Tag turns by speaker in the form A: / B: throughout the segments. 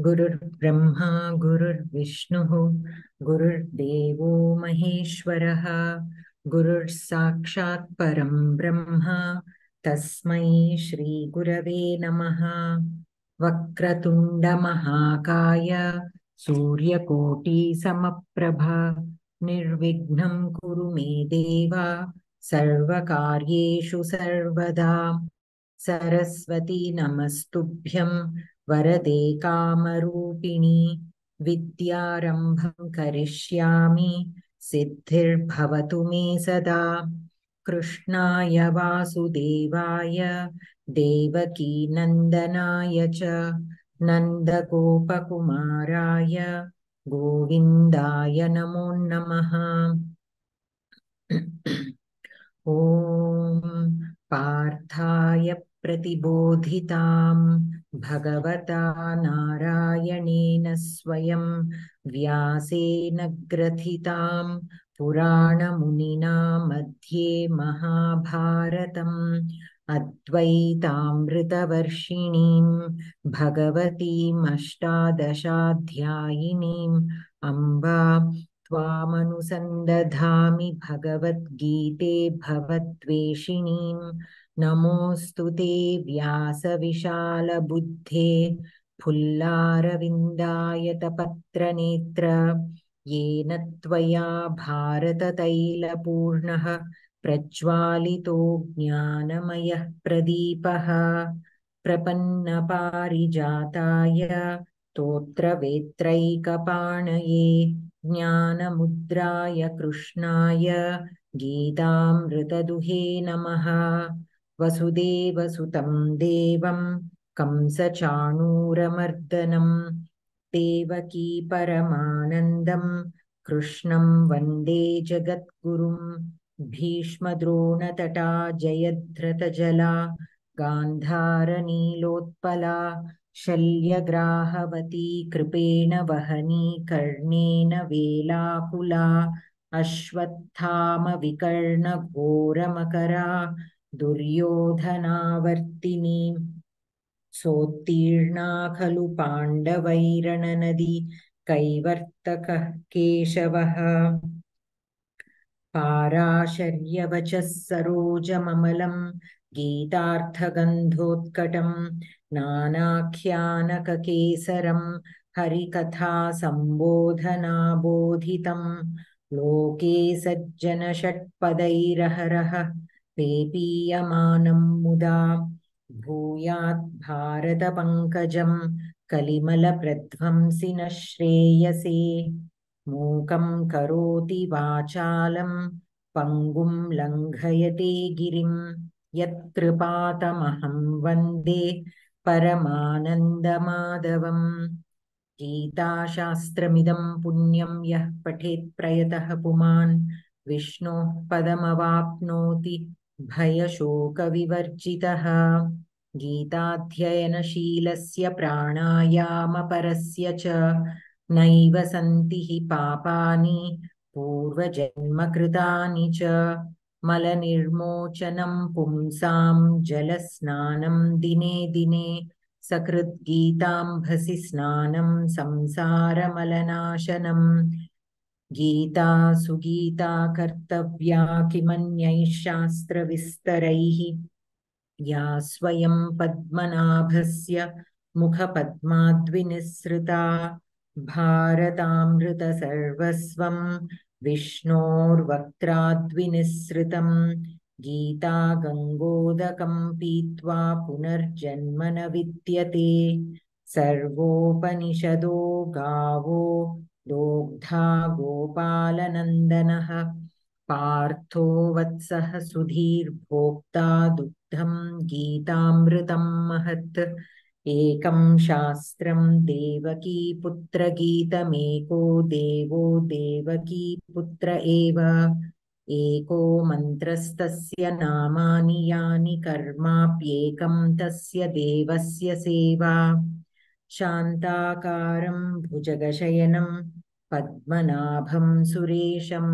A: गुरुर्ब्रह्मा गुरुर्विष्णुः गुरुर्देवो महेश्वरः गुरुर्साक्षात् परं ब्रह्म तस्मै श्रीगुरवे नमः। वक्रतुण्डमहाकाय सूर्यकोटिसमप्रभा निर्विघ्नं कुरु मे देव सर्वकार्येषु सर्वदा। सरस्वती नमस्तुभ्यं वरदे कामरूपिणी विद्यारम्भं करिष्यामि सिद्धिर्भवतु मे सदा। कृष्णाय वासुदेवाय देवकीनन्दनाय च नन्दगोपकुमाराय गोविन्दाय नमो नमः। ॐ पार्थाय प्रतिबोधितां भगवता नारायणेन स्वयं व्यासेन ग्रथितां पुराणमुनिना मध्ये महाभारतम् अद्वैतामृतवर्षिणीं भगवतीम् अष्टादशाध्यायिनीम् अम्बा त्वामनुसन्दधामि भगवद्गीते भवद्वेषिणीं। नमोऽस्तु ते व्यासविशालबुद्धे फुल्लारविन्दायतपत्रनेत्र येन त्वया भारततैलपूर्णः प्रज्वालितो ज्ञानमयः प्रदीपः। प्रपन्नपारिजाताय स्तोत्रवेत्रैकपाणये ज्ञानमुद्राय कृष्णाय गीतामृतदुहे नमः। वसुदेवसुतं देवं कंसचाणूरमर्दनं देवकी परमानन्दं कृष्णं वन्दे जगद्गुरुं। भीष्मद्रोणतटा जयद्रथजला गान्धारनीलोत्पला शल्यग्राहवती कृपेण वहनी कर्णेन वेलाकुला अश्वत्थामविकर्णघोरमकरा दुर्योधनावर्तिनी सोत्तीर्णा खलु पाण्डवैरणनदी कैवर्तकः केशवः। पाराशर्यवचः सरोजममलं गीतार्थगन्धोत्कटं नानाख्यानककेसरं हरिकथासम्बोधनाबोधितं लोके सज्जनषट्पदैरहरः पेपीयमानं मुदा भूयात् भारतपङ्कजं कलिमलप्रध्वंसिनः श्रेयसे। मूकं करोति वाचालं पङ्गुं लङ्घयते गिरिं यत्कृपातमहं वन्दे परमानन्दमाधवम्। गीताशास्त्रमिदं पुण्यं यः पठेत् प्रयतः पुमान् विष्णोः पदमवाप्नोति भयशोकविवर्जितः। गीताध्ययनशीलस्य प्राणायामपरस्य च नैव सन्ति हि पापानि पूर्वजन्मकृतानि च। मलनिर्मोचनं पुंसां जलस्नानं दिने दिने सकृद्गीताम्भसि स्नानं संसारमलनाशनम्। गीता सुगीता कर्तव्या किमन्यैः शास्त्रविस्तरैः या स्वयं पद्मनाभस्य मुखपद्माद्विनिसृता भारतामृतसर्वस्वं विष्णोर्वक्त्राद्विनिसृतं। गीता गङ्गोदकं पीत्वा पुनर्जन्म न विद्यते। सर्वोपनिषदो गावो दोग्धा गोपालनन्दनः पार्थो वत्सः सुधीर्भोक्ता दुग्धं गीतामृतं महत्। एकं शास्त्रं देवकीपुत्रगीतमेको देवो देवकीपुत्र एव। एको मन्त्रस्तस्य नामानि यानि कर्माप्येकं तस्य देवस्य सेवा। शान्ताकारं भुजगशयनं पद्मनाभं सुरेशं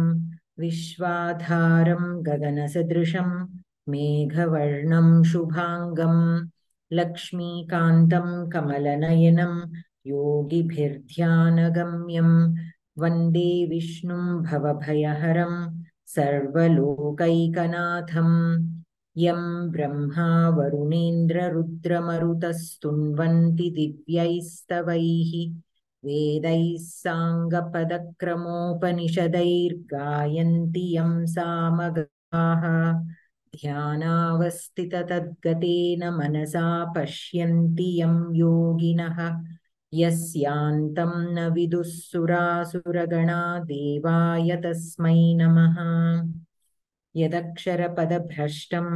A: विश्वाधारं गगनसदृशं मेघवर्णं शुभाङ्गं लक्ष्मीकान्तं कमलनयनं योगिभिर्ध्यानगम्यं वन्दे विष्णुं भवभयहरं सर्वलोकैकनाथं यं ब्रह्मा वरुणेन्द्ररुद्रमरुतस्तुन्वन्ति दिव्यैस्तवैः वेदैः साङ्गपदक्रमोपनिषदैर्गायन्ति यं सामगाः ध्यानावस्थिततद्गतेन मनसा पश्यन्ति यं योगिनः यस्यान्तं न विदुः सुरासुरगणा देवाय तस्मै नमः यदक्षरपदभ्रष्टं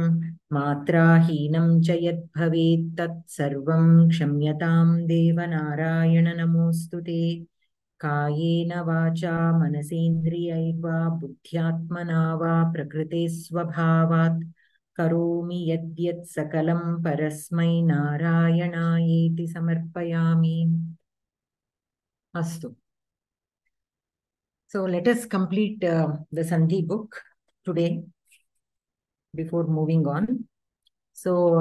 A: मात्राहीनं च यद्भवेत् तत्सर्वं क्षम्यतां देवनारायण नमोऽस्तु ते कायेन वाचा मनसेन्द्रियैर्वा बुद्ध्यात्मना वा प्रकृते स्वभावात् करोमि यद्यत् सकलं परस्मै नारायणायेति समर्पयामि अस्तु. So let us complete the Sandhi book today before moving on. So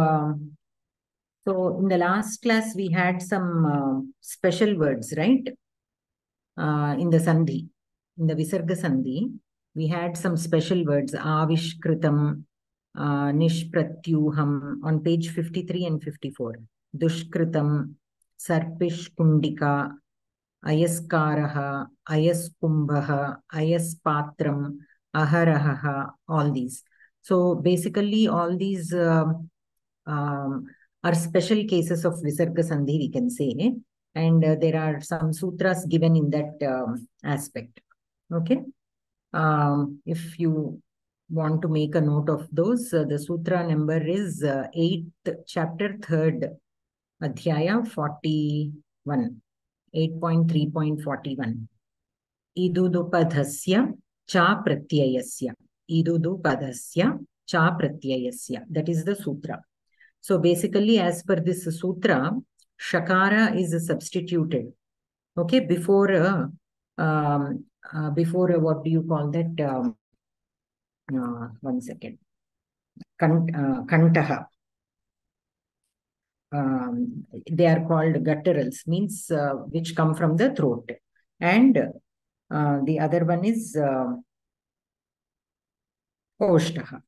A: in the last class we had some special words, right? In the Sandhi, in the Visarga Sandhi, we had some special words, Avishkritam, Nishpratyuham on page 53 and 54. Dushkritam, Sarpish Kundika, Ayaskaraha, Ayaskumbhaha, Ayaspatram, Aharaha, all these. So basically all these are special cases of Visarga Sandhi, we can say. And there are some sutras given in that aspect. Okay. If you want to make a note of those, the sutra number is 8th chapter 3rd adhyaya 41. 8.3.41. Idudupadhasya cha pratyayasya. Idudupadhasya cha pratyayasya. That is the sutra. So basically, as per this sutra, Shakara is substituted. Okay, before what do you call that? One second. Kantaha. They are called gutturals, means which come from the throat. And the other one is Oshtaha.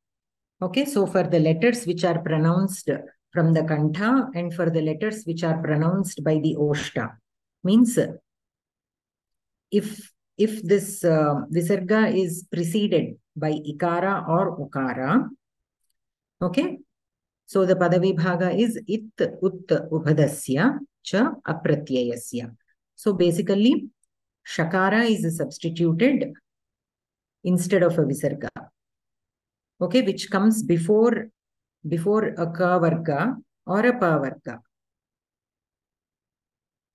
A: Okay, so for the letters which are pronounced from the Kantha and for the letters which are pronounced by the Oshta, means if this Visarga is preceded by Ikara or Ukara, okay, so the Padavibhaga is It, Ut, Ubhadasya, Cha, Apratyayasya. So basically, Shakara is substituted instead of a Visarga. Okay, which comes before a Ka Varga or a Pa Varga.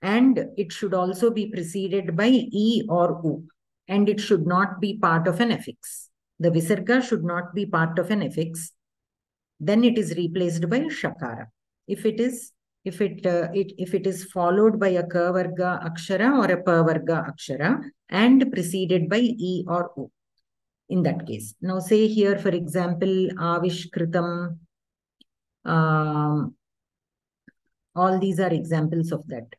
A: And it should also be preceded by E or U. And it should not be part of an affix. The Visarga should not be part of an affix. Then it is replaced by Shakara. If it is followed by a Ka Varga Akshara or a Pa Varga Akshara and preceded by E or U. In that case. Now say here, for example, Avishkritam. All these are examples of that.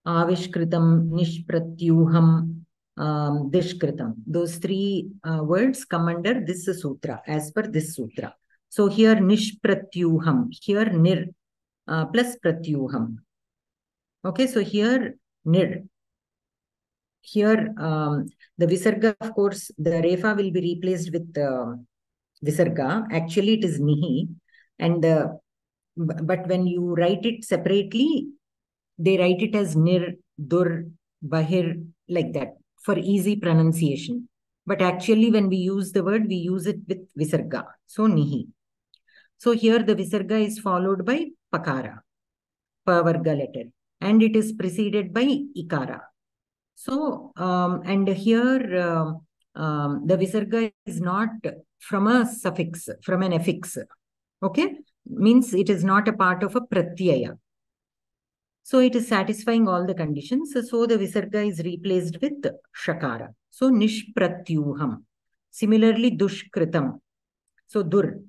A: Avishkritam, Nishpratyuham, Dishkritam. Those three words come under this sutra, as per this sutra. So here Nishpratyuham, here Nir plus Pratyuham. Okay, so here Nir. Here the Visarga, of course, the Refa will be replaced with Visarga. Actually, it is Nihi. And but when you write it separately, they write it as Nir, Dur, Bahir, like that, for easy pronunciation. But actually, when we use the word, we use it with Visarga. So, Nihi. So, here the Visarga is followed by Pakara, Pavarga letter. And it is preceded by Ikara. So, and here the Visarga is not from a suffix, from an affix. Okay? Means it is not a part of a Pratyaya. So it is satisfying all the conditions. So the Visarga is replaced with Shakara. So Nishpratyuham. Similarly, Dushkritam. So Dur.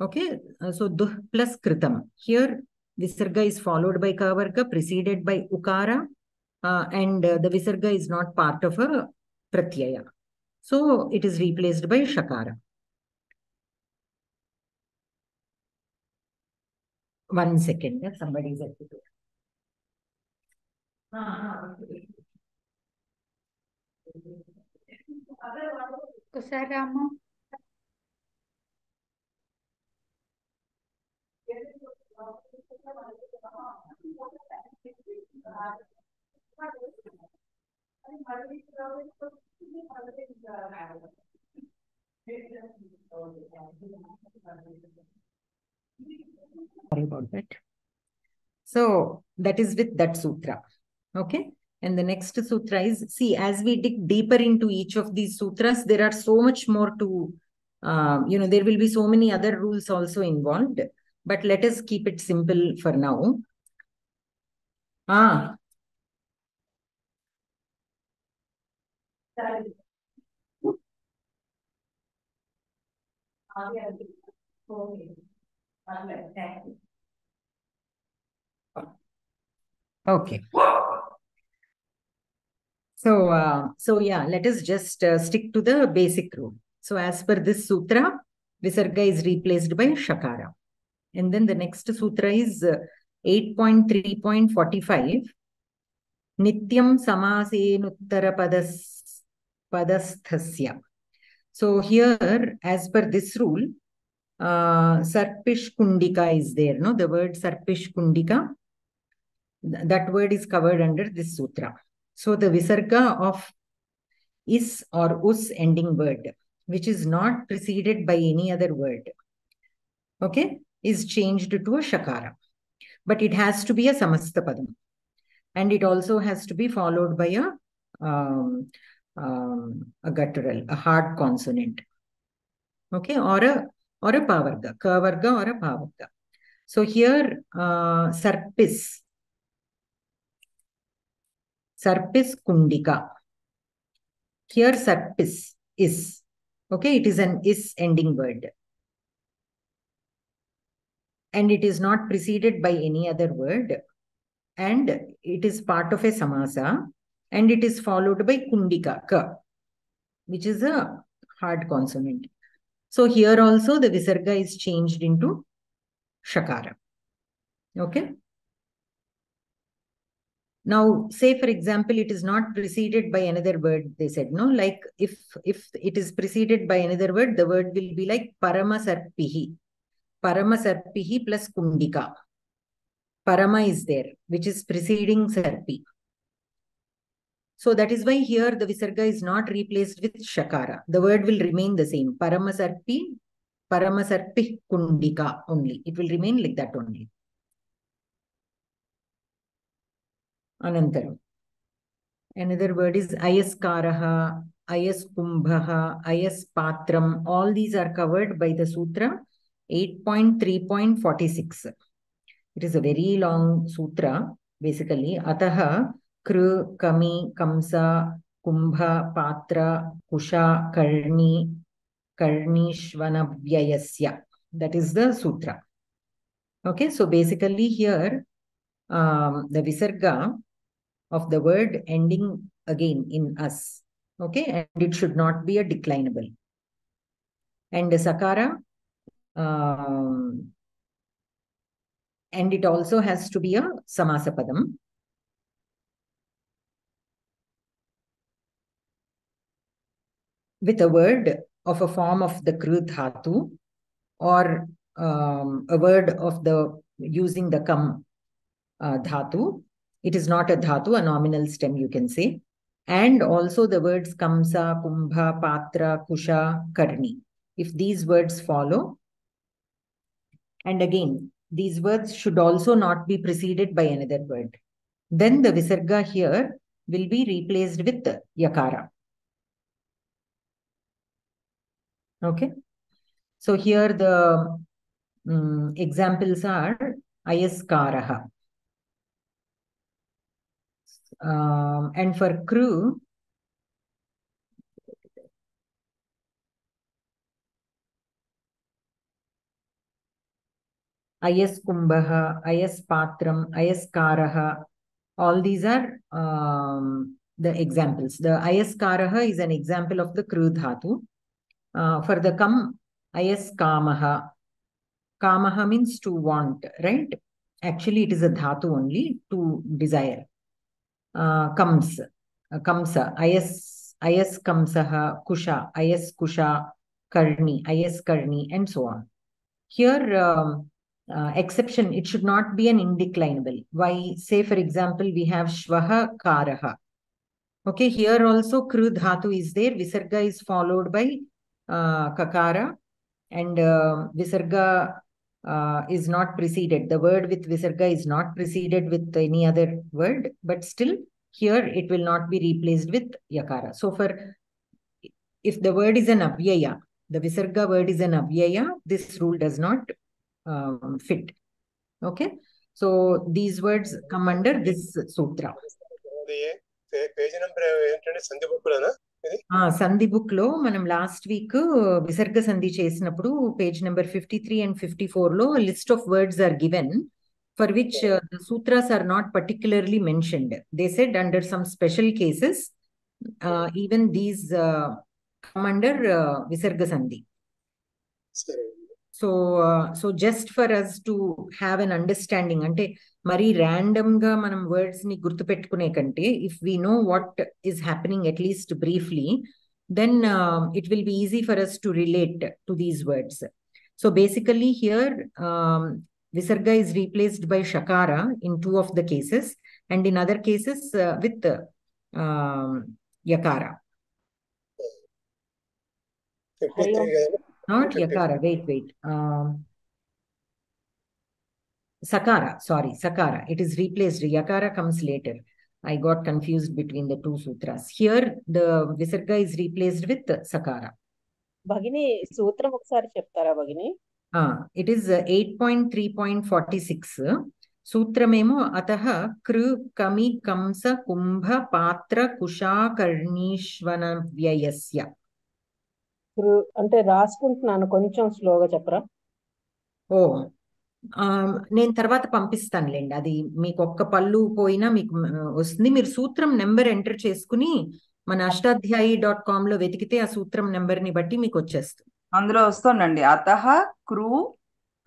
A: Okay, so duh plus kritam. Here, visarga is followed by kavarga, preceded by ukara, and the visarga is not part of a pratyaya. So it is replaced by shakara. 1 second, somebody is at the door.
B: Kusarama.
A: Sorry about that. So that is with that sutra. Okay. And the next sutra is, see, as we dig deeper into each of these sutras, there are so much more to, there will be so many other rules also involved. But let us keep it simple for now. Okay. So yeah, let us just stick to the basic rule. So as per this sutra, visarga is replaced by shakara. And then the next sutra is 8.3.45. Nityam samasenuttara padasthasya. So here, as per this rule, sarpish kundika is there. No, the word sarpish kundika, that word is covered under this sutra. So the visarga of is or us ending word, which is not preceded by any other word, okay, is changed to a shakara. But it has to be a samasta padam. And it also has to be followed by a guttural, a hard consonant, okay, or a pavarga, kavarga or a pavarga. So here, sarpis kundika. Here, sarpis is, okay, it is an is ending word. And it is not preceded by any other word. And it is part of a samasa. And it is followed by kundika, ka, which is a hard consonant. So here also the visarga is changed into shakara. Okay. Now, say for example, it is not preceded by another word, they said, no, like if it is preceded by another word, the word will be like paramasarpihi. Paramasarpihi plus kundika. Parama is there, which is preceding sarpi. So that is why here the visarga is not replaced with shakara. The word will remain the same. Paramasarpi kundika only. It will remain like that only. Anantaram. Another word is ayaskaraha, ayaskumbhaha, ayaspatram. All these are covered by the sutra 8.3.46. It is a very long sutra, basically. Ataha, kru, kami, kamsa, kumbha, patra, kusha, karni, karnishvanavyayasya. That is the sutra. Okay, so basically here, the visarga of the word ending again in us. Okay, and it should not be a declinable. And the sakara, and it also has to be a samasapadam. With a word of a form of the kru dhatu, or a word of the using the kam dhatu. It is not a dhatu, a nominal stem, you can say. And also the words kamsa, kumbha, patra, kusha, karni. If these words follow, and again, these words should also not be preceded by another word. Then the visarga here will be replaced with yakara. Okay. So here the examples are ayaskaraha. And for kru, ayas kumbha, ayas patram, ayas karaha. All these are the examples. The ayas karaha is an example of the kru dhatu. For the kam, ayas kamaha. Kamaha means to want, right? Actually, it is a dhatu only, to desire. Comes, kamsa, ayas kamsaha, kusha, ayas kusha, karni, ayas karni, and so on. Here, exception, it should not be an indeclinable. Why? Say, for example, we have shvaha karaha. Okay, here also kru dhatu is there. Visarga is followed by kakara, and visarga is not preceded. The word with visarga is not preceded with any other word, but still here it will not be replaced with yakara. So if the word is an avyaya, the visarga word is an avyaya, this rule does not fit. Okay, so these words come under this sutra.
C: Page number ఏంటంటే సంధి బుక్లోనా ఇది?
A: సంధి book లో మనం last week విసర్గ సంధి చేసినప్పుడు page number 53 and 54 లో list of words are given for which the sutras are not particularly mentioned. They said under some special cases even these come under visarga sandhi. So just for us to have an understanding, ante mari random ga manam words ni gurtu pettukune kante, if we know what is happening at least briefly, then it will be easy for us to relate to these words. So basically here visarga is replaced by shakara in two of the cases, and in other cases with yakara. Not yakara, wait. Sakara, sorry, sakara. It is replaced. Yakara comes later. I got confused between the two sutras. Here, the visarga is replaced with sakara.
D: భగిని సూత్రం ఒకసారి చెప్తారా భగిని?
A: It is 8.3.46. Sutramemo ataha kru kami kamsa kumbha patra kusha karnishvana vyayasya.
D: అంటే రాసుకుంటున్నాను, కొంచెం స్లోగా చెప్పరా?
A: నేను తర్వాత పంపిస్తానులేండి, అది మీకు ఒక్క పళ్ళు పోయినా మీకు వస్తుంది. మీరు సూత్రం నెంబర్ ఎంటర్ చేసుకుని మన అష్టాధ్యాయి.com లో వెతికితే ఆ సూత్రం నెంబర్ ని బట్టి మీకు వచ్చేస్తుంది.
E: అందులో వస్తుందండి అతః క్రూ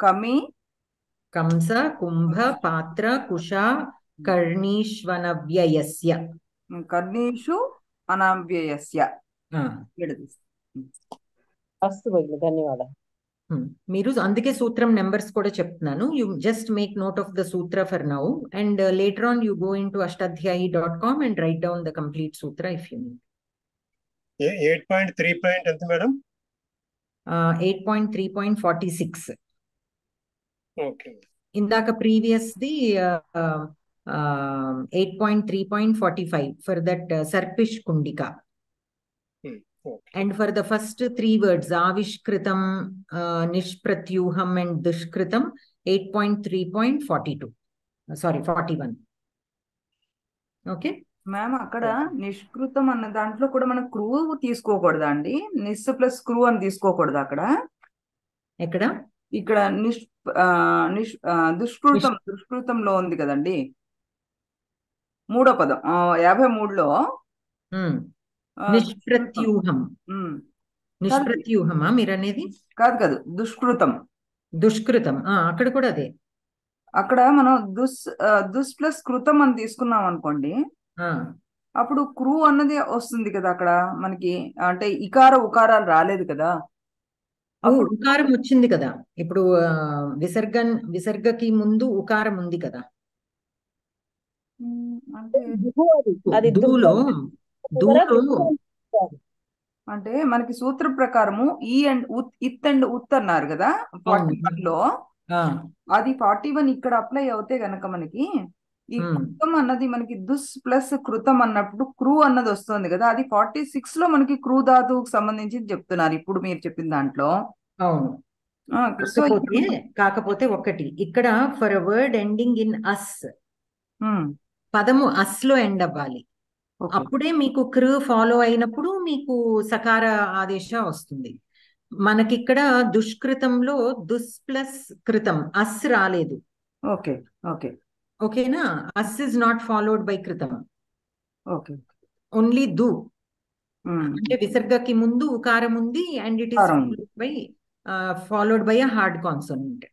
E: కమి
A: కంస కుంభ పాత్ర కుశ కర్ణీష్వనవ్యయస్య.
E: కర్ణీషు అనవ్యయస్య.
D: అస్తు భగిని, ధన్యవాదాలు.
A: మీరు అందుకే సూత్రం నెంబర్స్ కూడా చెప్తున్నాను. You just make note of the sutra for now, and later on you go into ashtadhyayi.com and write down the complete sutra if you need.
C: 8.3 ఎంత మేడం?
A: 8.3.46.
C: ఓకే.
A: ఇందాక ప్రీవియస్ ది 8.3.45 ఫర్ దట్ సర్పిష్ కుండికా. And for the first three words, avishkritam, nishpratyuham and dushkritam, 8.3.42. Sorry, 41. Okay.
E: Ma'am అక్కడ నిష్కృతం అన్న దాంట్లో కూడా మనం crew తీసుకోకూడదా అండి? నిస్ ప్లస్ క్రూ అని తీసుకోకూడదు అక్కడ?
A: ఎక్కడ?
E: ఇక్కడ దుష్కృతంలో ఉంది కదండి, మూడో పదం 53లో.
A: నిష్ప్రత్యూహం. నిష్ప్రత్యూహమా మీరు అనేది?
E: కాదు, దుష్కృతం.
A: అక్కడ కూడా అదే.
E: అక్కడ మనం దుస్ ప్లస్ కృతం అని తీసుకున్నాం అనుకోండి, అప్పుడు క్రూ అన్నది వస్తుంది కదా అక్కడ మనకి. అంటే ఇకార ఉకారాలు రాలేదు కదా, అప్పుడు
A: ఉకారం వచ్చింది కదా. ఇప్పుడు విసర్గకి ముందు ఉకారం ఉంది కదా.
E: అంటే అంటే మనకి సూత్ర ప్రకారము ఈ అండ్ ఇత్ అండ్ ఉత్ అన్నారు కదా 41 లో. అది 41 ఇక్కడ అప్లై అవుతే గనక మనకి ఈ కృతం అన్నది మనకి దుస్ ప్లస్ కృతం అన్నప్పుడు క్రూ అన్నది వస్తుంది కదా, అది 46 లో మనకి క్రూ ధాతువుకు సంబంధించి చెప్తున్నారు ఇప్పుడు మీరు చెప్పిన దాంట్లో.
A: అవును. కాకపోతే ఒకటి ఇక్కడ ఫర్ వర్డ్ ఎండింగ్ ఇన్ అస్, పదము అస్ లో ఎండ్ అవ్వాలి. అప్పుడే మీకు క్రు ఫాలో అయినప్పుడు మీకు సకార ఆదేశ వస్తుంది. మనకిక్కడ దుష్కృతంలో దుస్ ప్లస్ కృతం అస్ రాలేదు.
E: ఓకే ఓకే
A: ఓకేనా? అస్ ఇస్ నాట్ ఫాలోడ్ బై కృతం,
E: ఓకే
A: ఓన్లీ దు. అంటే విసర్గకి ముందు ఉకారం ఉంది and it is followed by a hard consonant.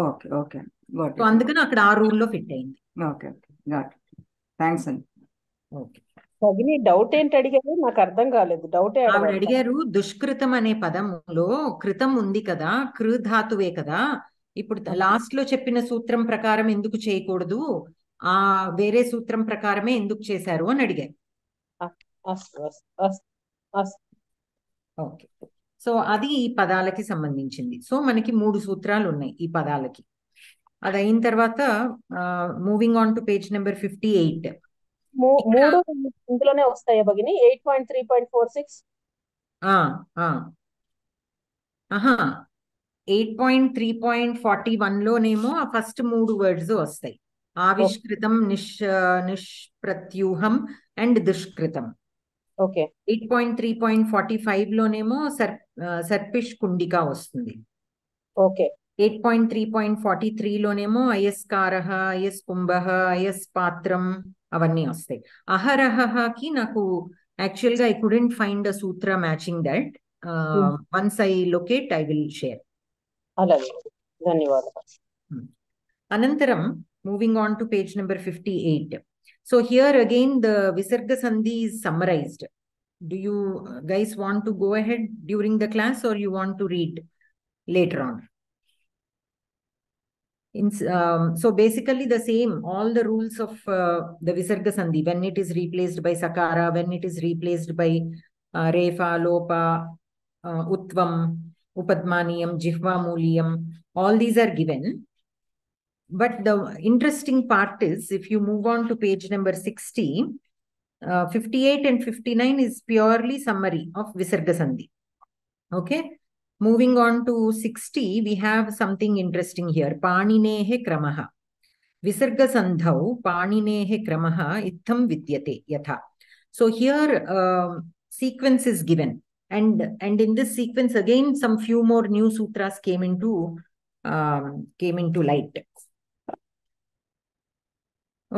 E: Okay okay got
A: so అందుకని అక్కడ ఆ రూల్లో ఫిట్ అయింది.
E: Okay okay got. థ్యాంక్స్ అండి.
A: ఓకే.
D: భగిని డౌట్ ఏంటి అడిగారు? నాకు అర్థం కాలేదు. డౌట్
A: ఆవిడ అడిగారు, దుష్కృతం అనే పదములో కృతం ఉంది కదా, కృ ధాతువే కదా, ఇప్పుడు లాస్ట్ లో చెప్పిన సూత్రం ప్రకారం ఎందుకు చేయకూడదు, ఆ వేరే సూత్రం ప్రకారమే ఎందుకు చేశారు అని అడిగారు. ఓకే. సో అది ఈ పదాలకి సంబంధించింది. సో మనకి 3 సూత్రాలు ఉన్నాయి ఈ పదాలకి. అది అయిన తర్వాత moving on to page number 58.
D: 3 ఇందులోనే వస్తాయా భగిని? 8.3.46
A: 8.3.41 లోనేమో ఆ ఫస్ట్ 3 వర్డ్స్ వస్తాయి. ఆవిష్కృతం, నిష్ప్రత్యూహం అండ్ దుష్కృతం.
D: ఓకే.
A: 8.3.45 లోనేమో సర్పిష్ కుండిక వస్తుంది.
D: ఓకే.
A: 8.3.43 లోనేమో అయస్కారః, అయస్ కుంభః, అయస్ పాత్రం అవన్నీ వస్తాయి. అహరహకి నాకు యాక్చువల్ గా I couldn't find a Sutra matching that. Once I locate I will share.
D: అలాగే, ధన్యవాదాలు.
A: అనంతరం moving on to page number 58. So here again the Visarga Sandhi is summarized. Do you guys want to go ahead during the class or you want to read later on? So basically the same, all the rules of the Visarga Sandhi, when it is replaced by Sakara, when it is replaced by Refa, Lopa, Utvam, Upadmaniyam, Jihva Muliyam, all these are given. But the interesting part is, if you move on to page number 60, 58 and 59 is purely summary of Visarga Sandhi. Okay. Moving on to 60, we have something interesting here. Paninehe kramaha. Visarga Sandhau Paninehe kramaha itham vidyate yatha. So here sequence is given. And in this sequence again, some few more new sutras came into light.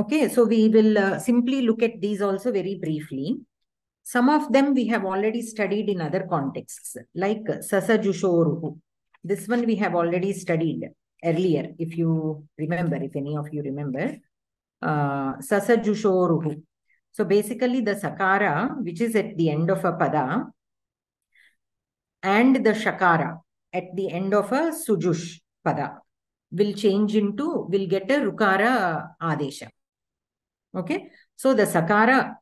A: Okay, so we will simply look at these also very briefly. Some of them we have already studied in other contexts, like Sasajushoruhu. This one we have already studied earlier, if you remember, if any of you remember. Sasajushoruhu. So basically the Sakara, which is at the end of a pada, and the Shakara at the end of a Sujush pada will get a Rukara Adesha. Okay, so the Sakara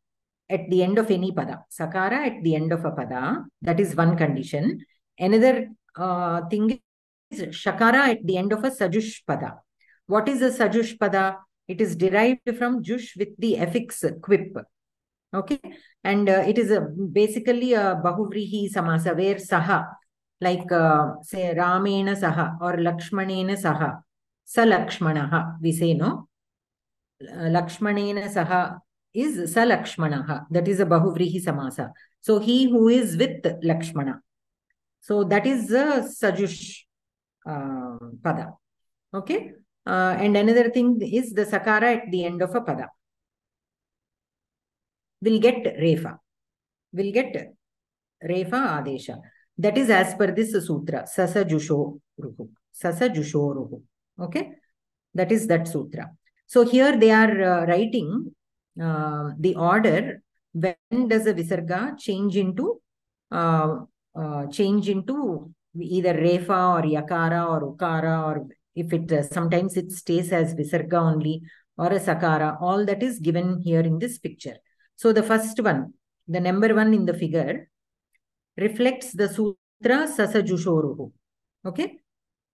A: at the end of any pada, Sakara at the end of a pada, that is one condition. Another thing is Shakara at the end of a Sajush pada. What is a Sajush pada? It is derived from Jush with the affix quip. Okay, and it is basically a Bahuvrihi Samasa, where Saha, like say Ramena Saha or Lakshmanena Saha, Sa Lakshmanaha, we say, no? Lakshmanena Saha is Sa Lakshmanaha. That is a Bahuvrihi Samasa. So he who is with Lakshmana. So that is a Sajush pada. Okay. And another thing is the Sakara at the end of a pada will get Refa. Will get Refa Adesha. That is as per this sutra. Sasajushoruhu. Sasajushoruhu. Okay. That is that sutra. So here they are writing the order. When does a Visarga change into either Refa or Yakara or Ukara, or if it sometimes it stays as Visarga only, or a Sakara. All that is given here in this picture. So the first one, the number 1 in the figure, reflects the sutra Sasajushoruhu. Okay.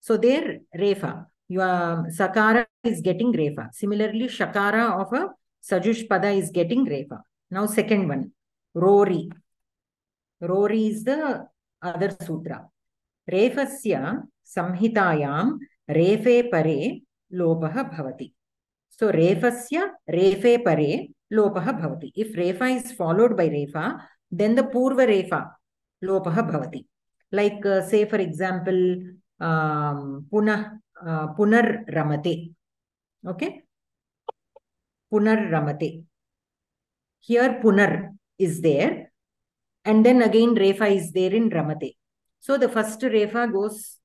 A: So there Refa, your Sakara is getting Refa. Similarly, Shakara of a Sajush pada is getting Refa. Now second one, Rori. Rori is the other sutra. Refasya samhitayam refe pare lopaha bhavati. So Refasya refe pare lopaha bhavati. If Refa is followed by Refa, then the Purva Refa lopaha bhavati. Like say for example, punar ramate. Okay, punar ramate. Here punar is there, and then again refa is there in ramate. So the first refa goes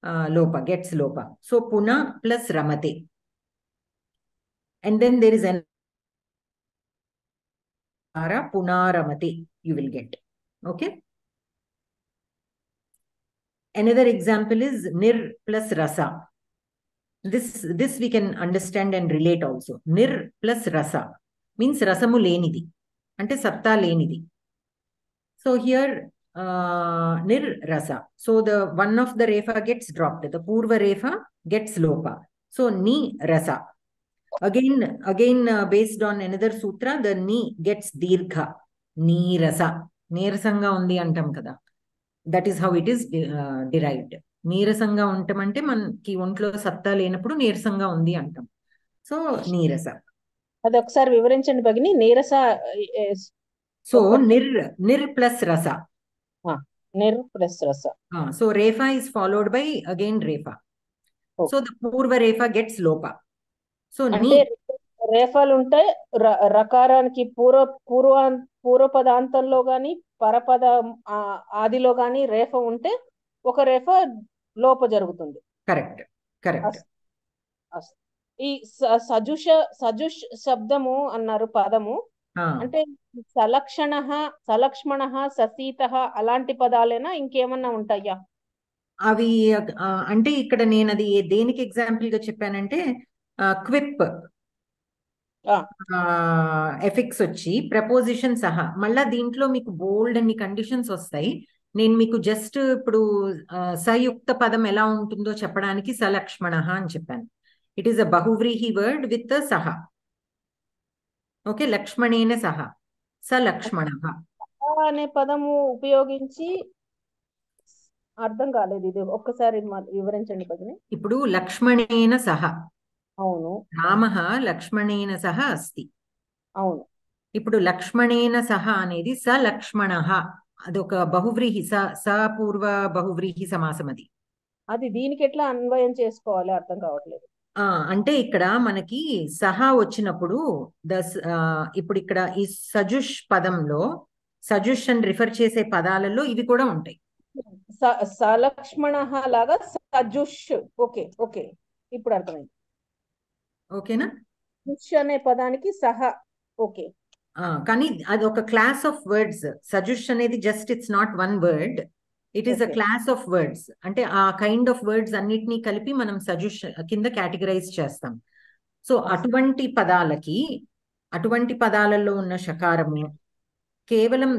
A: lopa, gets lopa. So puna plus ramate, and then there is an punaramate you will get. Okay. Another example is nir plus rasa. This we can understand and relate also. Nir plus rasa means rasamu lenidi, ante satta lenidi. So here nir rasa. So the one of the refa gets dropped. The purva refa gets lopa. So ni rasa. Again based on another sutra, the ni gets dirgha. Ni rasa. Neerasanga undi antam kada. That is how it is derived. నీరసంగా ఉంటామంటే మనకి ఒంట్లో సత్తా లేనప్పుడు నీరసంగా ఉంది అంటాం. So నీరస.
D: అది ఒకసారి వివరించండి భగిని. నీరస.
A: సో నిర్ ప్లస్ రస.
D: నిర్ ప్లస్ రస.
A: So repha is followed by again repha. So the purva రేఫా gets లోప. సో
D: అంటే రేఫాలు ఉంటాయి రకారానికి పూర్వ పదాంతంలో గాని పరపద ఆదిలో గాని రేఫ ఉంటే ఒక రేఫ లోప జరుగుతుంది.
A: కరెక్ట్.
D: ఈ సజుష్ శబ్దము అన్నారు పదము, అంటే సలక్ష్మణ ససీత అలాంటి పదాలేనా ఇంకేమన్నా ఉంటాయా?
A: అవి అంటే ఇక్కడ నేను అది దేనికి ఎగ్జాంపుల్ గా చెప్పానంటే క్విప్ ఎఫిక్స్ వచ్చి ప్రపోజిషన్ సహా మళ్ళా దీంట్లో మీకు బోల్డ్ అన్ని కండిషన్స్ వస్తాయి. నేను మీకు జస్ట్ ఇప్పుడు సయుక్త పదం ఎలా ఉంటుందో చెప్పడానికి సలక్ష్మణ అని చెప్పాను. It is a bahuvrihi word with saha. Okay, లక్ష్మణేన సహా సలక్ష్మణ
D: అనే పదము ఉపయోగించి అర్థం కాలేదు, ఇది ఒక్కసారి వివరించండి భగిని.
A: ఇప్పుడు లక్ష్మణేన సహా.
D: అవును.
A: రామః లక్ష్మణేన సహా అస్తి.
D: అవును.
A: ఇప్పుడు లక్ష్మణేన సహా అనేది సలక్ష్మణః, అదొక బహువ్రీహి సపూర్వ బహువ్రీహి సమాసం. అది
D: దీనికి ఎట్లా అన్వయం చేసుకోవాలి అర్థం కావట్లేదు.
A: అంటే ఇక్కడ మనకి సహా వచ్చినప్పుడు ఇప్పుడు ఇక్కడ ఈ సజుష్ పదంలో సజుష్ అని రిఫర్ చేసే పదాలలో ఇవి కూడా ఉంటాయి.
D: సలక్ష్మణ లాగా సజుష్. ఓకే ఓకే, ఇప్పుడు అర్థమైంది.
A: ఓకేనా?
D: సజుష్ అనే పదానికి సహా. ఓకే.
A: కానీ అది ఒక క్లాస్ ఆఫ్ వర్డ్స్. సజుష్ అనేది just it's not one word, it is a class of words. అంటే ఆ కైండ్ ఆఫ్ వర్డ్స్ అన్నిటినీ కలిపి మనం సజుష్ కింద కేటగరైజ్ చేస్తాం. సో అటువంటి పదాలకి, అటువంటి పదాలలో ఉన్న షకారము, కేవలం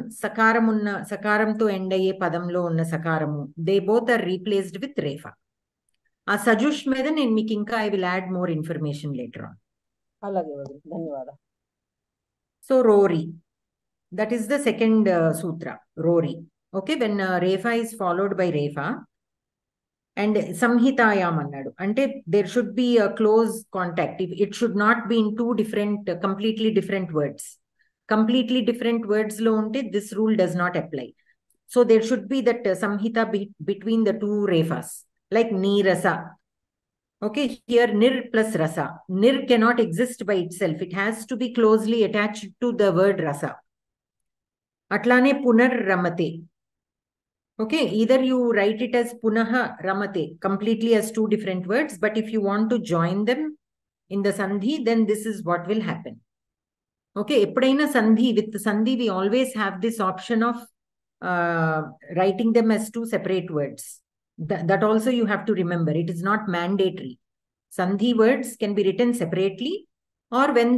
A: సకారంతో ఎండ్ అయ్యే పదంలో ఉన్న సకారము, they both are replaced with repha. ఆ సజుష్ మీద నేను మీకు ఇంకా I will add more information later on.
D: అలాగే, ధన్యవాదాలు.
A: సో రోరి, that is the second sutra, rori. Okay, when refa is followed by refa and samhitayam annadu, ante there should be a close contact. It should not be in two different completely different words. Completely different words lo unte this rule does not apply. So there should be that samhita between the two refas, like nirasa. Okay, here nir plus rasa. Nir cannot exist by itself, it has to be closely attached to the word rasa. Atlane punar ramate. Okay, either you write it as punaha ramate completely as two different words, but if you want to join them in the sandhi, then this is what will happen. Okay, eppudaina sandhi, with sandhi we always have this option of writing them as two separate words. That also you have to remember, it is not mandatory. Sandhi words can be written separately, or when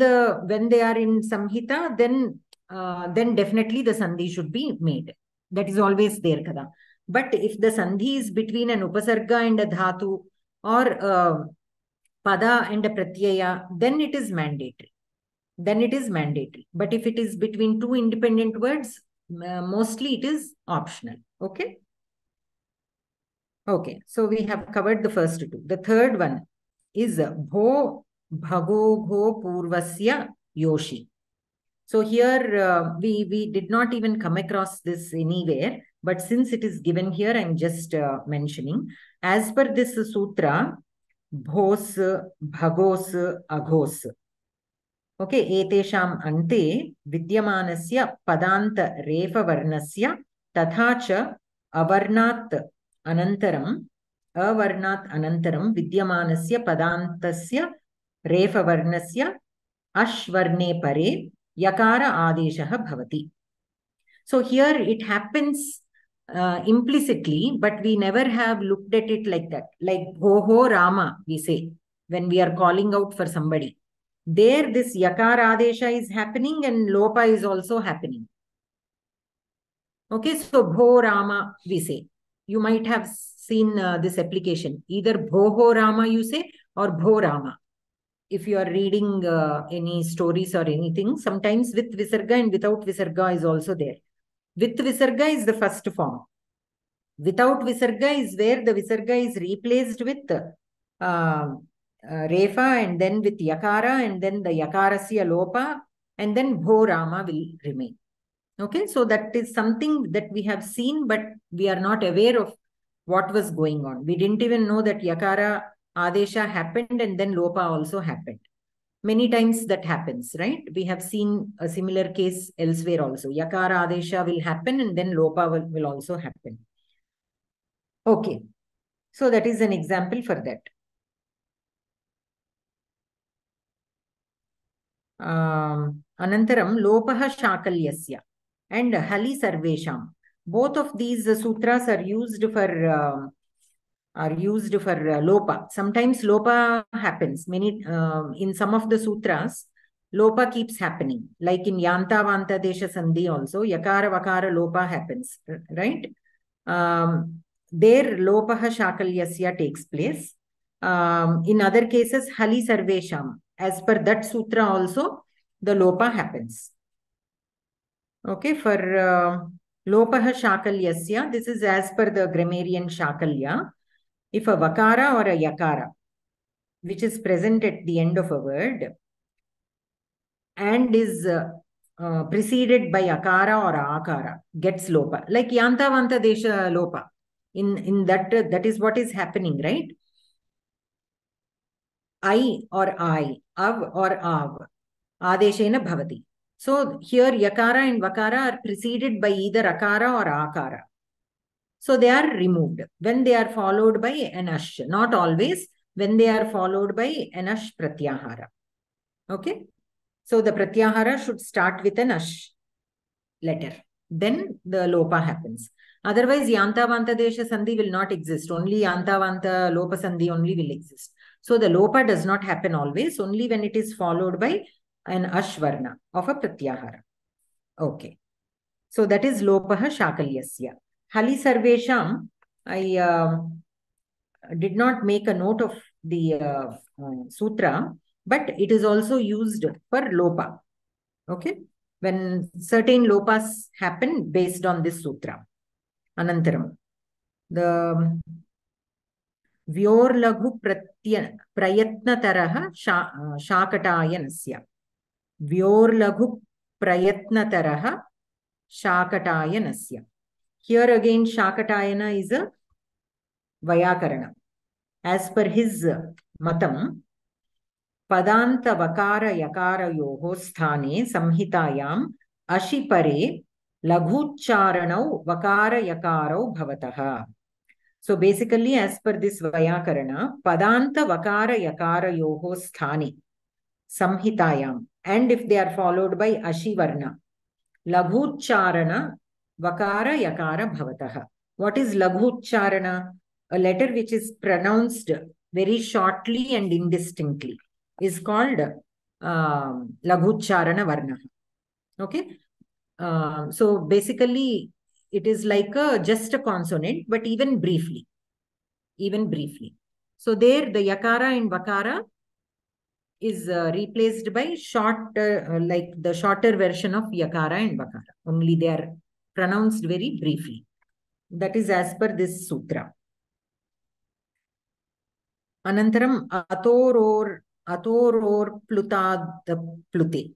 A: they are in samhita, then definitely the sandhi should be made. That is always there kada. But if the sandhi is between an upasarga and a dhatu, or pada and a pratyaya, then it is mandatory. But if it is between two independent words, mostly it is optional. Okay. Okay, so we have covered the first two. The third one is bho bhago gho purvasya yoshi. So here we did not even come across this anywhere. But since it is given here, I'm just mentioning. As per this sutra, bhos, bhagos, aghos. Okay, etesham ante vidyamanasya padanta refa varnasya tatha cha avarnat anantaram vidyamanasya padantasya refa varnasya ashvarne pare yakara adeshah bhavati. So here it happens implicitly, but we never have looked at it like that. Like Bhoho Rama, we say, when we are calling out for somebody. There, this Yakara Adesha is happening and Lopa is also happening. Okay, so Bho Rama, we say. You might have seen this application. Either Bhoho Rama, you say, or Bho Rama. If you are reading any stories or anything, sometimes with Visarga and without Visarga is also there. With Visarga is the first form. Without Visarga is where the Visarga is replaced with Refa and then with Yakara and then the Yakarasya Lopa and then Bho Rama will remain. Okay, so that is something that we have seen, but we are not aware of what was going on. We didn't even know that Yakara Adesha happened and then Lopa also happened. Many times that happens, right? We have seen a similar case elsewhere also. Yakara Adesha will happen and then Lopa will also happen. Okay, so that is an example for that. Anantaram Lopaha Shakalyasya and Hali Sarvesham. Both of these sutras are used for Lopa. Sometimes Lopa happens. Many in some of the sutras, Lopa keeps happening. Like in Yanta Vanta Desha Sandhi also, Yakara Vakara Lopa happens, right? There Lopaha Shakalyasya takes place. In other cases, Hali Sarvesham. As per that sutra also, the Lopa happens. Okay, for Lopaha Shakalyasya, this is as per the grammarian Shakalya. If a Vakara or a Yakara, which is present at the end of a word, and is preceded by Akara or Akara, gets Lopa. Like Yanta Vanta Desha Lopa. In that is what is happening, right? I or I, Av or Av, Adeshena Bhavati. So here Yakara and Vakara are preceded by either Akara or Akara. So they are removed when they are followed by an ash. Not always, when they are followed by an ash pratyahara. Okay. So the pratyahara should start with an ash letter. Then the Lopa happens. Otherwise, Yanta Vanta Desha Sandhi will not exist. Only Yanta Vanta Lopa Sandhi only will exist. So the Lopa does not happen always, only when it is followed by an Ashvarna of a Pratyahara. Okay. So that is Lopaha Shakalyasya. Hali Sarvesham, I did not make a note of the sutra, but it is also used for Lopa. Okay. When certain Lopas happen based on this sutra. Anantaram. The Vyorlaghu Prayatnataraha Shakatayanasya. Vyorlaghu Prayatnataraha Shakatayanasya. Here again, Shakatayana is a Vayakarana. As per his matam, Padanta Vakara Yakara Yoho Sthane Samhitayam Ashipare Laghucharanau Vakara Yakarau Bhavataha. So basically, as per this Vayakarana, Padanta Vakara Yakara Yoho Sthane Samhitayam, and if they are followed by Ashivarna, Laghucharana Vakara Yakara Bhavataha. What is Laghucharana? A letter which is pronounced very shortly and indistinctly is called Laghucharana Varna. Okay. So basically, it is like just a consonant, but even briefly. So there, the Yakara and Vakara is replaced by like the shorter version of Yakara and Vakara. Only they are pronounced very briefly. That is as per this sutra. Anantaram Atoror Plutade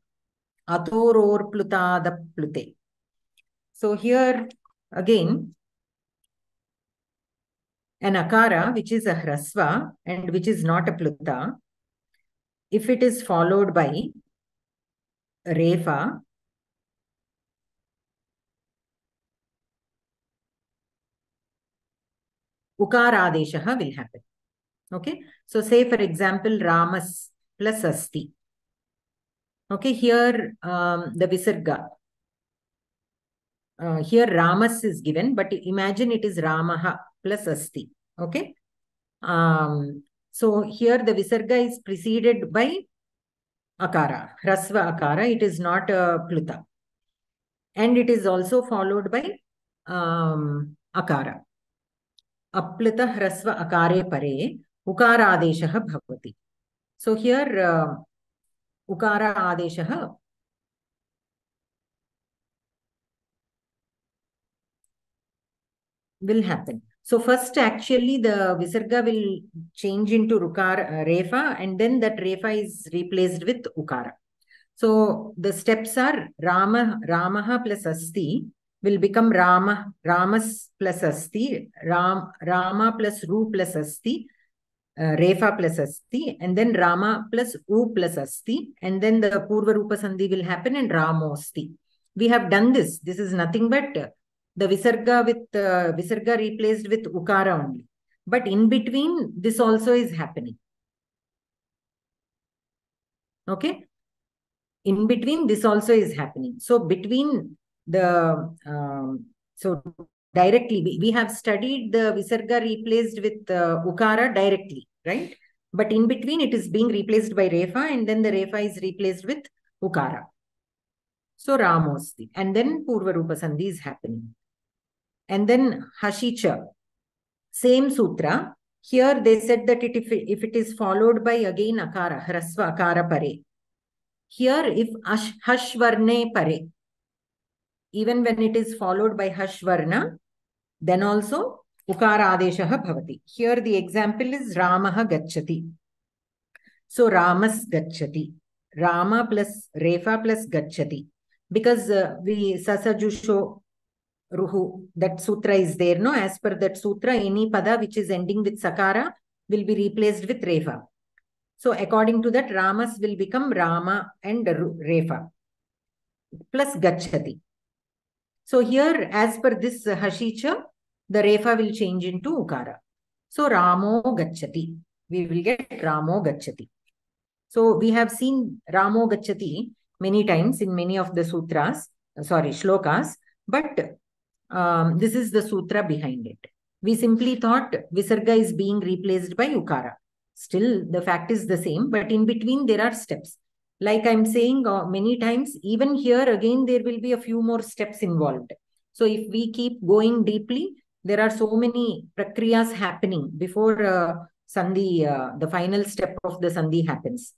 A: Plute. So here again, an akara, which is a hrasva and which is not a pluta, if it is followed by refa, ukaradeshaha will happen. Okay, so say for example, Ramas plus asti. Okay, here the visarga. Here Ramas is given, but imagine it is Ramaha plus asti. Okay, so here the visarga is preceded by akara, hrasva akara. It is not a pluta, and it is also followed by akara. Apluta hrasva akare pare ukara adeshaha bhavati. So here ukara adeshaha will happen. So first actually the visarga will change into refa, and then that refa is replaced with ukara. So the steps are Ramaha plus asti will become Ramas plus asti, Rama plus Ru plus asti, refa plus asti, and then Rama plus U plus asti, and then the Purva Rupa Sandhi will happen and Ramosti. We have done this. This is nothing but the visarga with visarga replaced with ukara only. But in between, this also is happening. Okay? In between, this also is happening. So between the, so directly, we have studied the visarga replaced with ukara directly, right? But in between, it is being replaced by refa, and then the refa is replaced with ukara. So Ramosti. And then Purva Rupa Sandhi is happening. And then Hashicha, same sutra. Here they said that if it is followed by again akara, hrasva akara pare. Here if hashvarne pare, even when it is followed by hashvarna, then also ukara adeshaha bhavati. Here the example is Ramaha gacchati. So Ramas gacchati. Rama plus refa plus gacchati. Because we sasajusho ruhu, that sutra is there, no? As per that sutra, any pada which is ending with sakara will be replaced with refa. So according to that, Ramas will become Rama and refa plus gacchati. So here, as per this hashicha, the refa will change into ukara. So Ramo gacchati. We will get Ramo gacchati. So we have seen Ramo gacchati many times in many of the sutras, shlokas, but this is the sutra behind it. We simply thought visarga is being replaced by ukara. Still, the fact is the same, but in between there are steps. Like I'm saying many times, even here again, there will be a few more steps involved. So if we keep going deeply, there are so many prakriyas happening before sandhi, the final step of the sandhi happens.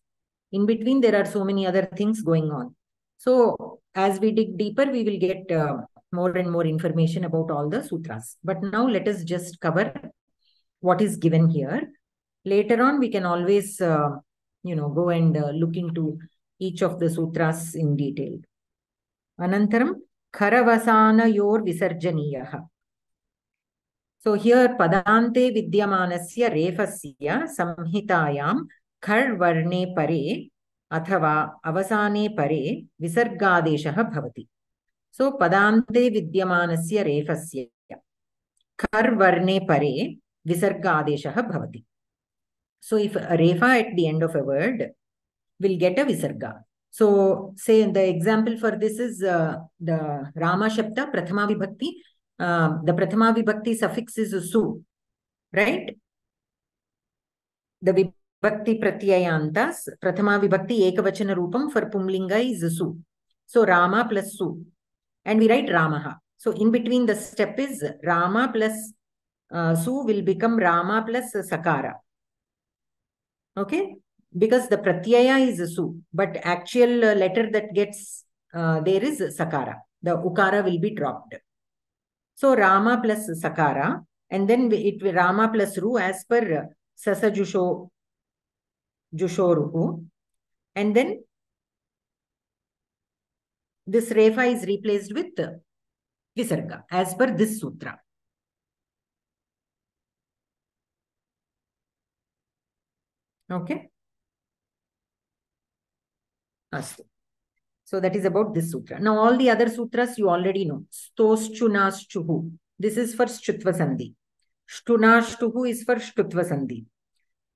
A: In between, there are so many other things going on. So as we dig deeper, we will get more and more information about all the sutras. But now let us just cover what is given here. Later on, we can always, go and look into each of the sutras in detail. Anantaram, Kharavasana yor visarjaniyaha. So here, Padante vidyamanasya refasya samhitayam khar varne pare athava avasane pare visargadeshaha bhavati. So Padante vidyamanasya refasya khar varne pare visargadeshaha bhavati. So if a refa at the end of a word will get a visarga. So say the example for this is the Rama Shabda Prathama Vibhakti. The Prathama Vibhakti suffix is su, right? The Vibhakti Pratyayantas, Prathama Vibhakti Ekavachana Rupam for Pumlinga is su. So Rama plus su. And we write Ramaha. So in between the step is Rama plus su will become Rama plus Sakara. Okay? Because the pratyaya is su, but actual letter that gets there is sakara. The ukara will be dropped. So Rama plus sakara, and then it will Rama plus ru as per sasa jusho ruhu, and then this refa is replaced with visarga as per this sutra. Okay. Astu. So that is about this sutra. Now all the other sutras you already know. Stoschunashchuhu. This is for Shtutva Sandhi. Shtunashtuhu is for Shtutva Sandhi,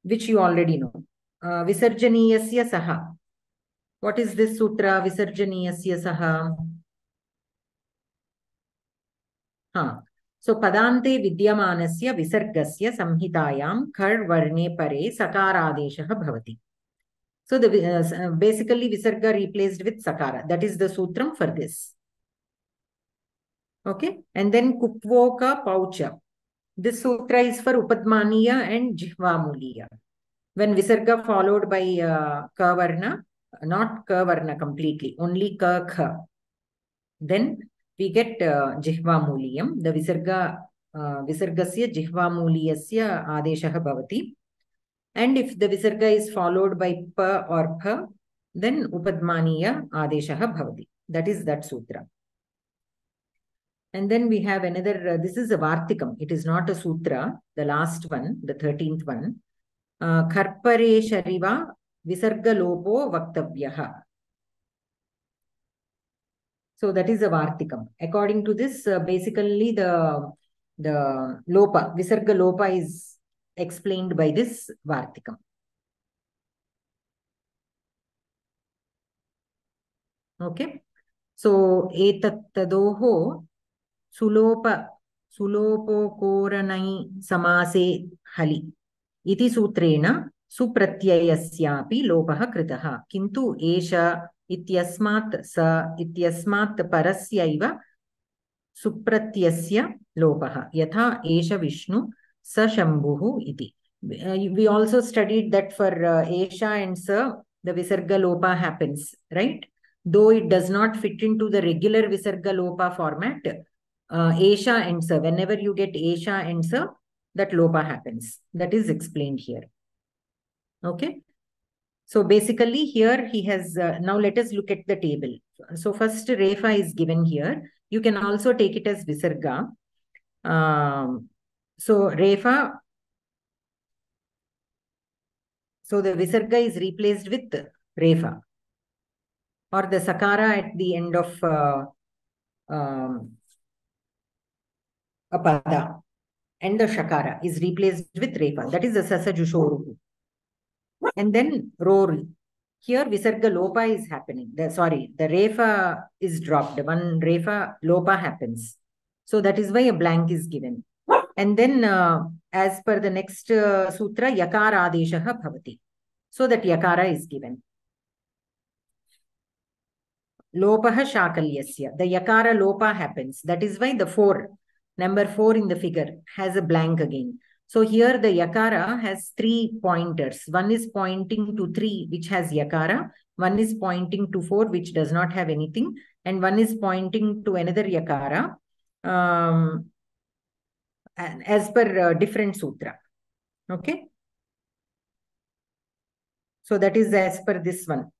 A: which you already know. Visarjaniyasya saha. What is this sutra? Visarjaniyasya saha. So padante vidyamanasya visargasya samhitayam khar varne pare sakaradeshah bhavati. So the basically visarga replaced with sakara. That is the sutram for this. Okay. And then kupvoka paucha. This sutra is for upadmaniya and jihvamuliya. When visarga followed by kavarna, not kavarna completely, only ka kha, then we get jihvamuliyam. The visargasya jihvamuliyasya adeshah bhavati. And if the visarga is followed by pa or pha, then upadmaniya adeshah bhavati. That is that sutra. And then we have another, this is a Vartikam. It is not a sutra. The last one, the 13th one. Kharpare shariva visarga lopo vaktavyaha. So that is a Vartikam. According to this, basically the lopa, visarga lopa is explained by this Vartikam. Okay. So etat tadoho sulopokoranai samase hali iti sutrena supratyayasyapi lopah kritaha kintu esha ityasmat sa ityasmat parasyaiva supratyasya lopah yatha esha vishnu sa shambhuhu iti. We also studied that for esha and sa the visarga lopa happens, right? Though it does not fit into the regular visarga lopa format, esha and sa, whenever you get esha and sa, that lopa happens. That is explained here. Okay. So basically here he has, now let us look at the table. So first refa is given here. You can also take it as visarga. So refa, so the visarga is replaced with refa or the sakara at the end of a pada, and the shakara is replaced with refa. That is the sasajushoruhu. And then ror. Here visarga lopa is happening. The refa is dropped. One refa lopa happens. So that is why a blank is given. And then as per the next sutra, yakara adeshaha bhavati. So that yakara is given. Lopaha shakalyasya. The yakara lopa happens. That is why the number 4 in the figure has a blank again. So here the yakara has 3 pointers. One is pointing to 3, which has yakara. One is pointing to 4, which does not have anything. And one is pointing to another yakara as per different sutra. Okay. So that is as per this one.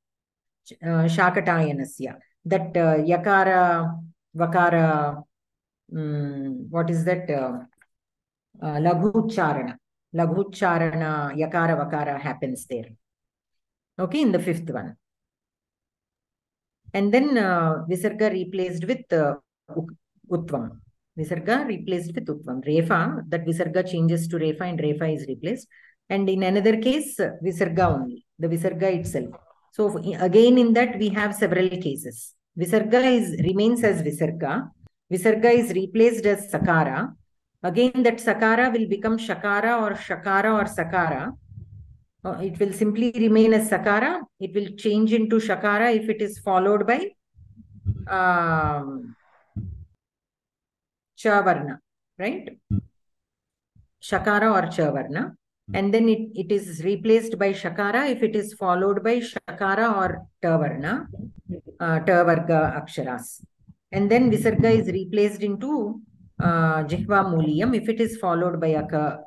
A: Shakatayanasya. That yakara, vakara, what is that? Laghucharana, yakara, vakara happens there. Okay, in the 5th one. And then visarga replaced with utvam. Visarga replaced with utvam. Refa, that visarga changes to refa and refa is replaced. And in another case, visarga only, the visarga itself. So again in that we have several cases. Visarga remains as visarga. Visarga is replaced as sakara. Again that sakara will become shakara or sakara. It will simply remain as sakara. It will change into shakara if it is followed by chavarna, right? Shakara or chavarna. And then it is replaced by shakara if it is followed by shakara or tavarna, tavarga aksharas. And then visarga is replaced into jihva muliyam if it is followed by a ka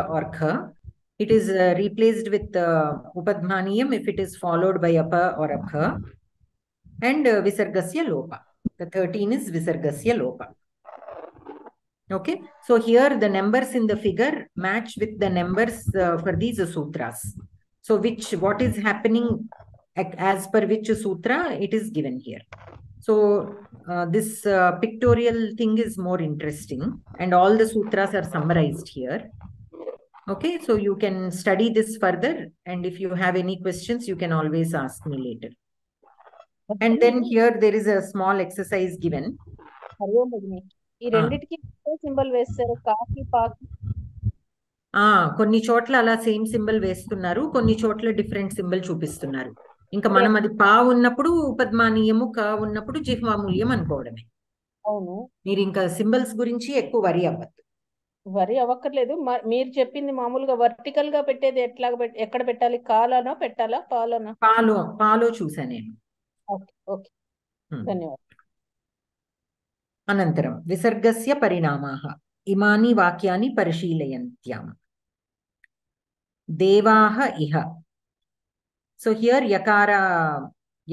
A: or kha. It is replaced with upadmaniyam if it is followed by a pa or a kha. And visargasya lopa. The 13 is Visargasya Lopa. Okay, so here the numbers in the figure match with the numbers for these sutras. So what is happening as per which sutra, it is given here. So this pictorial thing is more interesting, and all the sutras are summarized here. Okay, so you can study this further, and if you have any questions, you can always ask me later. And then here there is a small exercise given.
D: హరిఓం భగిని, ఈ రెండిటికి symbol వేస్తారు, కాకి పాకి.
A: కొన్ని చోట్ల అలా సేమ్ సింబల్ వేస్తున్నారు, కొన్ని చోట్ల డిఫరెంట్ సింబల్ చూపిస్తున్నారు. ఇంకా మనం అది పా ఉన్నప్పుడు ఉపద్మానీయము, క ఉన్నప్పుడు జిహ్వామూల్యం అనుకోవడమే.
D: అవును,
A: మీరు ఇంకా సింబల్స్ గురించి ఎక్కువ వరి అవ్వద్దు.
D: వరి అవ్వక్కర్లేదు. మీరు చెప్పింది మామూలుగా వర్టికల్ గా పెట్టేది ఎక్కడ పెట్టాలి? కాలోనా పెట్టాలా, పాలోనా?
A: పాలో చూసా నేను.
D: ఓకే ఓకే, ధన్యవాదాలు.
A: అనంతరం విసర్గస్య పరిణామాః ఇమాని వాక్యాని పరిశీలయంత్యాం. దేవాః ఇహ. సో హియర్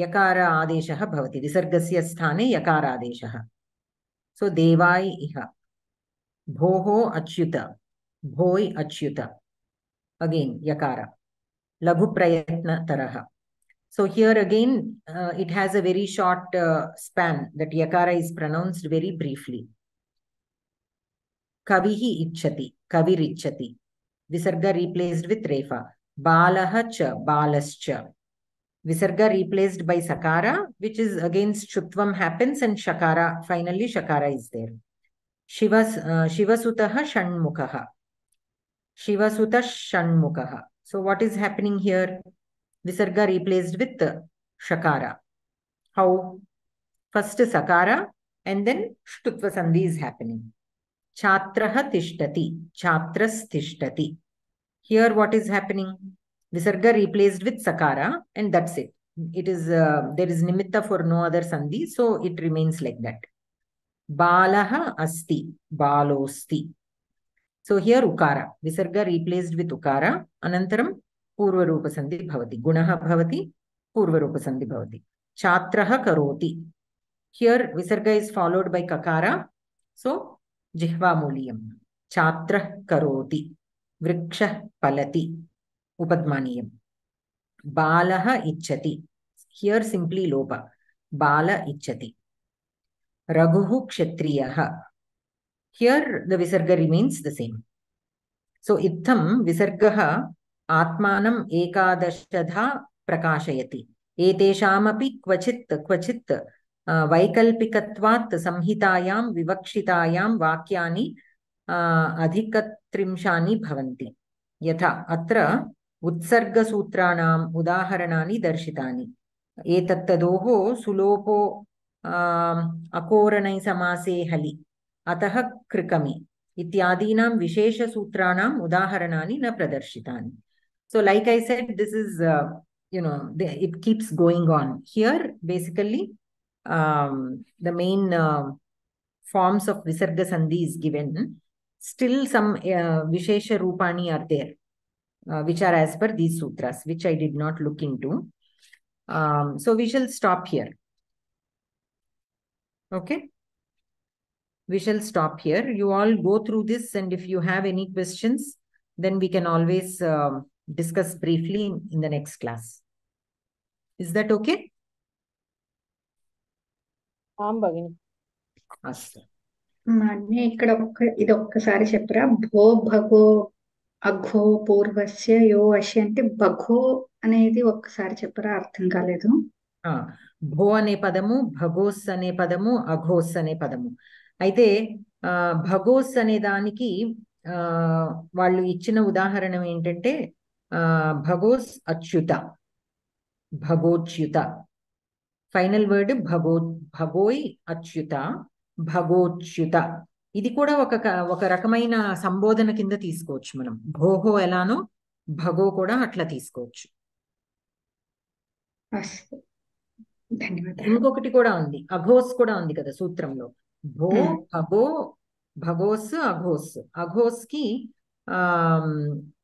A: యకార ఆదేశः భవతి. విసర్గస్య స్థానే యకార ఆదేశः. సో దేవాయ్ ఇహ. భోః అచ్యుత, భోయ్ అచ్యుత. అగైన్ యకార. లఘు ప్రయత్నతరః. So here again, it has a very short span that yakara is pronounced very briefly. Kavihi ichchati, kavir ichchati. Visarga replaced with refa. Balaha cha, balascha. Visarga replaced by sakara, which is against shutvam happens, and shakara, finally shakara is there. Shivasutaha shanmukaha. Shivasuta shanmukaha. So what is happening here? Visarga replaced with shakara. How? First sakara and then shtutva sandhi is happening. Chhatraha tishtati, chhatras tishtati. Here what is happening? Visarga replaced with sakara, and that's it. It is there is nimitta for no other sandhi, so it remains like that. Balaha asti, balosti. So here ukara. Visarga replaced with ukara. Anantaram पूर्वरूप संधि भवति. गुणः भवति, पूर्वरूप संधि भवति. छात्रः करोति. Here visarga is followed by kakara, so जिह्वामूल्यम्. छात्रः करोति. वृक्षः फलति, उपद्मानीयम्. बालः इच्छति. Here simply लोपा. बाल इच्छति. रघुः क्षत्रियः. Here the visarga remains the same. So इत्थं विसर्गः आत्मानम् एकादशधा प्रकाशयति. एतेषामपि क्वचित् वैकल्पिकत्वात् संहितायां विवक्षितायां वाक्यानि अधिकत्रिंशानि भवन्ति. यथा अत्र उत्सर्गसूत्राणाम् उदाहरणानि दर्शितानि. एतत्तदोः सुलोपो अकोरणैसमासे हलि, अतः कृकमि इत्यादीनां विशेषसूत्राणाम् उदाहरणानि न प्रदर्शितानि. So like I said, this is, it keeps going on. Here, basically, the main forms of Visarga Sandhi is given. Still some Vishesha Rupani are there, which are as per these sutras, which I did not look into. So we shall stop here. Okay? We shall stop here. You all go through this, and if you have any questions, then we can always discuss briefly in the next class. Is that okay?
B: ఇక్కడ ఇది ఒక్కసారి చెప్పరా? భో భగో అఘో పూర్వస్య యో అషి అంటే భగో అనేది ఒక్కసారి చెప్పరా, అర్థం కాలేదు.
A: భో అనే పదము, భగోస్ అనే పదము, అఘోస్ అనే పదము. అయితే భగోస్ అనే దానికి వాళ్ళు ఇచ్చిన ఉదాహరణ ఏంటంటే భగోస్ అచ్యుత, భగోచ్యుత. ఫైనల్ వర్డ్ భగోయ్ అచ్యుత, భగోచ్యుత. ఇది కూడా ఒక రకమైన సంబోధన కింద తీసుకోవచ్చు మనం. భోహో ఎలానో భగో కూడా అట్లా తీసుకోవచ్చు. ఇంకొకటి కూడా ఉంది, అఘోస్ కూడా ఉంది కదా సూత్రంలో. భో భగో భగోస్ అఘోస్. అఘోస్ కి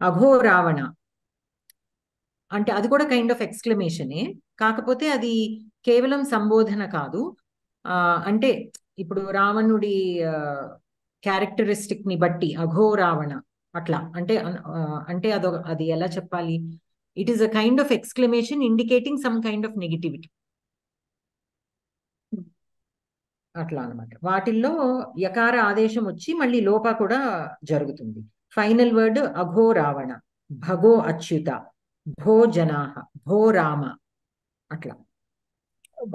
A: అఘో రావణ అంటే అది కూడా కైండ్ ఆఫ్ ఎక్స్క్లమేషనే, కాకపోతే అది కేవలం సంబోధన కాదు, అంటే ఇప్పుడు రావణుడి క్యారెక్టరిస్టిక్ ని బట్టి అఘో రావణ అట్లా అంటే అంటే అది ఎలా చెప్పాలి, it is a kind of exclamation indicating some kind of negativity అట్లా అనమాట. వాటిల్లో యకార ఆదేశం వచ్చి మళ్ళీ లోప కూడా జరుగుతుంది. ఫైనల్ వర్డ్ అఘో రావణ, భగో అచ్యుత, భో జనాహ, భో రామ అట్లా.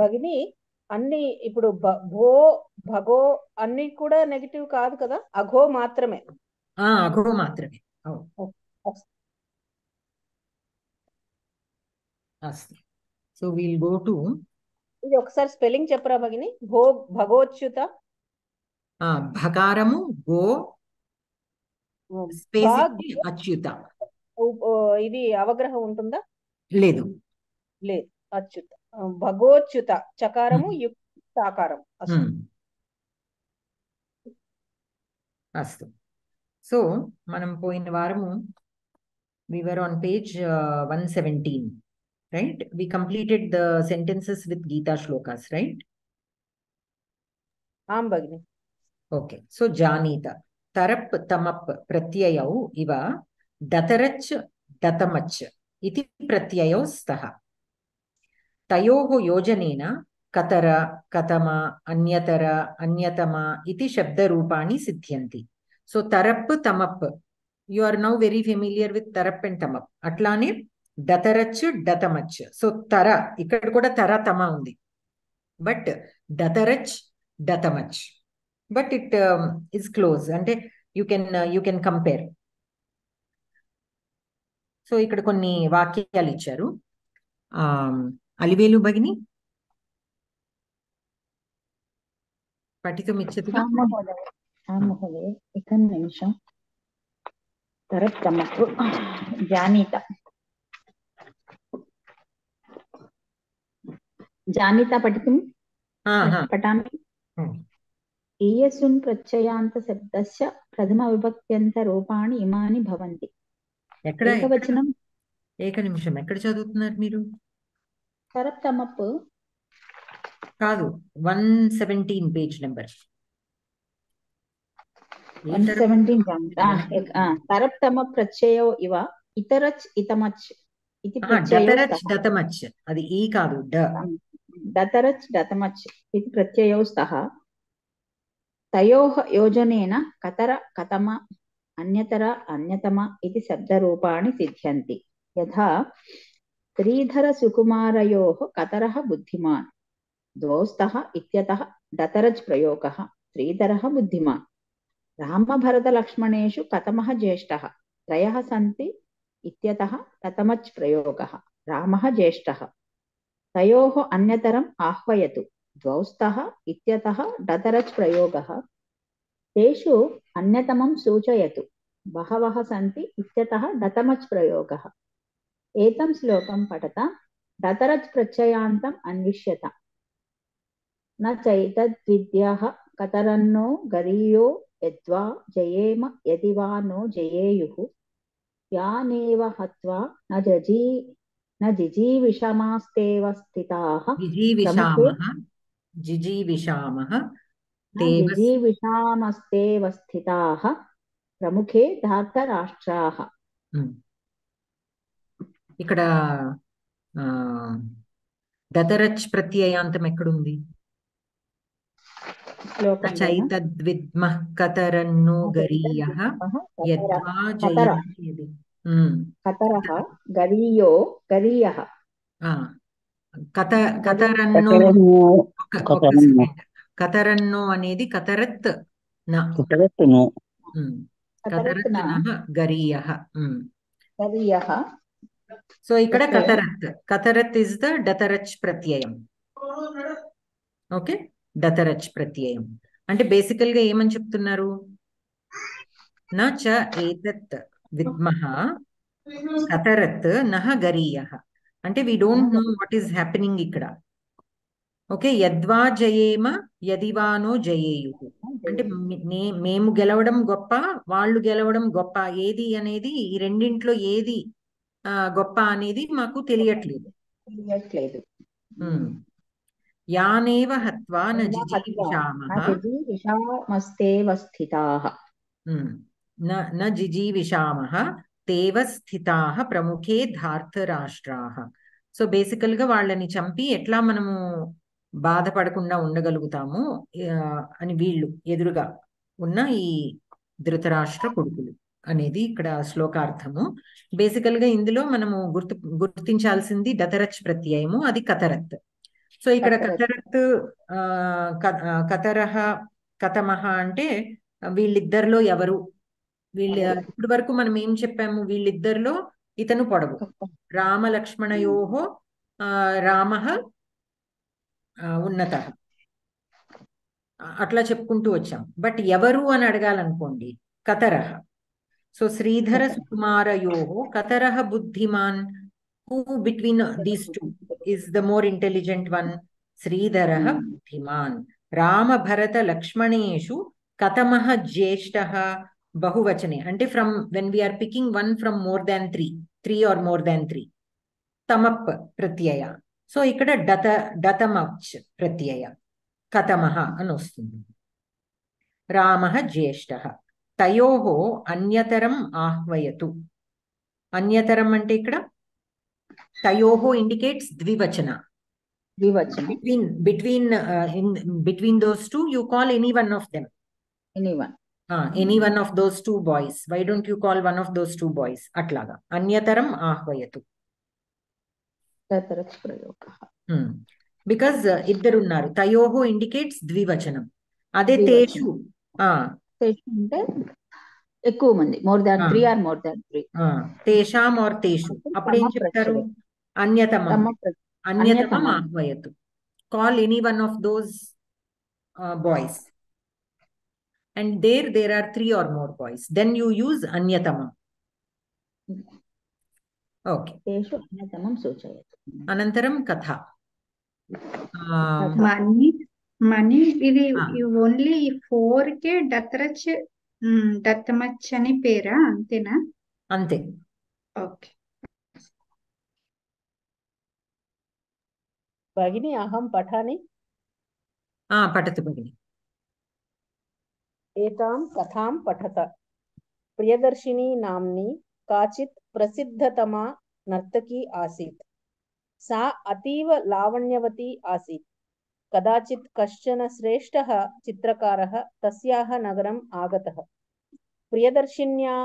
D: భగిని అన్ని ఇప్పుడు భో భగో అన్ని కూడా నెగిటివ్ కాదు కదా, అఘో మాత్రమే.
A: అఘో మాత్రమే. సో విల్ గో టు,
D: ఇది ఒకసారి స్పెల్లింగ్ చెప్పరా భగిని? భగోచ్యుత,
A: భకారము గో స్పేస్ అచ్యుత.
D: ఇది అవగ్రహం ఉంటుందా?
A: లేదు.
D: అచ్యుత, భగోచ్యుత, చకారము యుక్తాకారం.
A: అస్తు. సో మనం పోయిన వారము we were on page 117, right? We completed the sentences with Gita shlokas, right?
D: Bhagini.
A: Okay. So janita, tarap tamap pratyayau iva datarach datamach iti pratyayau staha. Tayoho yojanena katara katama anyatara anyatama iti shabda rupani siddhyanti. So tarap tamap, you are now very familiar with tarap and tamap. Atlane datarach datamach. So tara ikkada kuda tara tama undi, but datarach datamach, but it is close and you can compare. So ikkada konni vakyalu icharu. Alivelu భగిని పఠితుం ఇచ్చతి వా?
B: మహోదయ एकं निमिषं. तरप्तमप् जानीता पठामि. ईयसुन् प्रत्ययान्तशब्दस्य प्रथमविभक्त्यन्तरूपाणि इमानि भवन्ति. ఏకవచనం.
A: ఏక నిమిషం, ఎక్కడ చదువుతున్నారు మీరు?
B: तरप्तमप्
A: కాదు, 117 పేజ్ నెంబర్
B: 117. तरप्तम प्रत्ययो इव इतरच इतमच इति प्रत्ययो
A: दतमच, అది ఈ కాదు,
B: दतरच दतमच इति प्रत्ययो स्तः. तयोः योजनेन कतर कतम अन्यतर अन्यतम इति शब्दरूपाणि सिद्ध्यन्ति. यथा श्रीधर सुकुमारयोः कतरः बुद्धिमान्, द्वौ स्तः इत्यतः दतरच प्रयोगः, श्रीधरः बुद्धिमान्. रामभरतलक्ष्मणेषु कतमः ज्येष्ठः, त्रयः सन्ति इत्यतः कतमच् प्रयोगः, रामः ज्येष्ठः. तयोः अन्यतरम् आह्वयतु, द्वौ स्तः इत्यतः डतरच् प्रयोगः, तेषु अन्यतमं सूचयतु, बहवः सन्ति इत्यतः डतमच् प्रयोगः. एतं श्लोकं पठता डतरच् प्रत्ययान्तम् अन्विष्यत. न चैतद्विद्यः कतरन्नो गरीयो यद्वा जयेम यदि वा नो जयेयुः, यानेव हत्वा न जिजीविषामस्तेव स्थिताः, जिजीविषामस्तेव स्थिताः प्रमुखे धार्तराष्ट्राः.
A: ఇక్కడ దతరచ్ ప్రత్యయాంతం ఎక్కడుంది? చైతద్విద్మః కతరన్నో గరీయః యద్వా జయేది.
B: కతరః గరీయో గరీయః.
A: కతరన్నో అనేది కతరత్ గరీయః. సో ఇక్కడ కతరత్ ఇస్ ద డతరచ్ ప్రత్యయం. ఓకే, డతరచ్ ప్రత్యయం అంటే బేసికల్ గా ఏమని చెప్తున్నారు? న చ ఏతత్ విద్మః కతరత్ నః గరీయః అంటే we don't know what is happening ఇక్కడ. ఓకే, యద్వా జయేమ యదివానో జయేయుః అంటే మేము గెలవడం గొప్ప, వాళ్ళు గెలవడం గొప్ప, ఏది అనేది ఈ రెండింట్లో ఏది గొప్ప అనేది మాకు తెలియట్లేదు. यानेव हत्वा न
D: न हत्वा
A: जिजीविषामः
D: न जिजीविषामस्तेव स्थिताः
A: न जिजीविषामः तेव స్థితాః ప్రముఖే ధార్తరాష్ట్రాః. సో బేసికల్ గా వాళ్ళని చంపి ఎట్లా మనము బాధపడకుండా ఉండగలుగుతాము అని వీళ్ళు ఎదురుగా ఉన్న ఈ ధృతరాష్ట్ర కొడుకులు అనేది ఇక్కడ శ్లోకార్థము. బేసికల్ గా ఇందులో మనము గుర్తించాల్సింది దతరచ్ ప్రత్యయము, అది కతరత్. సో ఇక్కడ కతరత్ కతరహ కతమహ అంటే వీళ్ళిద్దరిలో ఎవరు, ఇప్పటి వరకు మనం ఏం చెప్పాము, వీళ్ళిద్దరిలో ఇతను పొడవు, రామలక్ష్మణయోహో రామః ఉన్నతః అట్లా చెప్పుకుంటూ వచ్చాం. బట్ ఎవరు అని అడగాలనుకోండి, కతరహ. సో శ్రీధర సుకుమారయోహో కతరహ బుద్ధిమాన్, who between these two is the more intelligent one? శ్రీధరః బుద్ధిమాన్. రామ భరత లక్ష్మణేషు కతమః జ్యేష్ఠః బహువచనే, అంటే from when we are picking one from more than three or more than three, తమప్ ప్రత్యయ. సో ఇక్కడ డతమచ్ ప్రత్యయ కతమః అని వస్తుంది. రామః జ్యేష్ఠః. తయోః అన్యతరం ఆహ్వయతు. అన్యతరం అంటే ఇక్కడ తయోః indicates ద్వివచన. Between those two you call any one of them. Any one of those two boys. Why don't you call one of those two boys? అట్లాగా అన్యతరం ఆహ్వయతు. Because ఇద్దరు ఉన్నారు. తయోహో ఇండికేట్స్ ద్వివచనం. అదే తేషు
D: అంటే ఎక్కువ మంది, more than 3 or more than 3.
A: తేషాం ఆర్ తేషు అప్పుడు ఏం చెప్తారు? అన్యతమం ఆహ్వయతు. Call any one of those boys. And there are 3 or more boys. Then you use anyatamam. Okay.
D: తేషు అన్యతమం సూచయతు.
A: అనంతరం కథ.
B: మనీ ఇది ఓన్లీ 4 కే దత్తమచ్ అని పేరా? అంతేనా?
A: అంతే.
B: ఓకే.
D: భగిని అహం పఠామి.
A: పఠతు భగిని.
D: ఏతాం కథాం పఠత. ప్రియదర్శిని నామ్ని కాచిత్ ప్రసిద్ధతమా నర్తకీ ఆసీత్. సా అతీవ లావణ్యవతి ఆసీత్. కదాచిత్ కశ్చన శ్రేష్ఠః చిత్రకారः తస్యాః నగరం ఆగతः. ప్రియదర్శిన్యా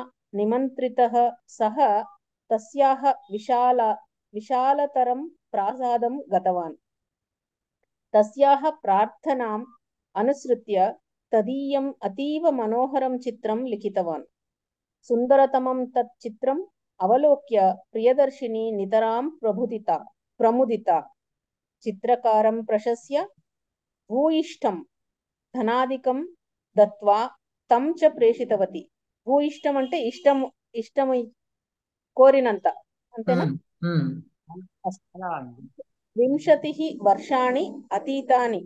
D: నిమంత్రితः సః తస్యాః విశాలతరం ప్రాసాదం గతవాన్. తస్యాః ప్రార్థనాం అనుసృత్య తదీయం అతీవ మనోహరం చిత్రం లిఖితవాన్. సుందరతమం తత్ చిత్రం అవలోక్య ప్రియదర్శిని నితరాం ప్రముదిత. చిత్రకారం ప్రశస్య భూయిష్టం ధనాదికం దత్వా తం చ ప్రేషితవతి. భూయిష్టం అంటే ఇష్టం కోరినంత, అంతేనా? 20 వర్షాణి అతీతాని.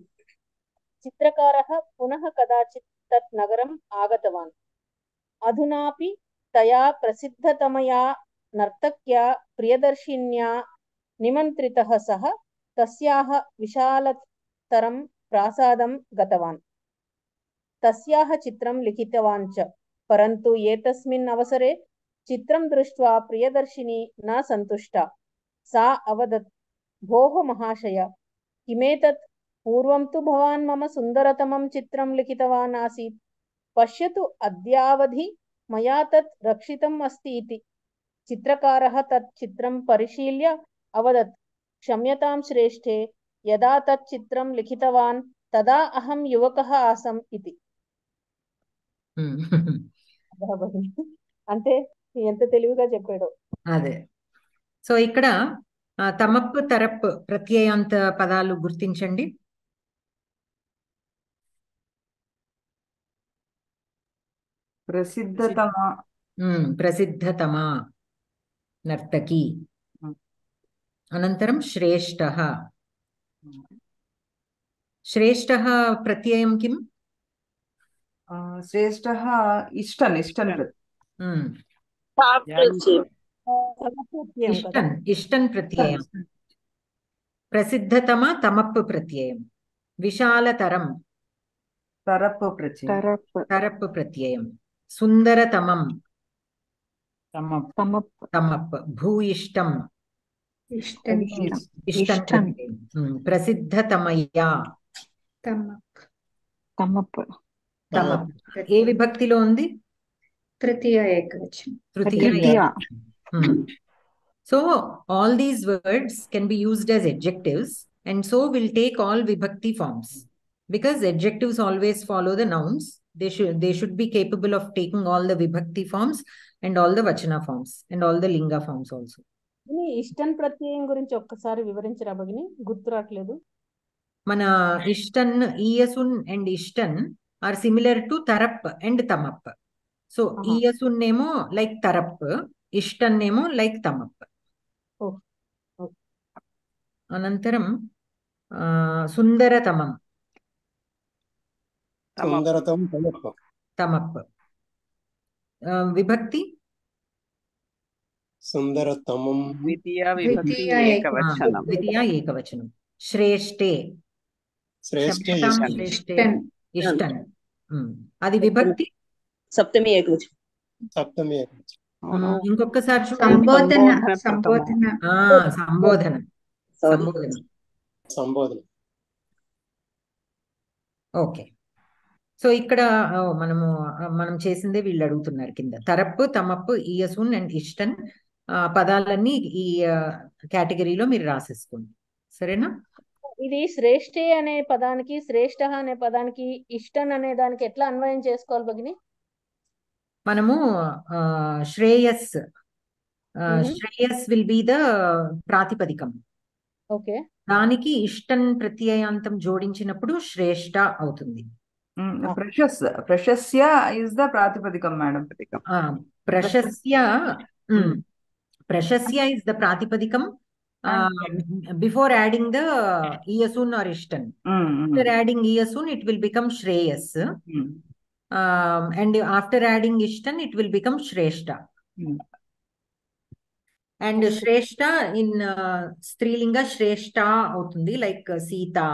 D: చిత్రకారः పునః కదాచిత్ తత్ నగరం ఆగతవాన్. అధునాపి తయా ప్రసిద్ధతమయా నర్తక్యా ప్రియదర్శిన్యా నిమంత్రితः సః తస్యాః విశాలతరం ప్రాసాదం గతవాన్. తస్యాః చిత్రం లిఖితవాన్ చ. పరంతు ఏతస్మిన్ అవసరే చిత్రం దృష్ట్వా ప్రియదర్శిని న సంతుష్టా. సా అవదత్, భోః మహాశయ, కిమేతత్? పూర్వం తు భవాన్ మమ సుందరతమం చిత్రం లిఖితవాన్ ఆసీత్. పశ్యతు అద్యావధి మయా తత్ రక్షితం అస్తి ఇతి. చిత్రకారः తత్ చిత్రం పరిశీల్య అవదత్, క్షమ్యతాం శ్రేష్ఠే, యదా తత్ చిత్రం లిఖితవాన్ తదా అహం యువకः ఆసం ఇతి. అంటే ఎంత తెలివిగా చెప్పాడో.
A: అదే. సో ఇక్కడ తమప్ తరప్ ప్రత్యయాంత పదాలు గుర్తించండి. ప్రసిద్ధతమా నర్తకి. అనంతరం శ్రేష్ఠః. శ్రేష్ఠః ప్రత్యయం కిం?
E: శ్రేష్ఠః ఇష్టన్.
A: ఇష్టన్ ప్రత్యయం. ప్రసిద్ధతమ తమప్ ప్రత్యయం. విశాలతరం
E: తరప్ ప్రత్యయం.
A: తరప్ ప్రత్యయం. సుందరతమం తమప్. భూయిష్టం
B: ఇష్టం
A: ఇష్టం ప్రత్యయం. ప్రసిద్ధతమయ్యా
B: తమప్.
A: తమప్ ఏ విభక్తిలో ఉంది?
B: తృతీయ ఏకవచనం.
A: తృతీయ. So all these words can be used as adjectives, and so will take all vibhakti forms, because adjectives always follow the nouns. They should be capable of taking all the vibhakti forms and all the vachana forms and all the linga forms also.
D: ఇష్టం ప్రత్యయం గురించి ఒక్కసారి వివరించరా భగిని, గుర్తు రావట్లేదు.
A: మన ఇష్టన్, ఈయసున్ and ఇష్టన్ are similar to tarap and tamap. So ఈయసున్ నేమో like tarap, ఇష్టన్ నేమో like tamap. అనంతరం సుందరతమం తమప్. విభక్తి
C: సుందరతమం
B: ద్వితీయ
A: ఏకవచనం. శ్రేష్ఠే ఇష్టన్. అది విభక్తి.
F: సప్తమి ఏకవచనం.
A: ఇంకొకసారి సంబోధన. ఓకే. సో ఇక్కడ మనం చేసిందే వీళ్ళు అడుగుతున్నారు కింద. తరప్, తమప్, ఈయసున్ అండ్ ఇష్టన్ పదాలన్నీ ఈ కేటగిరీలో మీరు రాసేసుకోండి, సరేనా?
D: ఇది శ్రేష్ఠే అనే పదానికి, శ్రేష్ఠ అనే పదానికి, ఇష్టన్ అనే దానికి ఎట్లా అన్వయం చేసుకోవాలి భగిని?
A: మనము shreyas will be the pratipadikam.
D: Okay.
A: దానికి ఇష్టన్ ప్రత్యయాంతం జోడించినప్పుడు శ్రేష్ఠ అవుతుంది.
E: ప్రశస్య ఇస్ ద ప్రాతిపదికం మేడం.
A: ప్రశస్య is the pratipadikam before adding the iyasun or ishtan. After adding iyasun it will become shreyas, and after adding ishtan it will become shreshta. And shreshta in strilinga shreshta avutundi, like sita.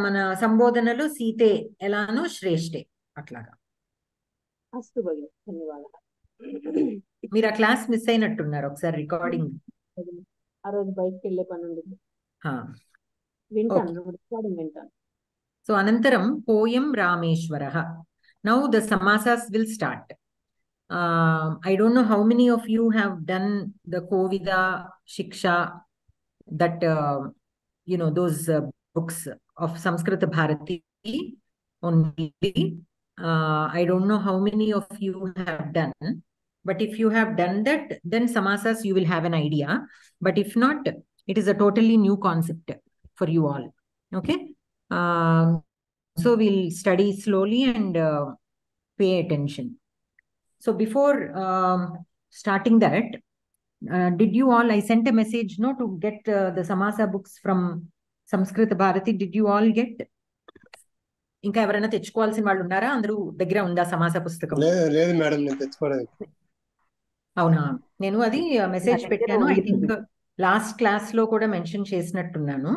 A: మన సంబోధనలో సీతే ఎలానో శ్రేష్ఠే అట్లాగా.
D: అస్తు భగిని, ధన్యవాదాలు.
A: మీరు ఆ class miss అయినట్టున్నారు, ఒకసారి recording.
D: ఆ రోజు బయటకు వెళ్ళే పని ఉంది, వింటాను.
A: సో అనంతరం పోయం రామేశ్వరః. Now the samasas will start. I don't know how many of you have done the Kovida Shiksha, that those books of Samskrita Bharati only. I don't know how many of you have done, but if you have done that, then samasas you will have an idea. But if not, it is a totally new concept for you all. Okay. So we'll study slowly and pay attention. So before starting that, did you all, I sent a message to get the samasa books from Samskrita Bharati. Did you all get? ఇంకా ఎవరైనా తెచ్చుకోవాల్సిన వాళ్ళు ఉన్నారా? అందరూ దగ్గర ఉందా సమాస పుస్తకం?
C: లేదు మేడం, నేను తెచ్చుకోలేదు.
A: అవునా? నేను అది మెసేజ్ పెట్టాను. ఐ థింక్ లాస్ట్ క్లాస్ లో కూడా మెన్షన్ చేసినట్టున్నాను.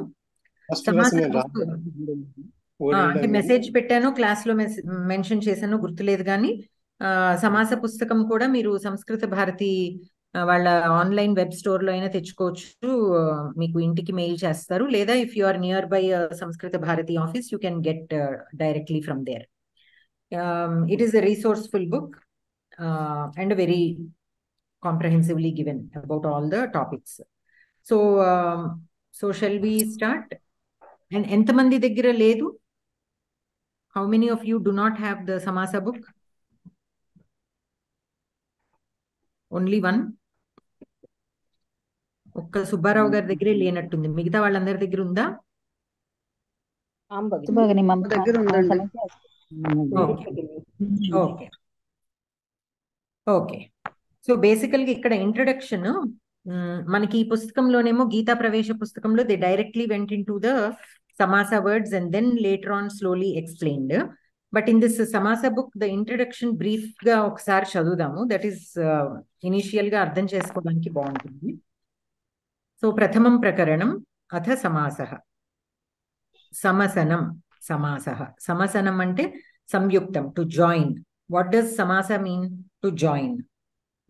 A: అంటే మెసేజ్ పెట్టాను, క్లాస్ లో మెన్షన్ చేశాను, గుర్తులేదు. కానీ సమాస పుస్తకం కూడా మీరు సంస్కృత భారతి వాళ్ళ ఆన్లైన్ వెబ్ స్టోర్ లో అయినా తెచ్చుకోవచ్చు. మీకు ఇంటికి మెయిల్ చేస్తారు, లేదా if you are nearby Samskrita Bharati office you can get directly from there. It is a resourceful book and very comprehensively given about all the topics. So shall we start? And entamandi దగ్గర లేదు? How many of you do not have the samasa book? Only one? ఒక్క సుబ్బారావు గారి దగ్గరే లేనట్టుంది, మిగతా వాళ్ళందరి దగ్గర ఉందా? Okay okay. సో బేసికల్గా ఇక్కడ ఇంట్రడక్షన్ మనకి ఈ పుస్తకంలోనేమో గీతా ప్రవేశ పుస్తకంలో they directly went in to the samasa words and then later on slowly explained. But in this samasa book, the introduction brief గా ఒకసారి చదువుదాము. దట్ ఈస్ ఇనిషియల్ గా అర్థం చేసుకోవడానికి బాగుంటుంది. సో ప్రథమం ప్రకరణం अथ समासः समसनं समासः समसनम् ante samyuktam to join. What does samasa mean? To join.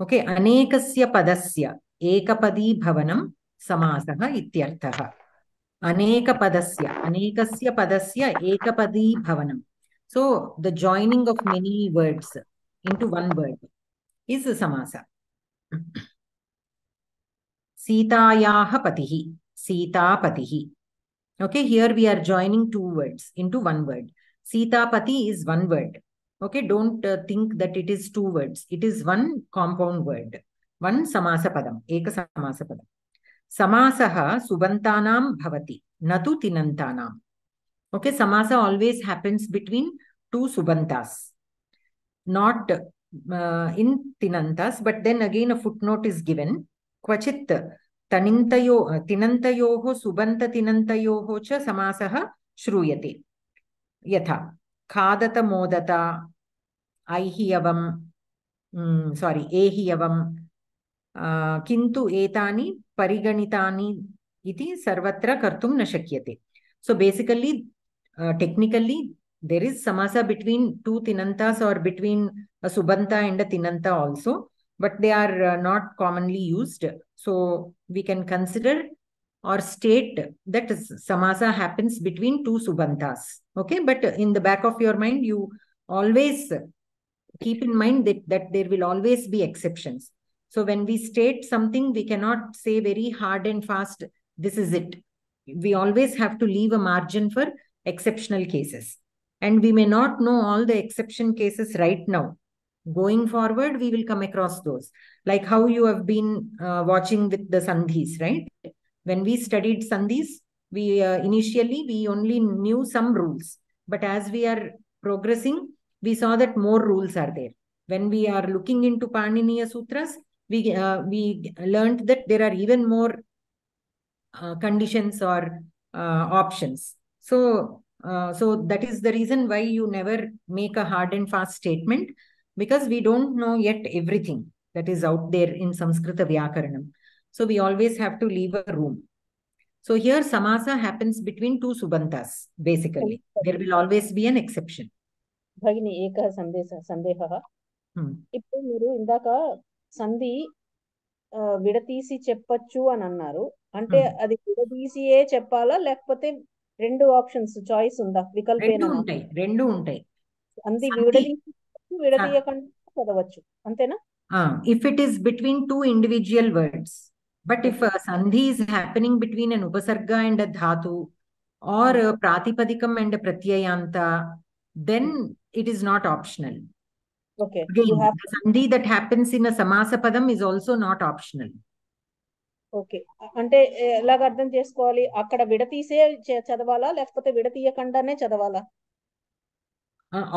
A: Okay, anekasya padasya ekapadi bhavanam samasah ityarthah. Anekasya padasya ekapadi bhavanam. So the joining of many words into one word is samasa. Sitayah patihi, Sitapatihi. Okay, here we are joining two words into one word. Sitapati is one word. Okay, don't think that it is two words. It is one compound word. One samasapadam, eka samasapadam. Samasaha subantanam bhavati, natu tinantanam. Okay, samasa always happens between two subantas, not in tinantas, but then again a footnote is given. Kvachit tinantayoh subanta tinantayoh cha samasah shruyate. Yatha khadata modata aihiyavam ehiyavam kintu etani pariganitani iti sarvatra kartum na shakyate. So basically, technically, there is samasa between two tinantas or between a subanta and a tinanta also, but they are not commonly used. So we can consider or state that samasa happens between two subantas. Okay, but in the back of your mind, you always keep in mind that there will always be exceptions. So when we state something, we cannot say very hard and fast, this is it. We always have to leave a margin for exceptional cases. And we may not know all the exception cases right now. Going forward, we will come across those. Like how you have been watching with the sandhis, right? When we studied sandhis, we initially, we only knew some rules. But as we are progressing, we saw that more rules are there. When we are looking into Paniniya Sutras, we learned that there are even more conditions or options. So that is the reason why you never make a hard and fast statement, because we don't know yet everything that is out there in Samskrita Vyakaranam. So we always have to leave a room. So here samasa happens between two subantas, basically. There will always be an exception.
D: భగిని ఏక సందేహ ఇప్పుడు మీరు ఇందాక సంధి విడతీసి చెప్పొచ్చు అని అన్నారు. అంటే అది విడదీసియే చెప్పాలా, లేకపోతే రెండు ఆప్షన్స్ చాయిస్ ఉందా? వికల్పేనా?
A: రెండు ఉంటాయి.
D: సంధి విడదీయకుండా చదవచ్చు, అంతేనా?
A: If it is between two individual words, but if a sandhi is happening between an upasarga and a dhatu, or a pratipadikam and a pratyayanta, then it is not optional.
D: Okay.
A: Again, the sandhi that happens in a samasa padam is also not optional.
D: Okay, అంటే ఎలాగ అర్థం చేసుకోవాలి? అక్కడ విడతీసే చదవాలా, లేకపోతే విడతీయకుండానే చదవాలా?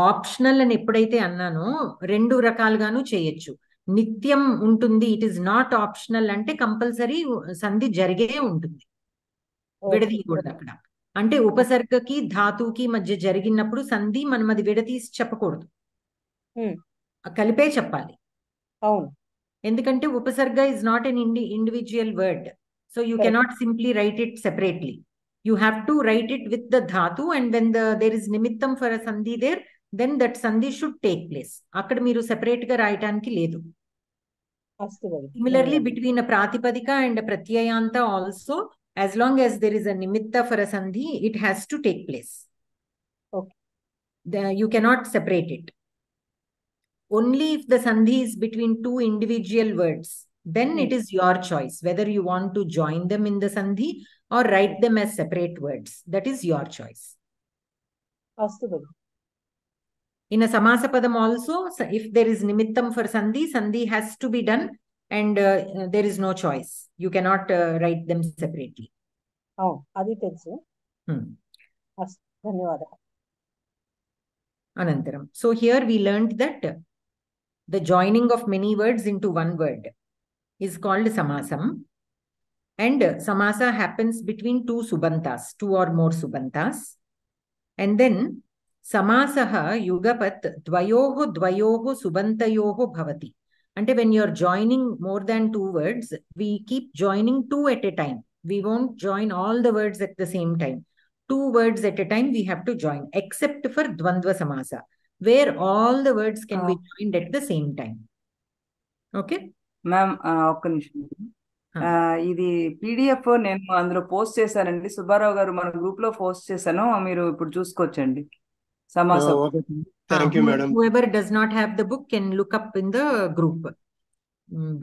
A: Optional అని ఎప్పుడైతే అన్నానో రెండు రకాలుగాను చేయొచ్చు. నిత్యం ఉంటుంది, ఇట్ ఈస్ నాట్ ఆప్షనల్ అంటే కంపల్సరీ సంధి జరిగే ఉంటుంది, విడదీయకూడదు అక్కడ. అంటే ఉపసర్గకి ధాతుకి మధ్య జరిగినప్పుడు సంధి మనం అది విడతీసి చెప్పకూడదు, కలిపే చెప్పాలి.
D: అవును,
A: ఎందుకంటే ఉపసర్గ is not an individual word, so you cannot simply write it separately. You have to write it with the dhatu, and when there is nimittam for a sandhi there, then that sandhi should take place. Akkada meeru separate ga rayataniki ledu. Similarly, between a pratipadika and a pratyayanta also, as long as there is a nimitta for a sandhi, it has to take place.
D: Okay.
A: You cannot separate it. Only if the sandhi is between two individual words, then it is your choice whether you want to join them in the sandhi or write them as separate words. That is your choice. In a samasapadam also, if there is nimittam for sandhi, sandhi has to be done, and there is no choice. You cannot write them separately.
D: Adi telusu. Dhanyawadalu.
A: Anantaram. So here we learned that the joining of many words into one word is called samasam. And samasa happens between two subantas, two or more subantas. And then samasaha yugapat dvayoho subantayoho bhavati. And when you're joining more than two words, we keep joining two at a time. We won't join all the words at the same time. 2 words at a time we have to join, except for Dvandva Samasa, where all the words can be joined at the same time. Okay?
E: Ma'am ఒక్క నిమిషం. ఇది PDF నేను అందులో post చేశానండి. సుబ్బారావు గారు మన group లో post చేశాను, మీరు ఇప్పుడు చూసుకోవచ్చండి. సమాసం.
C: Thank you, madam.
A: Whoever does not have the book can look up in the group.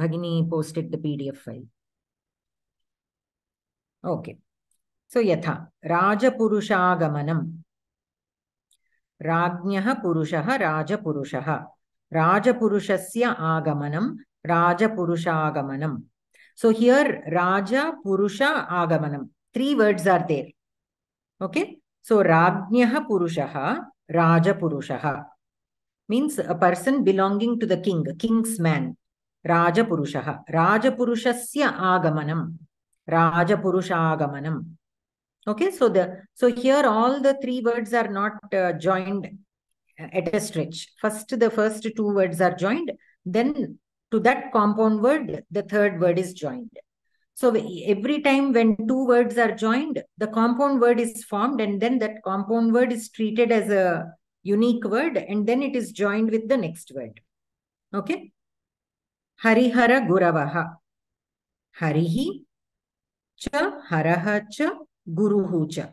A: Bhagini posted the PDF file. Okay. So yatha Rajapurushaagamanam. Rajnyah Purushah Rajapurushah. Rajapurushasya Agamanam Rajapurushaagamanam. So here Raja Purusha Agamanam. 3 words are there. Okay. So Rajnyah Purushaha Rajapurushaha means a person belonging to the king, king's man. Rajapurushaha. Rajapurushasya Agamanam. Rajapurushaagamanam. Okay, so here all the 3 words are not joined at a stretch. The first 2 words are joined, then to that compound word, the 3rd word is joined. So every time when 2 words are joined, the compound word is formed, and then that compound word is treated as a unique word, and then it is joined with the next word. Okay? Harihara Guravaha. Harihi cha haraha cha guruhu cha.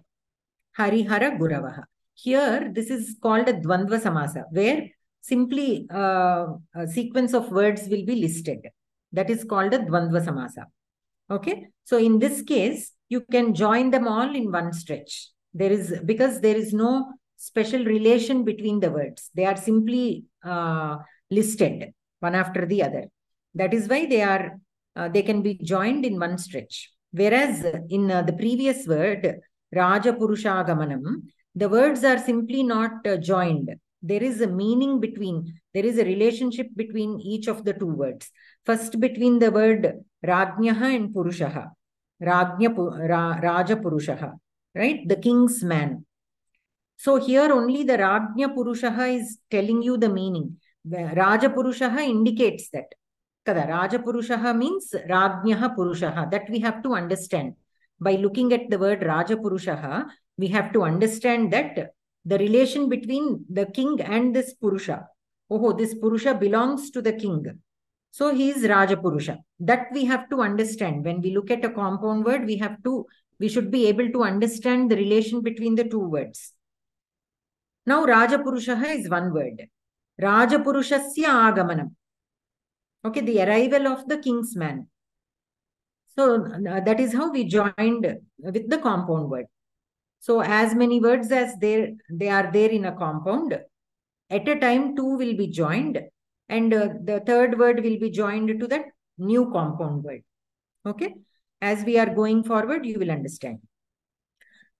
A: Harihara Guravaha. Here, this is called a Dvandva Samasa, where simply a sequence of words will be listed. That is called a Dvandva Samasa. Okay? So in this case, you can join them all in one stretch. Because there is no special relation between the words. They are simply listed one after the other. That is why they can be joined in one stretch. Whereas in the previous word, Rajapurushaagamanam, the words are simply not joined. There is a meaning there is a relationship between each of the 2 words. First, between the word Rajnyaha and Purushaha. Rajapurushaha, right? The king's man. So here only the Rajnya Purushaha is telling you the meaning. Rajapurushaha indicates that. Kada Rajapurushaha means Rajnyaha Purushaha. That we have to understand. By looking at the word Rajapurushaha, we have to understand that the relation between the king and this Purusha. Oh, this Purusha belongs to the king. So he is Rajapurusha. That we have to understand. When we look at a compound word, we should be able to understand the relation between the 2 words. Now Rajapurushaha is 1 word. Rajapurushasya Agamanam. Okay, the arrival of the king's man. So that is how we joined with the compound word. So as many words as they are there in a compound, at a time 2 will be joined, and the 3rd word will be joined to that new compound word. Okay? As we are going forward, you will understand.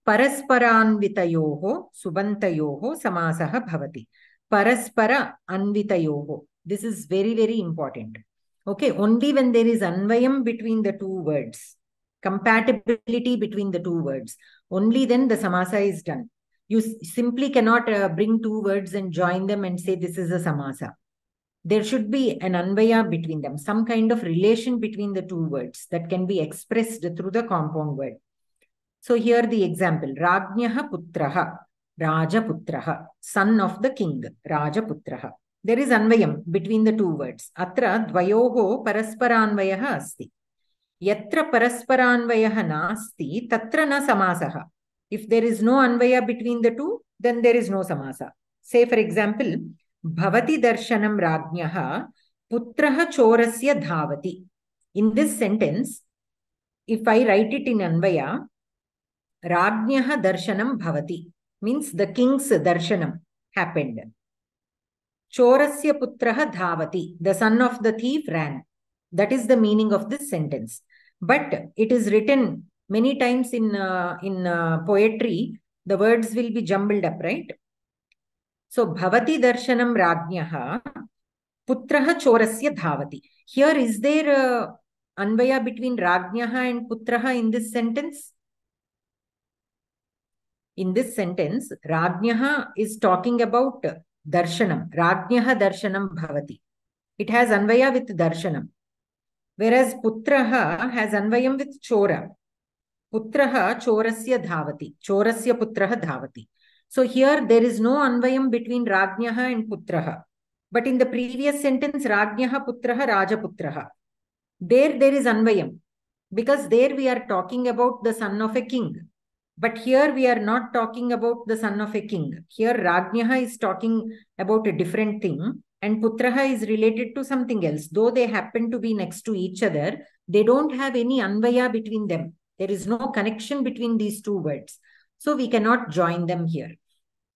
A: Parasparanvitayoho subantayoho samasaha bhavati. Paraspara anvitayoho. This is very, very important. Okay, only when there is anvayam between the 2 words, compatibility between the 2 words, only then the samasa is done. You simply cannot bring 2 words and join them and say this is a samasa. There should be an anvaya between them, some kind of relation between the 2 words that can be expressed through the compound word. So here the example, Rajnyaha Putraha, Rajaputraha, son of the king, Rajaputraha. There is anvayam between the 2 words. Atra dvayoho parasparanvayaha asti. Yatra parasparanvayaha nasti, tatra na samasaha. If there is no anvaya between the 2, then there is no samasa. Say for example, Bhavati darshanam rajnyaha putraha chorasya dhavati. In this sentence, if I write it in anvaya, Rajnyaha darshanam bhavati means the king's darshanam happened. Chorasya putraha dhavati, the son of the thief ran. That is the meaning of this sentence. But it is written many times in poetry, the words will be jumbled up, right? So, bhavati darshanam rajnyaha putraha chorasya dhavati. Here, is there anvaya between rajnyaha and putraha in this sentence? In this sentence, rajnyaha is talking about darshanam. Rajnyaha darshanam bhavati. It has anvaya with darshanam. Whereas putraha has anvayam with chora. putraha chorasya dhavati. Chorasya putraha dhavati. So here there is no anvayam between Rajnyaha and putraha. But in the previous sentence, Rajnyaha putraha Rajaputraha. There is anvayam. Because there we are talking about the son of a king. But here we are not talking about the son of a king. Here Rajnyaha is talking about a different thing. And Putraha is related to something else. Though they happen to be next to each other, they don't have any anvaya between them. There is no connection between these two words. So we cannot join them here.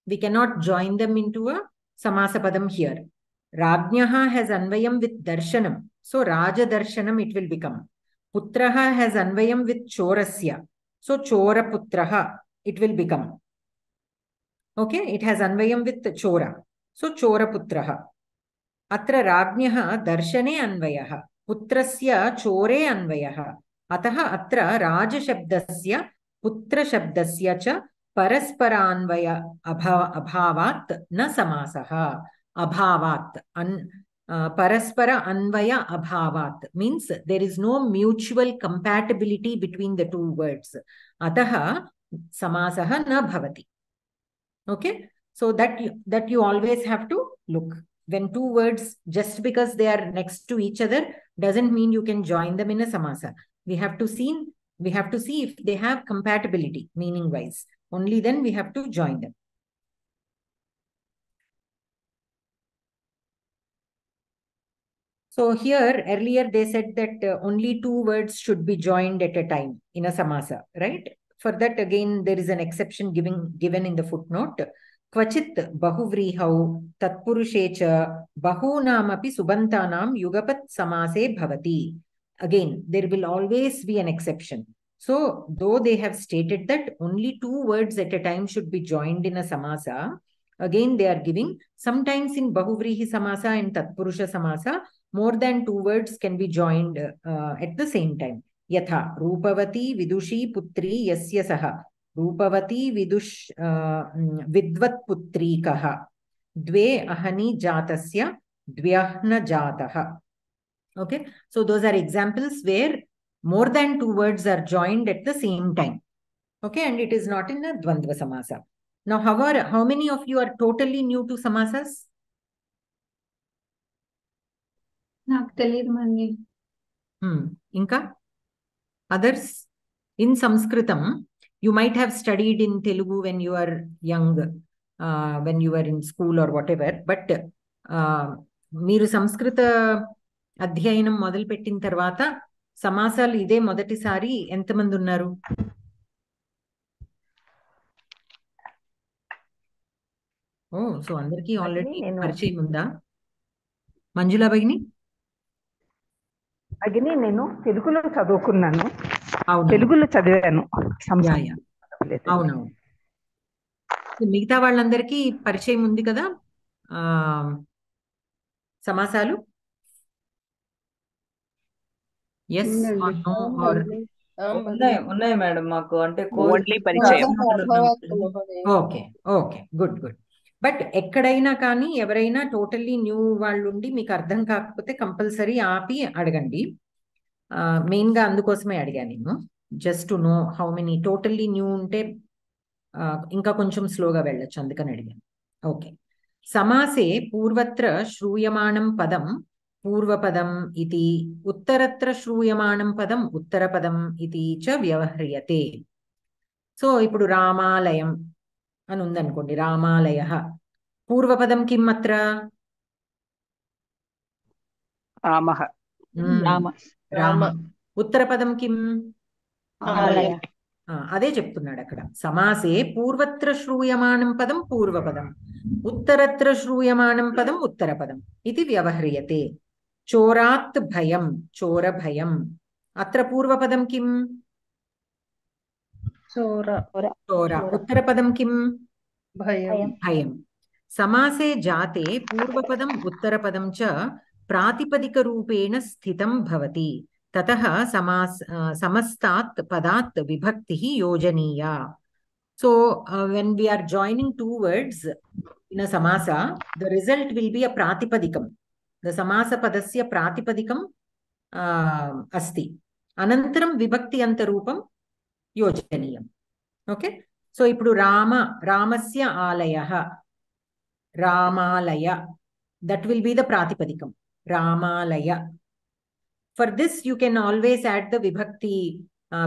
A: We cannot join them into a Samasapadam here. Rajnyaha has anvayam with darshanam. So Raja darshanam it will become. Putraha has anvayam with chorasya. So chora putraha it will become. Okay, it has anvayam with chora. So chora putraha. Atra Rajnyaha darshane anvayaha. Putrasya chore anvayaha. Ataha atra Raja shabdasya putra shabdasya cha parasparanvaya abhavat na samasaha. Abhavat. Paraspara anvaya abhavat means there is no mutual compatibility between the two words. Ataha samasaha na bhavati. Okay, so that you always have to look. When two words, just because they are next to each other, doesn't mean you can join them in a samasa. We have to see if they have compatibility meaning wise. Only then we have to join them. So here, earlier they said that only two words should be joined at a time in a samasa, right? For that, again, there is an exception given in the footnote. Kvachit bahuvrihau tatpurushecha bahunamapi subantanam yugapat samase bhavati. Again, there will always be an exception. So, though they have stated that only two words at a time should be joined in a samasa, again, they are giving sometimes in bahuvrihi samasa and tatpurusha samasa, more than two words can be joined at the same time. Yatha, Rupavati Vidushi Putri Yasya Saha. Rupavati Vidush Vidvat Putri Kaha. Dve Ahani Jatasya Dvyahna Jataha. Okay, so those are examples where more than two words are joined at the same time. Okay, and it is not in a Dvandva Samasa. Now, how many of you are totally new to Samasas?
B: నాకు తెలియదు mummy.
A: Inka? Others? In Sanskritam, you might have studied in Telugu when you are young, when you were in school or whatever, but మీరు సంస్కృత అధ్యయనం మొదలుపెట్టిన తర్వాత సమాసాలు ఇదే మొదటిసారి ఎంతమంది ఉన్నారు? ఓ, సో అందరికీ ఆల్రెడీ పరిచయం ఉందా? మంజులా భగిని?
F: అగిని నేను తెలుగులో చదువుకున్నాను, తెలుగులో చదివాను.
A: అవునవును. మిగతా వాళ్ళందరికీ పరిచయం ఉంది కదా సమాసాలు?
E: ఉన్నాయి మేడం మాకు, అంటే
A: okay okay, good good. But ఎక్కడైనా కానీ ఎవరైనా టోటల్లీ న్యూ వాళ్ళు ఉండి మీకు అర్థం కాకపోతే కంపల్సరీ ఆపి అడగండి. మెయిన్గా అందుకోసమే అడిగాను నేను, just to know how many. Totally new ఉంటే ఇంకా కొంచెం స్లోగా వెళ్ళొచ్చు, అందుకని అడిగాను. ఓకే. సమాసే పూర్వత్ర శ్రూయమాణం పదం పూర్వపదం ఇతి, ఉత్తరత్ర శ్రూయమాణం పదం ఉత్తరపదం ఇతి చ వ్యవహ్రియతే. సో ఇప్పుడు రామాలయం అని ఉందనుకోండి, రామాలయ. పూర్వపదం కిం అత్ర?
F: రామః.
A: రామ. ఉత్తరపదం కిం? అదే చెప్తున్నాడు అక్కడ. సమాసే పూర్వత్ర శ్రూయమాణం పదం పూర్వపదం, ఉత్తరత్ర శ్రూయమాణం పదం ఉత్తరపదం ఇది వ్యవహ్రియతే. చోరాత్ భయం, చోర భయం. అత్ర పూర్వపదం కిం? చోర. ఉత్తరపదం కిం? భయం. సమాసే జాతే పూర్వపదం ఉత్తరపదం చ ప్రాతిపదిక రూపేణ స్థితం భవతి. తతః సమస్తాత్ పదాత్ విభక్తి యోజనీయా. So when we are joining two words in a samasa, the result will be a pratipadikam. The samasa padasya pratipadikam asti. Anantaram vibhakti anta rupam యోజనీయం. ఓకే, సో ఇప్పుడు రామస్య ఆలయః, రామాలయ, that will be the ప్రాతిపదికం, రామాలయ. For this you can always add the vibhakti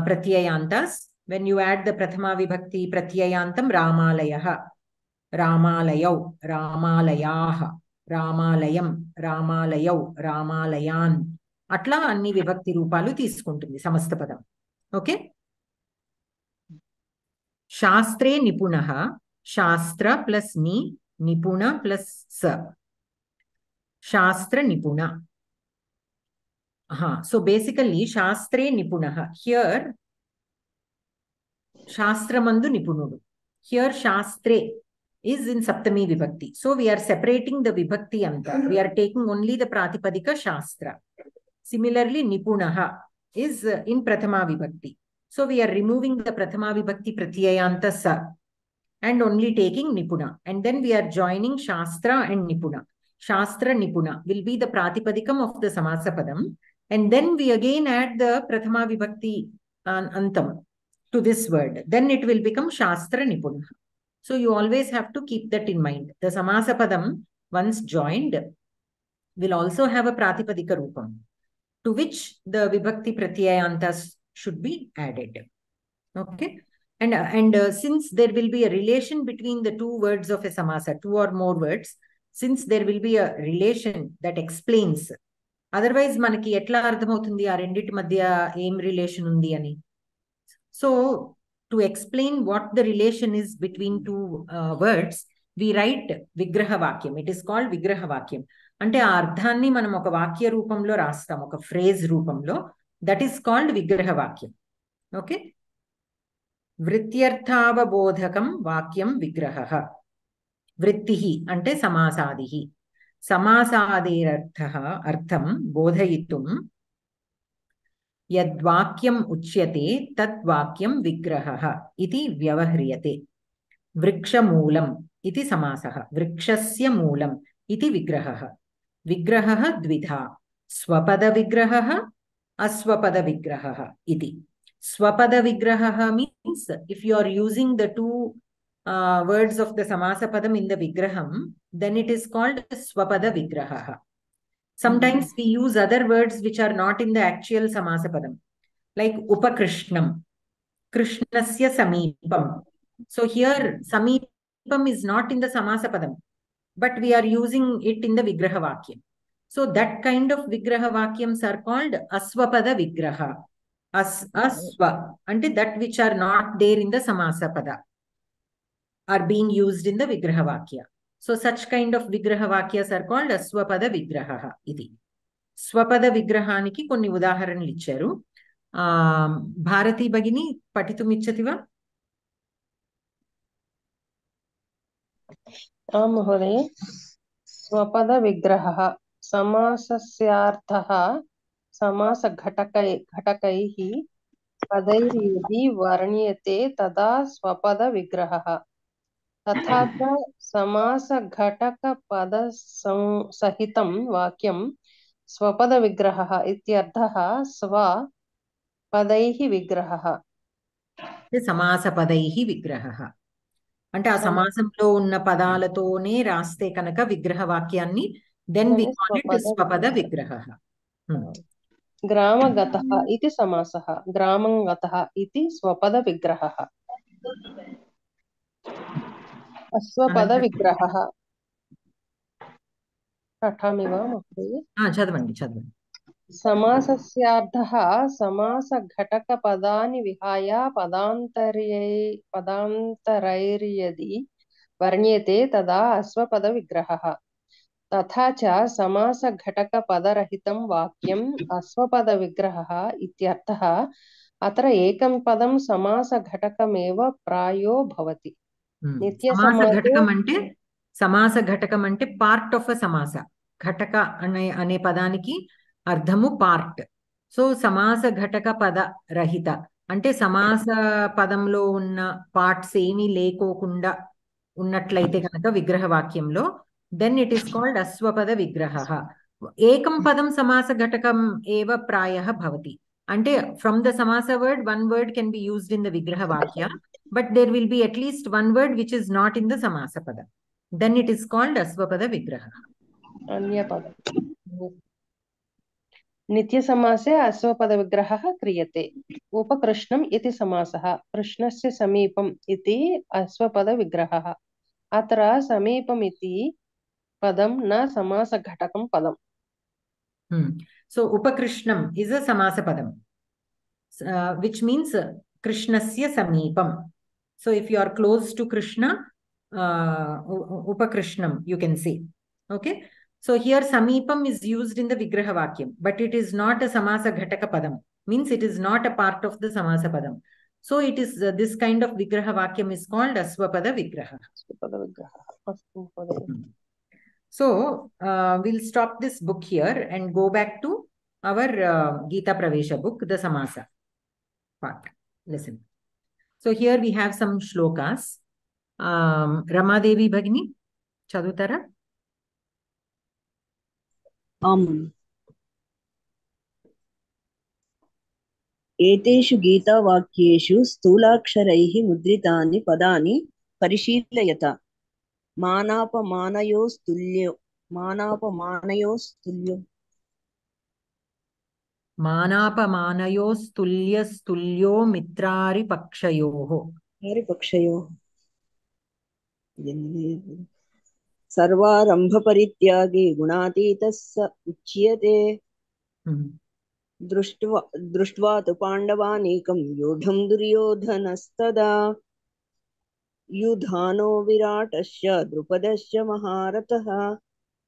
A: pratyayantas. When you add the prathama vibhakti pratyayantam, ramalayah, ramalayau, ramalayah, ramalayam, ramalayau, ramalayan, atla anni vibhakti రూపాలు తీసుకుంటుంది సమస్త పదం. Okay, శాస్త్రే నిపుణః, శాస్త్ర plus ని, నిపుణ plus స, శాస్త్ర నిపుణ. So basically శాస్త్రే నిపుణః, here శాస్త్రమందు నిపుణుడు, here శాస్త్రే is in saptami vibhakti. So we are separating the vibhakti anta, we are taking only the pratipadika shastra. Similarly nipunaha is in prathama vibhakti, so we are removing the prathama vibhakti pratyayanta sa and only taking nipuna, and then we are joining shastra and nipuna. Shastra nipuna will be the pratipadikam of the samasa padam, and then we again add the prathama vibhakti antam to this word, then it will become shastra nipuna. So you always have to keep that in mind. The samasa padam once joined will also have a pratipadika rupam to which the vibhakti pratyayantas should be added. Okay, and since there will be a relation between the two words of a samasa, two or more words, since there will be a relation that explains, otherwise మనకి ఎట్లా అర్థమవుతుంది ఆ రెండిటి మధ్య ఏం relation ఉంది అని. So to explain what the relation is between two words, we write vigraha vakyam. It is called vigraha vakyam. అంటే ఆ అర్థాన్ని మనం ఒక వాక్య రూపంలో రాస్తాం, ఒక ఫ్రేజ్ రూపంలో. దట్ ఈస్ కాల్డ్ విగ్రహ వాక్యం. ఓకే, వృత్త్యర్థావబోధకం వాక్యం విగ్రహః. వృత్తిః అంటే సమాసాదిః, సమాసాదేరర్థః అర్థం బోధయితుం యద్వాక్యం ఉచ్యతే తద్వాక్యం విగ్రహః ఇతి వ్యవహ్రియతే. వృక్షమూలం ఇతి సమాసః, వృక్షస్య మూలం ఇతి విగ్రహః. విగ్రహః ద్విధా, స్వపద విగ్రహః, అస్వపద విగ్రహః ఇతి. స్వపద విగ్రహః means if you are using the two words of the samasa padam in the vigraham, then it is called swapada vigrahah. Sometimes we use other words which are not in the actual samasa padam, like upakrishnam, krishnasya samipam. So here samipam is not in the samasa padam, but we are using it in the vigraha vakyam. So that kind of vigraha vakyams are called aswapada vigraha. Aswa ante that which are not there in the samasa pada are being used in the vigraha vakya. So such kind of vigraha vakyas are called aswapada vigraha iti. Swapada vigrahaniki konni udaharanlu icharu. Bharati bagini patitum ichchativa?
G: महोदय, स्वपद विग्रहः समासस्यार्थः समासघटकैः पदैर्यदि वर्ण्यते तदा स्वपद विग्रहः. तथा च समासघटकपदसहितं वाक्यं स्वपद विग्रहः इत्यर्थः स्वपदैः विग्रहः.
A: समासपदैः विग्रहः అంటే ఆ సమాసంలో ఉన్న పదాలతోనే రాస్తే కనుక విగ్రహ వాక్యాన్ని దెన్ వి కాల్ ఇట్ స్వపద విగ్రహః.
G: గ్రామగతః ఇతి సమాసః, గ్రామం గతః ఇతి స్వపద విగ్రహః. అస్వపద విగ్రహః పఠామి వా మహోదయ?
A: చదవండి.
G: समासस्यार्थः समासघटकपदानि विहाय पदान्तरैर्यदि वर्ण्यते तदा अश्वपदविग्रहः. तथा च समासघटकपदरहितं वाक्यम् अश्वपदविग्रहः इत्यर्थः. अत्र एकं पदं समासघटकमेव प्रायो भवति.
A: समासघटकం అంటే పార్ట్ ఆఫ్ అ సమాస. ఘటక అనే పదానికి అర్థము పార్ట్. సో సమాస ఘటక పద రహిత అంటే సమాస పదంలో ఉన్న పార్ట్స్ ఏమీ లేకోకుండా ఉన్నట్లయితే కనుక విగ్రహ వాక్యంలో దెన్ ఇట్ ఈస్ కాల్డ్ అస్వపద విగ్రహ. ఏకం పదం సమాస ఘటకం ఏవ ప్రాయః భవతి. Ante from the samasa word, one word can be used in the vigraha vakya, but there will be at least one word which is not in the samasa pada. Then it is called asvapada vigraha.
G: अन्यपद नित्यसमासे अस्वपदविग्रहः क्रियते उपकृष्णम् इति समासः कृष्णस्य समीपम् इति अस्वपदविग्रहः अत्र समीपम् इति पदं न समासघटकं पदम्.
A: So upakrishnam is a samasa padam, which means krishnasya samipam. So if you are close to Krishna, upakrishnam you can say. Okay. So here samipam is used in the vigraha vakyam, but it is not a samasa ghataka padam. Means it is not a part of the samasa padam. So it is this kind of vigraha vakyam is called asvapada vigraha. So we'll stop this book here and go back to our Gita Pravesha book, the samasa part. Listen. So here we have some shlokas. Ramadevi Bhagini, Chadutara.
H: एतेषु गीतावाक्येषु स्थूलाक्षरैः मुद्रितानि पदानि परिशीलयत. मानापमानयोस्तुल्यो
A: मानापमानयोस्तुल्यस्तुल्यो मित्रारिपक्षयोः
H: सर्वारम्भपरित्यागी गुणातीतः स उच्यते. दृष्ट्वा तु पाण्डवानीकं व्यूढं दुर्योधनस्तदा युधानो विराटश्च द्रुपदश्च महारथः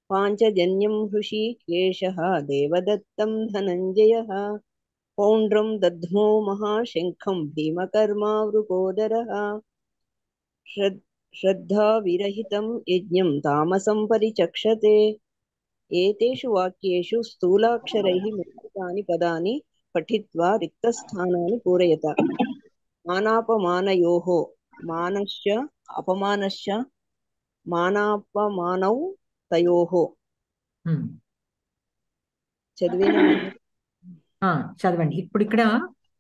H: पाञ्चजन्यं हृषीकेशः देवदत्तं धनञ्जयः पौण्ड्रं दध्मो महाशङ्खं भीमकर्मा वृकोदरः श्रद्धाविरहितं यज्ञं तामसं परिचक्षते. एतेषु वाक्येषु स्थूलाक्षरैः मुद्रितानि पदानि पठित्वा रिक्तस्थानानि पूरयत. मानापमानयोः मानश्च अपमानश्च मानापमानौ तयोः.
A: చదవండి ఇప్పుడు ఇక్కడ.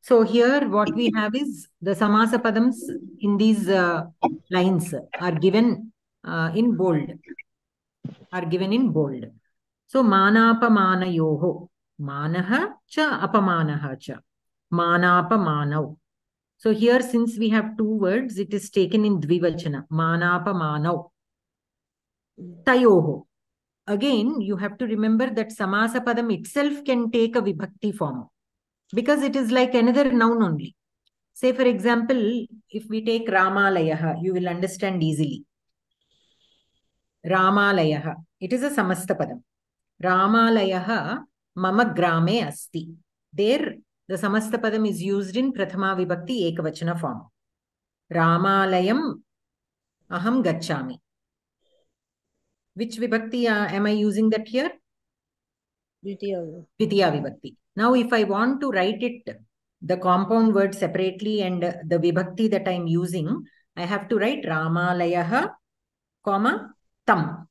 A: So here what we have is the samasa padams in these lines are given in bold. So manapamanayoho, manaha cha apamanaha cha, manapamanau. So here since we have two words, it is taken in dvivachana, manapamanau. Tayoho. Again, you have to remember that samasa padam itself can take a vibhakti form because it is like another noun only. Say for example, if we take Ramalayaha, you will understand easily. Ramalayaha, it is a samasta padam. Ramalayaha mama grame asti. There the samasta padam is used in prathama vibhakti ekavachana form. Ramalayam aham gacchami. Which vibhakti am I using that here? Dvitiya vibhakti. Now if I want to write it, the compound word separately and the vibhakti that I am using, I have to write Ramalayaha, comma, tam.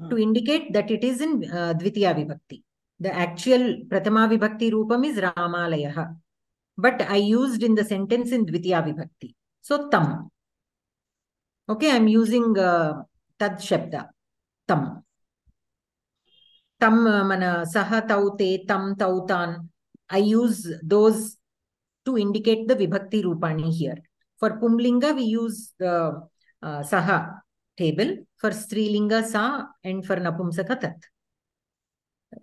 A: To indicate that it is in Dvitiya vibhakti. The actual Prathama vibhakti rupam is Ramalayaha. But I used in the sentence in Dvitiya vibhakti. So tam. Okay, I am using tad shabda. Tam. Tam mana saha tau te tam tau tan. I use those to indicate the vibhakti rupani here. For Pumlinga we use the saha table. For Strilinga sa and for Napumsaka tat.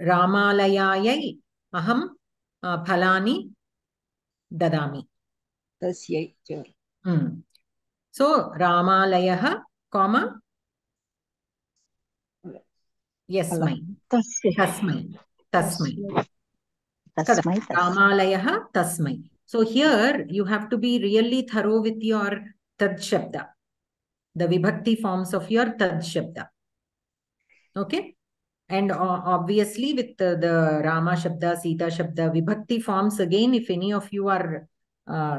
A: Ramalayayai aham phalani dadami. So Ramalayaha, comma, yasmai. Tasmai. Ramalayaha tasmai. So here you have to be really thorough with your tad shabda, the vibhakti forms of your tad shabda. Okay. And obviously with the Rama shabda, Sita shabda, vibhakti forms again, if any of you are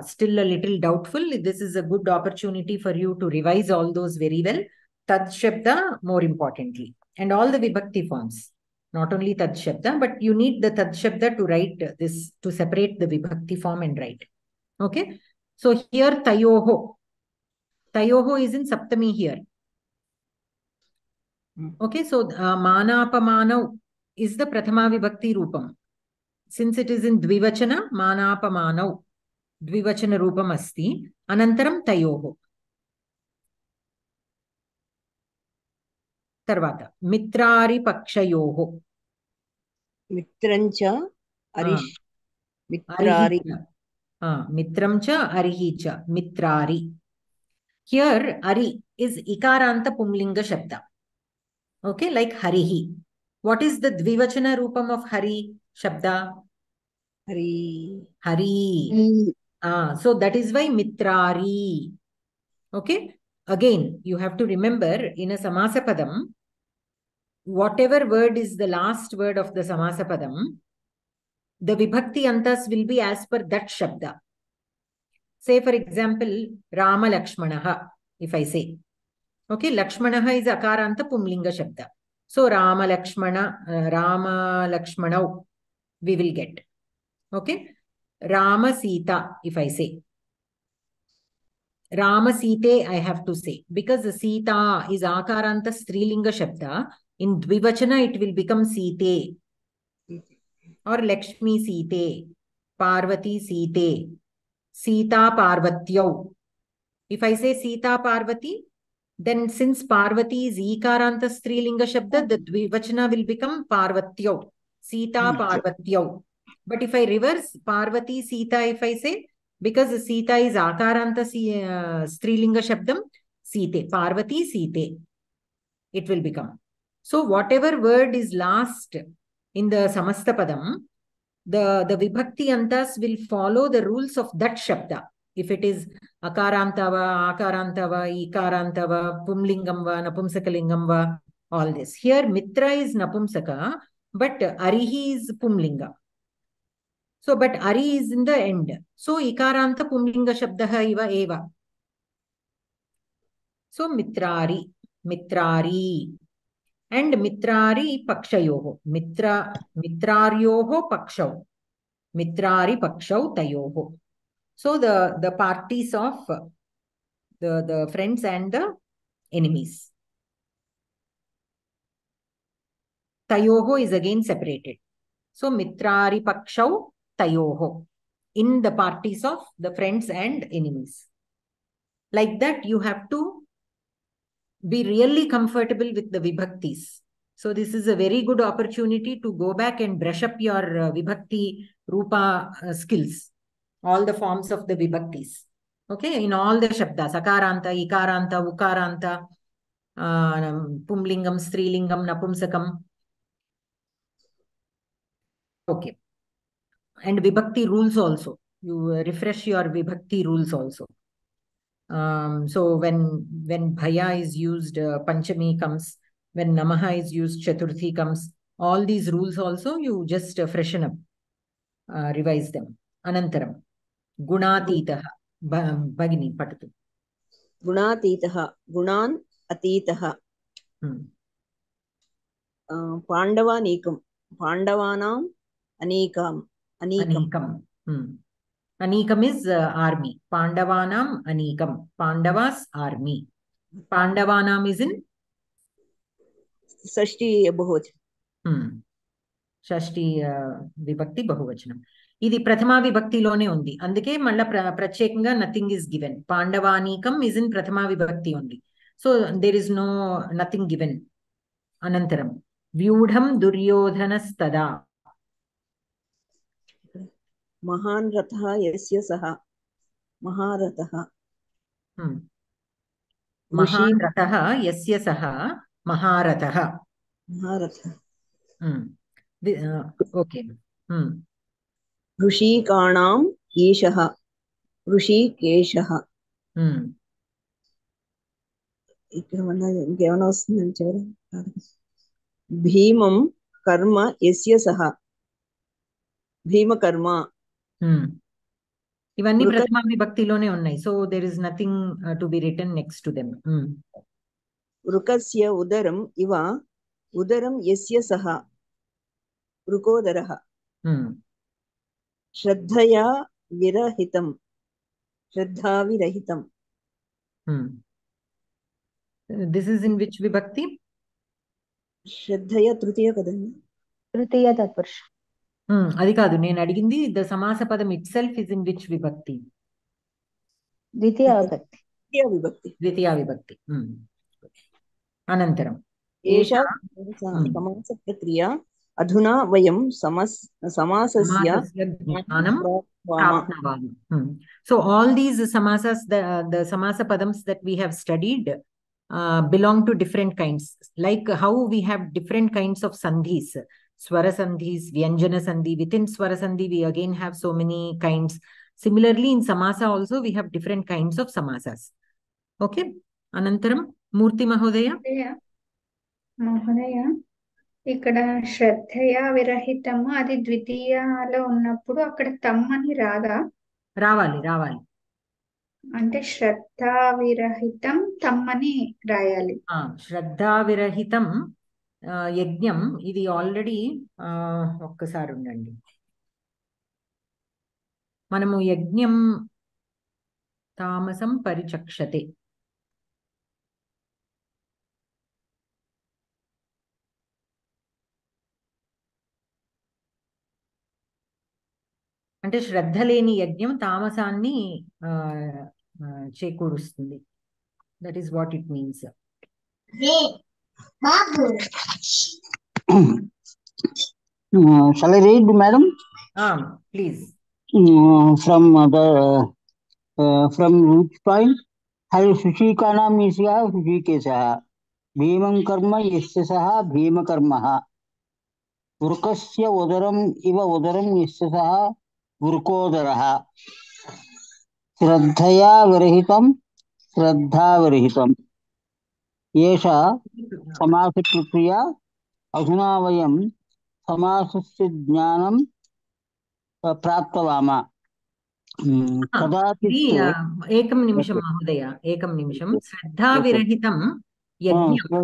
A: still a little doubtful, this is a good opportunity for you to revise all those very well. Tad shabda more importantly. And all the vibhakti forms. not only tad shabda, but you need the tad shabda to write this, to separate the vibhakti form and write. Okay. So here tayoho. Tayoho is in saptami here. Okay. So manapamanav is the prathama vibhakti rupam. Since it is in dvivachana, manapamanav. Dvivachana rupam asti. Anantaram tayoho. Tarvata. Mitrari pakshayoho.
H: Mitrancha arish. Mitrari.
A: Mitramcha arihicha. Mitrari. Here, ari is ikaranta pumlinga shabda. Okay, like harihi. What is the dvivachana rupam of hari shabda?
H: Hari.
A: Hari. So that is why mitrari. Okay. Again, you have to remember in a samasapadam, whatever word is the last word of the samasapadam, the vibhakti antas will be as per that shabda. Say, for example, Rama Lakshmanaha, if I say. Okay, Lakshmanaha is akaranta pumlinga shabda. So, Rama Lakshmanau, we will get. Okay. Rama Sita, if I say. Rama Site, I have to say. Because the Sita is akaranta strilinga shabda. In dvivachana, it will become Site. Or Lakshmi Site. Parvati Site. Sita Parvatyau. If I say Sita Parvati, then since Parvati is ikaranta strilinga shabda, the dvivachana will become Parvatyau. Sita Parvatyau. But if I reverse Parvati Sita, if I say, because Sita is akaranta strilinga shabdam, Site. Parvati Site. It will become. So whatever word is last in the Samastapadam, the vibhakti antas will follow the rules of that shabda. If it is akarantava, ikarantava, pumlingam va, napumsakalingam va, all this. Here mitra is napumsaka, but arihi is pumlinga. So, but ari is in the end. So, ikaranta pumlinga shabdaha iva eva. So, mitrari. And mitrari pakshayoho. Mitraryoho pakshav. Mitrari pakshav tayoho. So, the parties of the friends and the enemies. Tayoho is again separated. So, mitrari pakshav tayoho. In the parties of the friends and enemies. Like that, you have to be really comfortable with the vibhaktis. So this is a very good opportunity to go back and brush up your vibhakti rupa skills. All the forms of the vibhaktis. Okay, in all the shabdas. Akaranta, ikaranta, ukaranta, pumlingam, strilingam, napumsakam. Okay. And vibhakti rules also. You refresh your vibhakti rules also. So when bhaya is used, panchami comes. When namaha is used, chaturthi comes. All these rules also you just freshen up, revise them. Anantaram, gunatitaha, bhagini patatu.
H: Gunatitaha, gunan atitaha. Pandavanekam, pandavanam anekam.
A: Anekam. Anekam is army. Pandavanam anekam. Pandavas army. Pandavanam is in
H: Shashti Bahuvachanam.
A: Shashti vibhakti bahuvachanam. Idi prathama vibhakti lone undi. Andike malla prachekanga nothing is given. Pandavanekam is in prathama vibhakti only. So there is nothing given. Anantaram. Vyudham duryodhanastada.
H: Mahan ratha yasya saha. Maharataha.
A: Mahan rataha yasya saha. Maharataha.
H: Maharatha.
A: Okay.
H: Rushikanam keshaha. Rushikeshaha. Bhimam karma yasya saha. Bhima karma.
A: Ivanni prathama vibhaktilone unnai. So there is nothing to be written next to them.
H: Rukasya udaram iva udaram yasya saha. वृकोदरः
A: श्रद्धया
H: श्रद्धाविरहितम्
A: This is in which vibhakti?
H: श्रद्धया तृतीय कदम
I: తృతీయ తత్పురుష.
A: అది కాదు నేను అడిగింది the సమాస పదం itself is in which vibhakti?
I: ద్వితీయ విభక్తి.
A: ద్వితీయ విభక్తి. అనంతరం
H: एषा समास प्रक्रिया अधुना वयं समासस्य
A: ज्ञानं प्राप्नुवाम. So all these samasas, the samasa padams that we have studied belong to different kinds. Like how we have different kinds of sandhis, swara sandhis, vyanjana sandhi. Within swara sandhi we again have so many kinds. Similarly in samasa also we have different kinds of samasas. Okay. Anantaram Murthy Mahodaya.
B: మహోదయ, ఇక్కడ శ్రద్ధయా విరహితము అది ద్వితీయలో ఉన్నప్పుడు అక్కడ తమ్మని రాదా?
A: రావాలి.
B: అంటే శ్రద్ధా విరహితం తమ్మని రాయాలి.
A: శ్రద్ధా విరహితం యజ్ఞం ఇది ఆల్రెడీ ఒక్కసారి ఉండండి. మనము యజ్ఞం తామసం పరిచక్షతే అంటే శ్రద్ధ లేని యజ్ఞం తామసాన్ని చేకూరుస్తుంది. That is what it means.
J: Shall I read, madam?
A: Please.
J: From which point? Hal Sushikana is Sushikesaha. Bhimam karma yasya saha bhima karmaha. Urkasya udaram iva udaram yasya saha urkodaraha. Shraddhaya virahitam shraddha virahitam. Yesha samasa prakriya adhuna vayam samasasya jnanam प्राप्तवाम.
A: एकं निमिषं महोदय, एकं निमिषं. श्रद्धा विरहितं यज्ञं.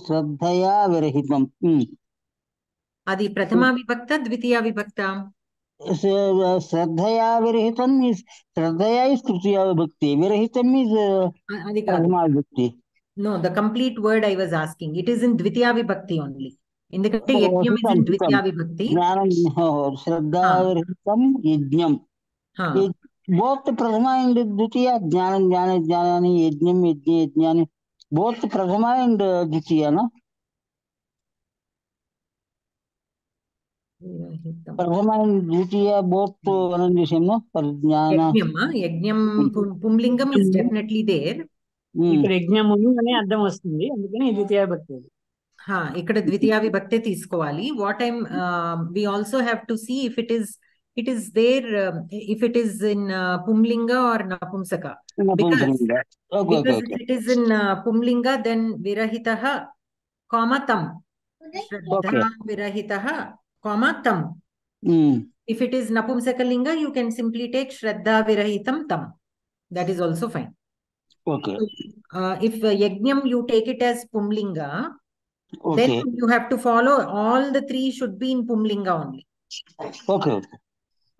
J: श्रद्धया विरहितं.
A: అది ప్రథమా విభక్త ద్వితీయ విభక్త?
J: श्रद्धया विरहितं is श्रद्धया is तृतीया विभक्ति, विरहितं is प्रथमा विभक्ति.
A: No, the complete word I was asking. It is in ద్వితీయ విభక్తి only. ఎందుకంటే యజ్ఞం ఇస్ ఇన్ ద్వితీయ విభక్తి.
J: శ్రద్ధా విరహితం యజ్ఞం. both prathama and dvitiya, jnanam jnana jnanani, yajnam yajna yajnani, both prathama and dvitiya, no? Prathama and dvitiya both one and the same, no?
A: Yajnam pumlingam is definitely there.
K: ఇక్కడ యజ్ఞమును అనే అర్థం వస్తుంది, అందుకని ద్వితీయ విభక్తి.
A: ఇక్కడ ద్వితీయ విభక్తి తీసుకోవాలి. What I'm we also have to see if it is there, if it is in pumlinga or napumsaka. Because if it is in pumlinga, then virahitah comma tam. Shraddha virahitah comma tam. If it is napumsakalinga, you can simply take shraddha virahitam tam. That is also fine.
J: Okay.
A: If yajnam you take it as pumlinga, then you have to follow all the three should be in pumlinga only.
J: Okay.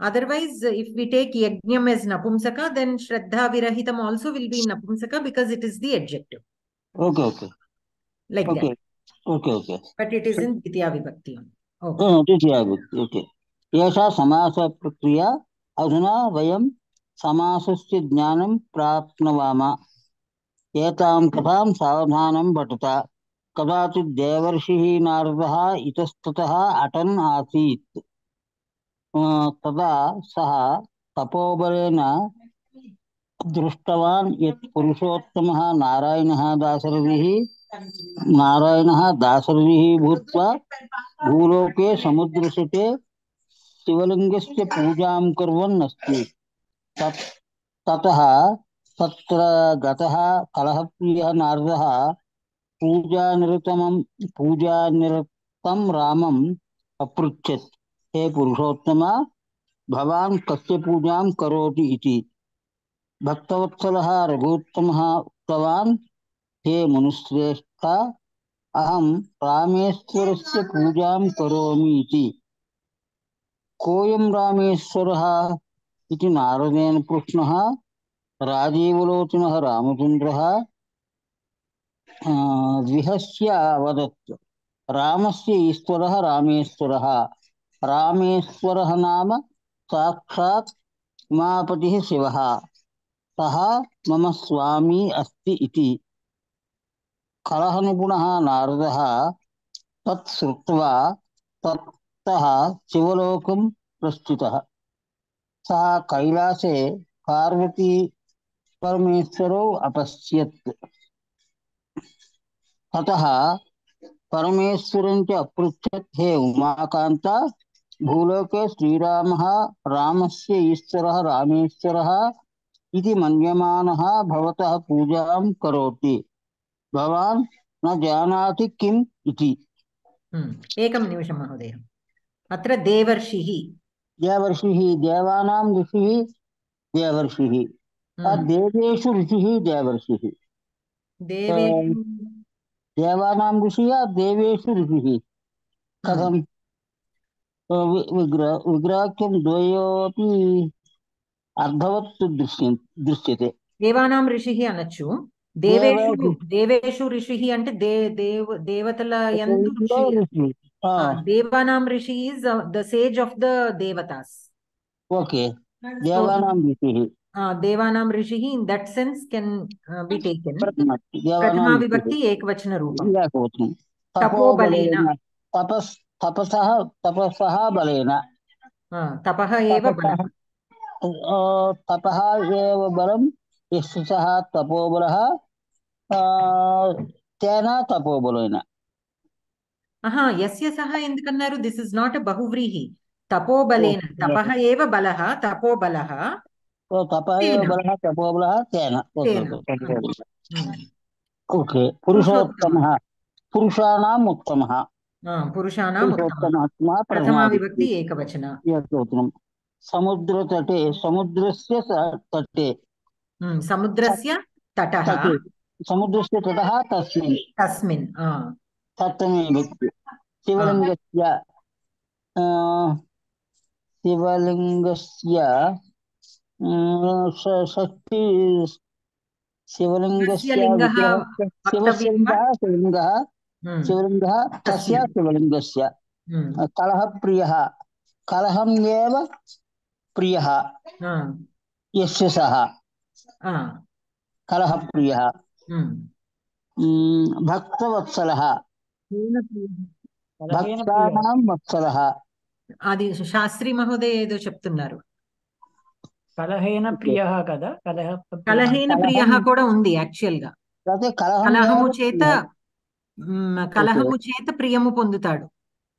A: Otherwise, if we take yajnam as napumsaka, then shraddha virahitam also will be in napumsaka because it is the adjective.
J: Okay.
A: Like
J: okay.
A: that.
J: Okay.
A: But it is in dvitiya vibhakti only.
J: Okay. Dvitiya vibhakti. Okay. Yasha samasa prakriya adhuna vayam samasasya jnanam prapnavama. Etam katham savadhanam bhatata. कदाचित् देवर्षिः नारदः इतस्ततः अटन् आसीत्. तदा सः तपोबलेन दृष्टवान् यत् पुरुषोत्तमः नारायणः दाशरथिः भूत्वा भूलोके समुद्रतटे शिवलिङ्गस्य पूजां कुर्वन् अस्ति. ततः तत्र गतः कलहप्रियः नारदः पूजानिरतं रामम् अपृच्छत्, हे पुरुषोत्तम, भवान् कस्य पूजां करोति इति. भक्तवत्सलः रघुत्तमः उक्तवान्, हे मुनिश्रेष्ठ, अहं रामेश्वरस्य पूजां करोमि इति। कोऽयं रामेश्वरः इति नारदेन पृष्णः राजीवलोचनः रामचन्द्रः विहस्य अवदत् रामस्य ईश्वरः रामेश्वरः। रामेश्वरः नाम साक्षात् उमापतिः शिवः। सः मम स्वामी अस्ति इति। कलहनिपुणः नारदः तत् श्रुत्वा ततः शिवलोकं प्रस्थितः। सः कैलासे पार्वती परमेश्वरौ अपश्यत्। ततः परमेश्वरं च अपृच्छत्, हे उमाकान्त, भूलोके श्रीरामः रामस्य ईश्वरः रामेश्वरः इति मन्यमानः भवतः पूजां करोति, भवान् न जानाति किम् इति।
A: एकं निमिषं महोदय। अत्र देवर्षिः
J: देवानां ऋषिः देवर्षिः, देवेषु ऋषिः देवर्षिः। देवानां ऋषिः देवेषु ऋषिः। कथं विग्राह्यं द्वयोऽपि अर्थवत् दृश्यते।
A: देवानां ऋषिः అనొచ్చు, దేవేషు ఋషిः అంటే దేవతల యందు ఋషి. దేవానాం ఋషి is the sage of the devatas.
J: Okay, Devanam ఋషిः.
A: Devanam ఋషిः in that sense can be taken. ప్రథమా విభక్తి ఏకవచన రూపం. తపోబలేన,
J: తపసः బలేన.
A: తపః ఏవ బలః.
J: తపః ఏవ బలం. యస్య సహ తపోబలః తేన తపోబలేన.
A: యస్య సహ ఎందుకన్నారు? దిస్ ఇస్ నాట్ ఎ బహువ్రీహి. తపోబలేన, తపః ఏవ బలః తపోబలః.
J: తపః ఏవ బలః తపోబలః తేన. ఓకే. పురుషోత్తమః, పురుషాణాం ఉత్తమః.
A: పురుషాణాం ఉత్తమః. ప్రథమా విభక్తి ఏకవచన.
J: సముద్రతటే, సముద్రస్య తటే.
A: సముద్రస్య తటః,
J: సముద్రస్య తటః తస్మిన్.
A: తస్మిన్
J: సప్తమే విభక్తి. శివలింగస్య షష్ఠి. శివలింగస్య శివలింగः తస్య శివలింగస్య. కలహప్రియः, కలహం ఏవ ప్రియः యస్య సహ కలహప్రియः. భక్తవత్సలः, భక్తానాం వత్సలः.
A: అది శాస్త్రి మహోదయ ఏదో చెప్తున్నారు.
K: కలహేన ప్రియః కదా.
A: కలహేన ప్రియః కూడా ఉంది యాక్చువల్ గా. కలహము చేత ప్రియము పొందుతాడు.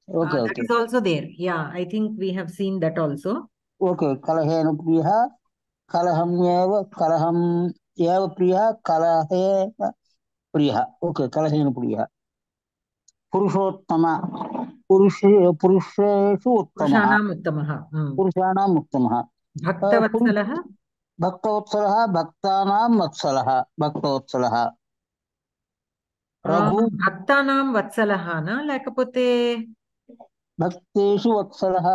A: That is also there. Yeah, I think we have seen that also.
J: Okay, కలహేన ప్రియః, కలహం ఏవ ప్రియః, కలహేన ప్రియః. ఓకే, కలహేన ప్రియః. పురుషోత్తమ, పురుషేషు ఉత్తమః. పురుషాణాం ఉత్తమః.
A: భక్తవత్సలః,
J: భక్తవత్సలः భక్తానాం వత్సలः. భక్తవత్సలः.
A: భక్తానాం వత్సలః నా లేకపోతే
J: భక్తేషు వత్సలः.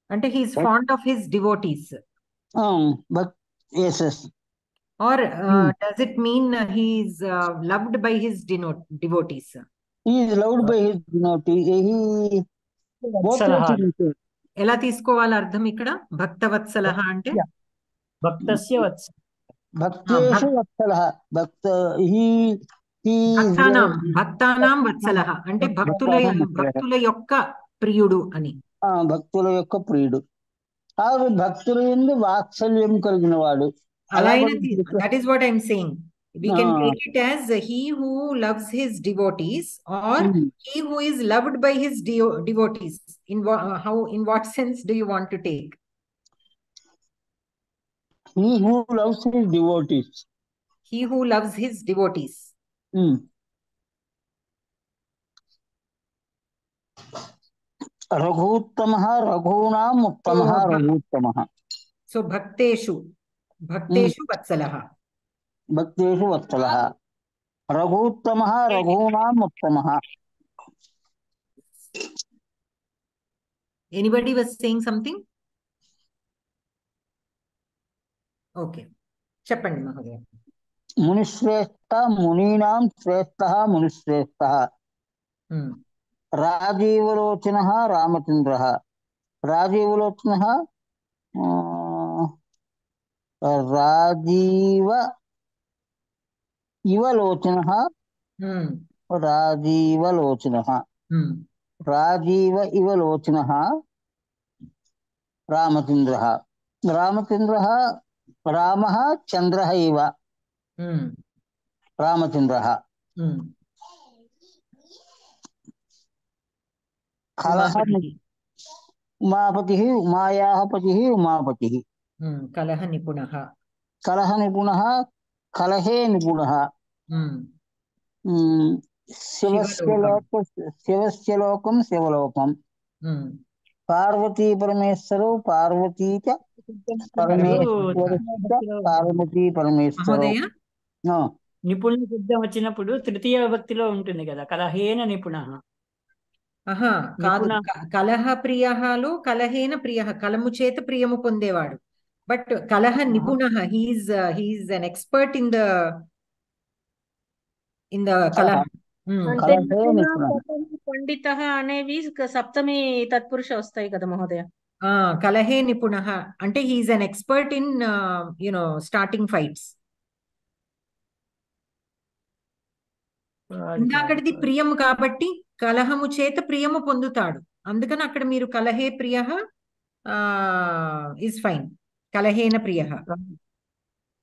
A: అంటే he is fond of his devotees.
J: Yes, yes.
A: Or does it mean he is loved by his devotees?
J: He is loved by his devotees.
A: ఎలా తీసుకోవాలి అర్థం ఇక్కడ? భక్తవత్సలః అంటే
K: భక్తస్య వత్స,
J: భక్తేషు వత్సలః.
A: భక్తానాం వత్సలః అంటే భక్తుల యొక్క ప్రియుడు అని.
J: భక్తుల యొక్క ప్రియుడు. భక్తుల యందు వాత్సల్యం కలిగిన వాడు.
A: That is what I am saying. We can take it as he who loves his devotees, or he who is loved by his devotees. In what sense do you want to take?
J: He who loves his devotees.
A: He who loves his devotees.
J: రఘూత్తమః, రఘూనాం ఉత్తమః రఘూత్తమః.
A: సో భక్తేషు వత్సలః.
J: భక్తేషు వత్సలః. రఘూత్తమః రఘూనాం ఉత్తమః.
A: Anybody was saying something? Okay. చెప్పండి మహోదయ.
J: మునిశ్రేష్ఠ మునీనాం శ్రేష్ఠః మునిశ్రేష్ఠః. రాజీవలోచనః రామచంద్రः. రాజీవలోచనः రాజీవ ఇవలోచనः. రాజీవలోచనः. రాజీవ ఇవలోచనः రామచంద్రः. రామచంద్రः రామः చంద్రः ఇవ. రామచంద్రः. కలహ ఉమాపతిః ఉమాయాః పతిః ఉమాపతిః.
A: కలహ నిపుణః.
J: కలహ నిపుణః కలహే నిపుణః. శివస్య లోకం శివలోకం. పార్వతీ పరమేశ్వరౌ పార్వతీ చ పార్వతీ పరమేశ్వరౌ.
K: నిపుణ శబ్దం వచ్చినప్పుడు తృతీయ విభక్తిలో ఉంటుంది కదా, కలహేన నిపుణః.
A: కాదు, కలహ ప్రియహలో కలహేన ప్రియః, కలము చేత ప్రియము పొందేవాడు. బట్ కలహ నిపుణః, he is an expert in the కలహ.
D: పండితః అనేవి సప్తమి తత్పురుష వస్తాయి కదా మహోదయ.
A: కలహే నిపుణః అంటే he is an expert in starting fights. ఇందాకటిది ప్రియము కాబట్టి కలహము చేత ప్రియము పొందుతాడు. అందుకని అక్కడ మీరు కలహే ప్రియః ఇస్ ఫైన్. కలహేన ప్రియః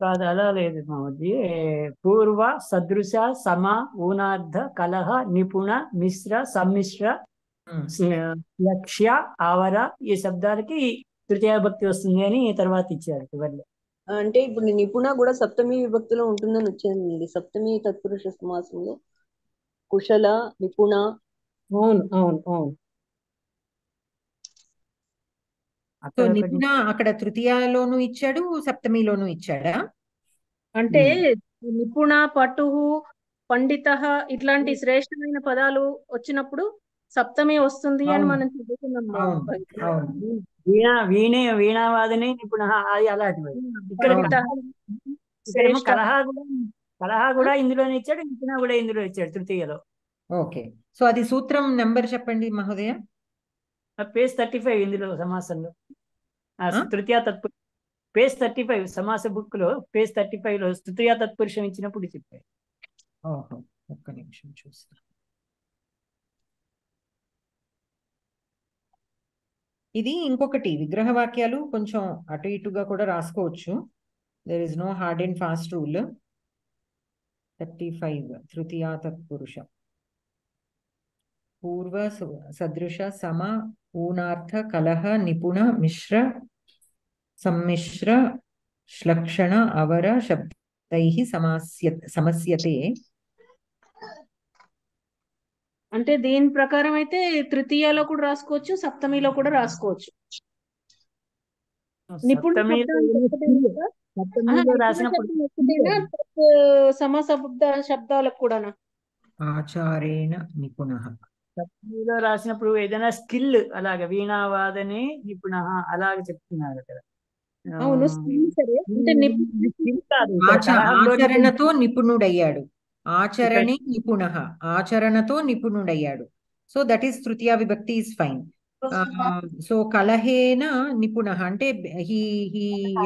K: కాదు, అలా లేదు మామూలు. పూర్వ సదృశ సమ ఊనార్థ కలహ నిపుణ మిశ్ర సమ్మిశ్ర లక్ష్య ఆవర ఈ శబ్దాలకి తృతీయ విభక్తి వస్తుంది అని తర్వాత ఇచ్చారు చివరిలో.
H: అంటే ఇప్పుడు నిపుణ కూడా సప్తమి విభక్తిలో ఉంటుందని వచ్చింది. సప్తమి తత్పురుష సమాసంలో కుశల నిపుణ.
D: అవును అవును అవును.
A: నిపుణ అక్కడ తృతీయలోను ఇచ్చాడు, సప్తమిలోను ఇచ్చాడా?
D: అంటే నిపుణ పటు పండితః ఇట్లాంటి శ్రేష్టమైన పదాలు వచ్చినప్పుడు సప్తమి వస్తుంది అని మనం చదువుకున్నాం.
K: వీణావాదనే నిపుణ అది అలాంటివి. ఇక్కడ కలహ కూడా ఇందులోనే ఇచ్చాడు, నిపుణ కూడా ఇందులో ఇచ్చాడు తృతీయలో.
A: ఓకే, సో అది సూత్రం నెంబర్ చెప్పండి మహోదయ.
K: పేజ్ 35 ఇందులో సమాసంలో తృతీయ తత్పురుష. పేజ్ 35 సమాస బుక్ లో పేజ్ 35 లో తృతీయ తత్పురుషం ఇచ్చినప్పుడు చెప్పారు.
A: ఓహో, ఒక్క నిమిషం చూస్తా. ఇది ఇంకొకటి విగ్రహ వాక్యాలు కొంచెం అటు ఇటుగా కూడా రాసుకోవచ్చు. There is no hard and fast rule. 35 తృతీయ తత్పురుష. పూర్వ సదృశ సమ ఊనార్థ కలహ నిపుణ మిశ్ర సమ్మిశ్ర శ్లక్షణ అవర శబ్దైః సమస్యతే.
D: అంటే దీని ప్రకారం అయితే తృతీయలో కూడా రాసుకోవచ్చు, సప్తమిలో కూడా రాసుకోవచ్చు. సమాస శబ్దాలకు కూడా
A: ఆచారేణ నిపుణః.
K: సప్తమిలో రాసినప్పుడు ఏదైనా స్కిల్ అలాగే వీణావాదనే నిపుణ అలాగే చెప్తున్నారు కదా.
D: అవును,
A: ఆచరణతో నిపుణుడయ్యాడు. ఆచరణే నిపుణః, ఆచరణతో నిపుణుడయ్యాడు. సో దట్ ఈస్ తృతీయ విభక్తి ఈస్ ఫైన్. సో కలహేన నిపుణః అంటే he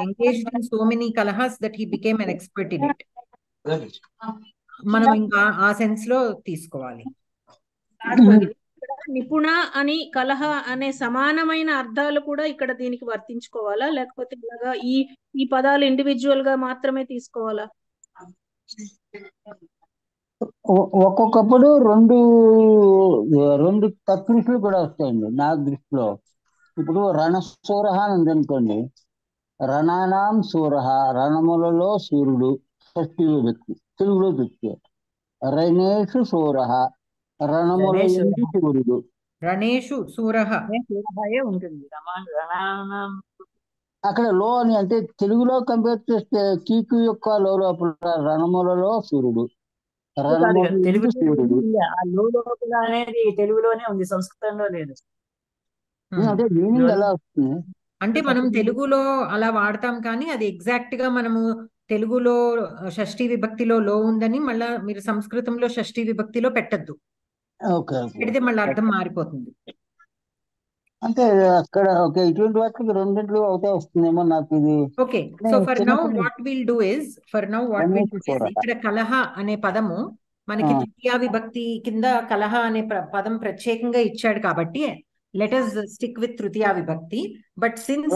A: engaged in so many kalahas that he became an expert in it. మనం ఇంకా ఆ సెన్స్ లో తీసుకోవాలి.
D: నిపుణ అని కలహ అనే సమానమైన అర్థాలు కూడా ఇక్కడ దీనికి వర్తించుకోవాలా, లేకపోతే ఇలాగా ఈ పదాలు ఇండివిజువల్ గా మాత్రమే తీసుకోవాలా?
J: ఒక్కొక్కప్పుడు రెండు తత్పురుషులు కూడా వస్తాయండి నా దృష్టిలో. ఇప్పుడు రణశూర అని ఉందనుకోండి, రణానాం సూర, రణములలో సూర్యుడు షష్ఠీ విభక్తి తెలుగులో చెప్తే. రణేషు సూర, రణముల సూర్యుడు.
A: రణేషు సూరః
K: ఉంటుంది.
J: అక్కడ లో అని అంటే తెలుగులో కంపేర్ చేస్తే కీకు యొక్క లో లోపల రణములలో సూర్యుడు,
K: కాదు కాదు,
J: రణములు
K: తెలుగులో
J: సూర్యుడు.
K: ఉంది. ఆ లోపల అనేది తెలుగులోనే ఉంది, సంస్కృతంలో లేదు.
J: అంటే మీనింగ్ ఎలా వస్తుంది?
A: అంటే మనం తెలుగులో అలా వాడతాం కానీ అది ఎగ్జాక్ట్ గా మనము తెలుగులో షష్ఠీ విభక్తిలో లో ఉందని మళ్ళా మీరు సంస్కృతంలో షష్ఠీ విభక్తిలో పెట్టద్దు.
J: ఓకే
A: పెడితే మళ్ళీ అర్థం మారిపోతుంది.
J: అంటే అక్కడ ఓకే, ఇటువంటి వాటికి రెండింటిలో ఒకటే వస్తుందేమో నాకు ఇది.
A: Okay, so for now what will do is ఇక్కడ కలహ అనే పదము మనకి తృతీయ విభక్తి కింద కలహ అనే పదం ప్రత్యేకంగా ఇచ్చాడు కాబట్టి let us stick with Tritiya Vibhakti. But since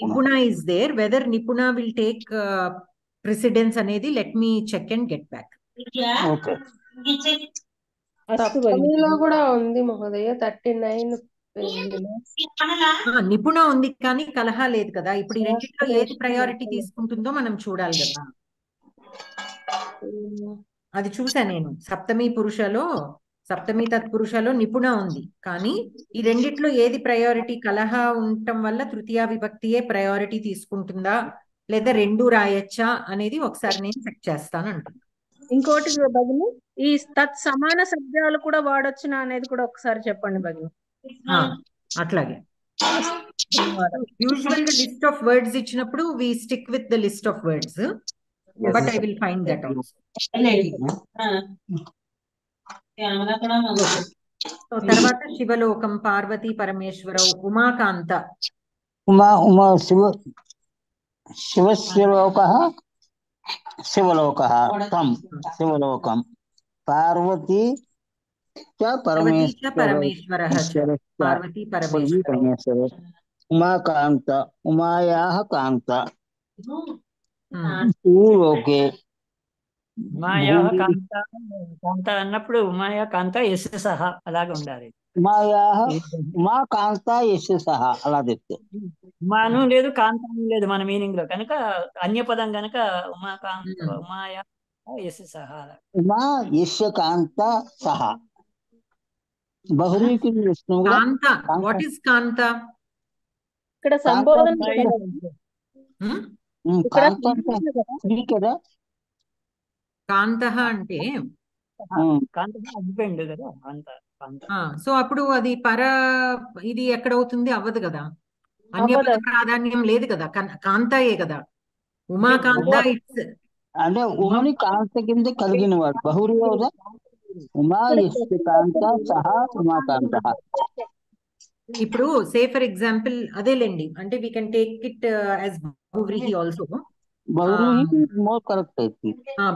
A: Nipuna is there, whether Nipuna will take precedence anedi, let me check and get back.
J: Okay.
G: సప్తమిలో కూడా ఉంది మహోదయ 39
A: నిపుణ ఉంది కానీ కలహ లేదు కదా. ఇప్పుడు ఈ రెండింటిలో ఏది ప్రయారిటీ తీసుకుంటుందో మనం చూడాలి కదా. అది చూసా నేను. సప్తమి తత్పురుషలో నిపుణ ఉంది కానీ ఈ రెండిట్లో ఏది ప్రయారిటీ కలహ ఉండటం వల్ల తృతీయ విభక్తియే ప్రయారిటీ తీసుకుంటుందా లేదా రెండు రాయచ్చా అనేది ఒకసారి నేను చెక్ చేస్తాను అంటున్నా.
D: ఇంకోటి భగిని, ఈ తత్ సమాన శబ్దాలు కూడా వాడొచ్చునా అనేది కూడా ఒకసారి చెప్పండి భగిని.
A: అట్లాగే యూజువల్ గా లిస్ట్ ఆఫ్ వర్డ్స్ ఇచ్చినప్పుడు we stick with the list of words, but I will find that also. తర్వాత శివలోకం, పార్వతీ పరమేశ్వరవు, ఉమాకాంత.
J: ఉమా శివస్యలోకః శివలోకః తం శివలోకం, పార్వతీ
A: పరమేశ్వరః పార్వతీ పరమేశ్వరః,
J: ఉమాకాంత ఉమాయాః కాంత, భూలోకే
K: ఉమాయాః కాంత అన్నప్పుడు ఉమాయా కాంత యశసః అలాగే ఉండాలి.
J: ఉమాకాంత యశసః అలా చెప్తే
K: ఉమాను లేదు కాంతం లేదు మన మీనింగ్ లో కనుక అన్యపదం కనుక ఉమాకాంత ఉమాయా యశసః,
J: ఉమా యస్య కాంత సహ బహురీకి
A: కాంత. వాట్ ఇస్ కాంత?
D: ఇక్కడ సంబోధన
J: కదా.
A: కాంత అంటే
K: హస్బెండ్ కదా అంత.
A: సో అప్పుడు అది ఇది ఎక్కడ అవుతుంది? అవ్వదు కదా, అన్యపద ప్రాధాన్యం లేదు కదా, కాంతాయే కదా. ఉమాకాంత ఇట్స్
J: అంటే ఉమని కాంత కింద కలిగిన వాడు బహురీ అవుదా. ఉమా యస్య కాంత సహ ఉమాకాంత.
A: ఇప్పుడు సే ఫర్ ఎగ్జాంపుల్ అదేలేండి, అంటే we can take it as బహువ్రీహి ఆల్సో.
J: బహువ్రీహి మోర్ కరెక్ట్ అయితే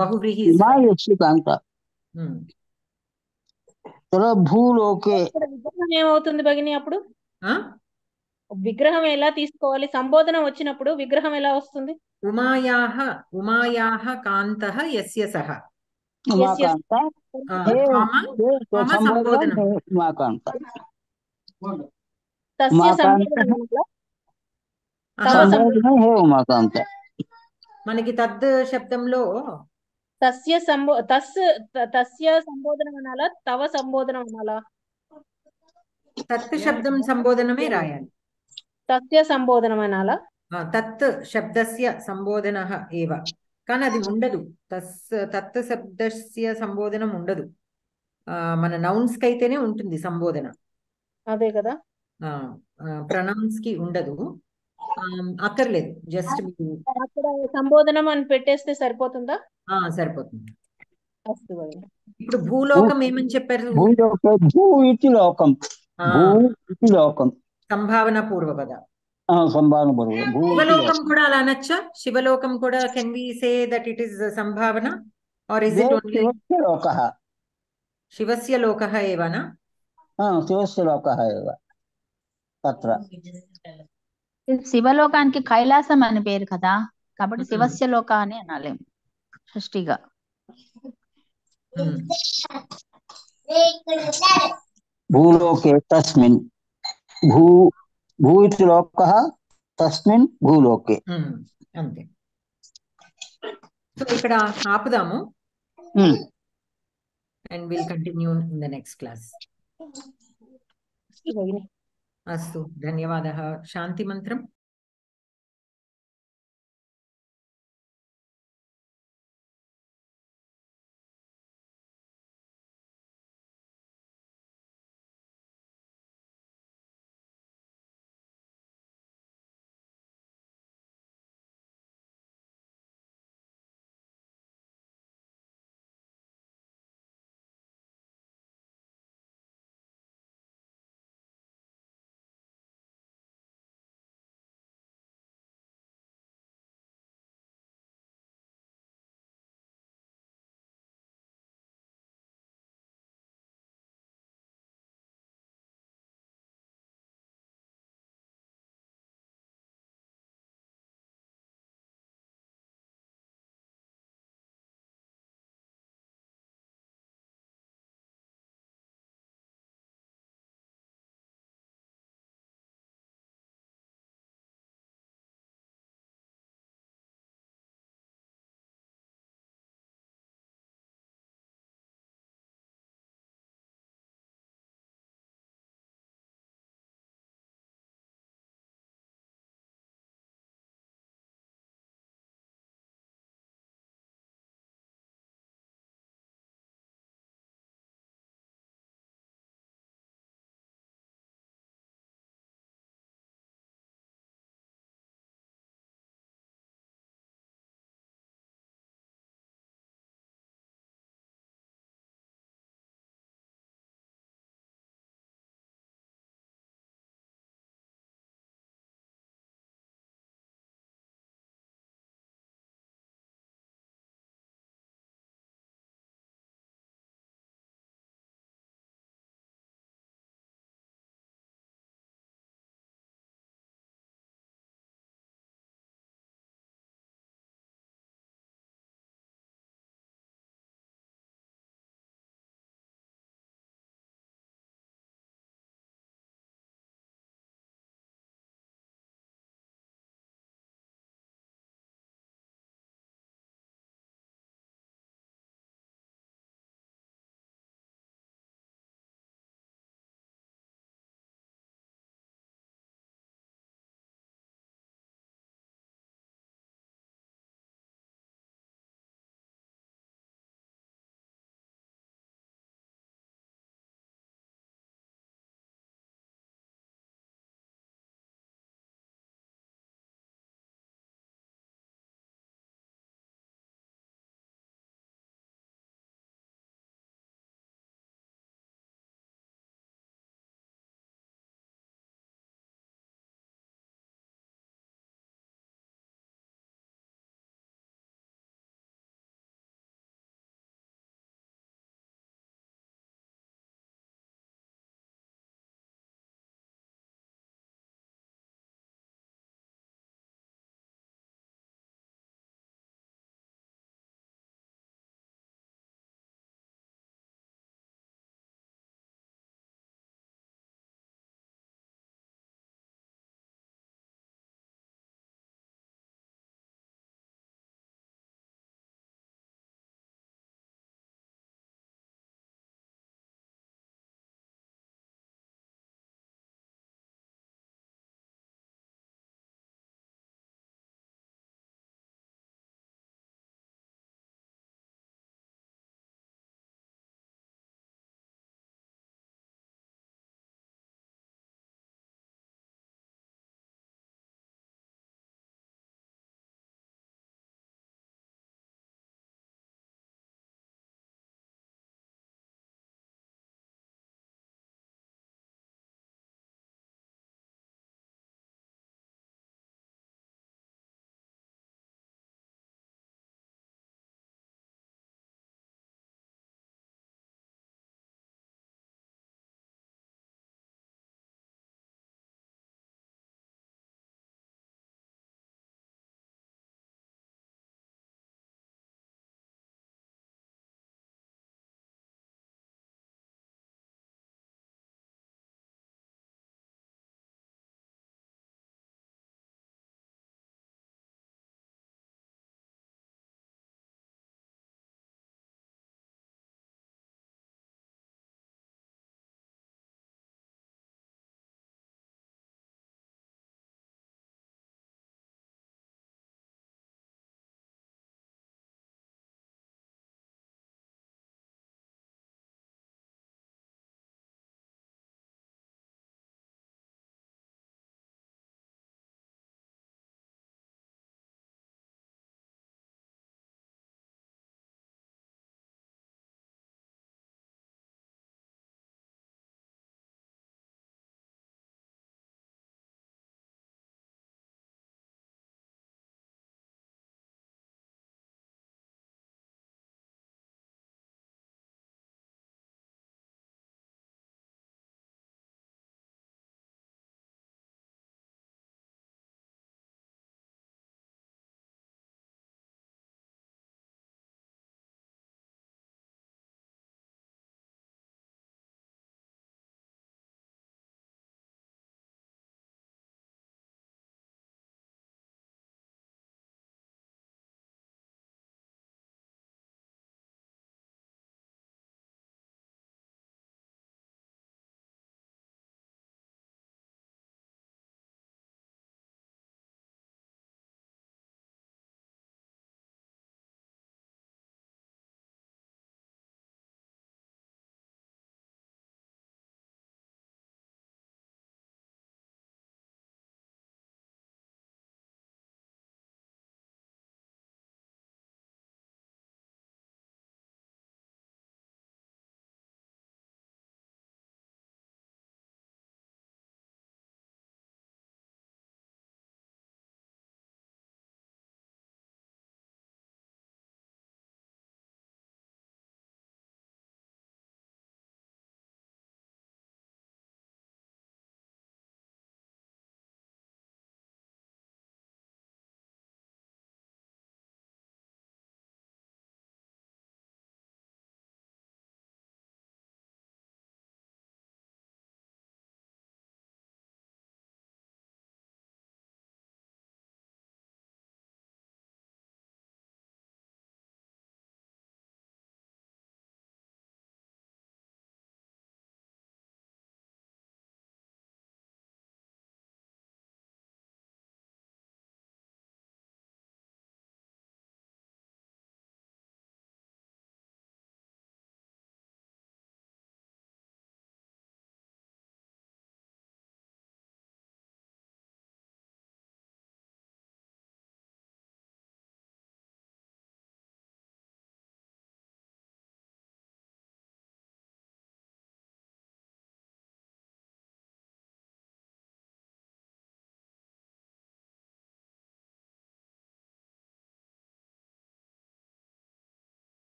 A: బహువ్రీహి
J: ఉమా యస్య కాంత. భూలోకే
D: విగ్రహం ఏమవుతుంది భగిని? అప్పుడు విగ్రహం ఎలా తీసుకోవాలి? సంబోధన వచ్చినప్పుడు విగ్రహం ఎలా వస్తుంది?
A: ఉమాయాః కాంతః యస్య సహ. మనకి తద్ శబ్దంలో
D: తస్య సంబోధనం అనాలా, తవ సంబోధనం అనాలా?
A: తత్ శబ్దం సంబోధనమే రాయాలి.
D: తస్య సంబోధనం అనాలా?
A: తత్ శబ్దస్య సంబోధనః ఏవ. కానీ అది ఉండదు, తత్ శబ్దస్య సంబోధనం ఉండదు. మన నౌన్స్ కి అయితేనే ఉంటుంది సంబోధన.
D: అదే కదా,
A: ప్రొనౌన్స్ కి ఉండదు. అక్కర్లేదు, జస్ట్
D: అక్కడ సంబోధనం అని పెట్టేస్తే సరిపోతుందా?
A: సరిపోతుంది. ఇప్పుడు భూలోకం ఏమని చెప్పారు? సంభావన పూర్వపద. శివలోకం కూడా అలా అనొచ్చా? శివలోకం కూడా can we say that it is సంభావన ఆర్ ఇస్ ఇట్ ఓన్లీ శివస్య లోకః ఏవనా?
J: శివస్య లోకః ఏవ.
I: శివలోకానికి కైలాసం అని పేరు కదా, కాబట్టి శివస్య లోక అని అనాలేము సృష్టిగా.
J: భూలోకే తస్మిన్ భూ ఇతి లోకః తస్మిన్ భూలోకే.
A: అంతే. సో ఇక్కడ ఆపుదాము and we'll continue in the next class. అస్తు, ధన్యవాదः. శాంతి మంత్రం.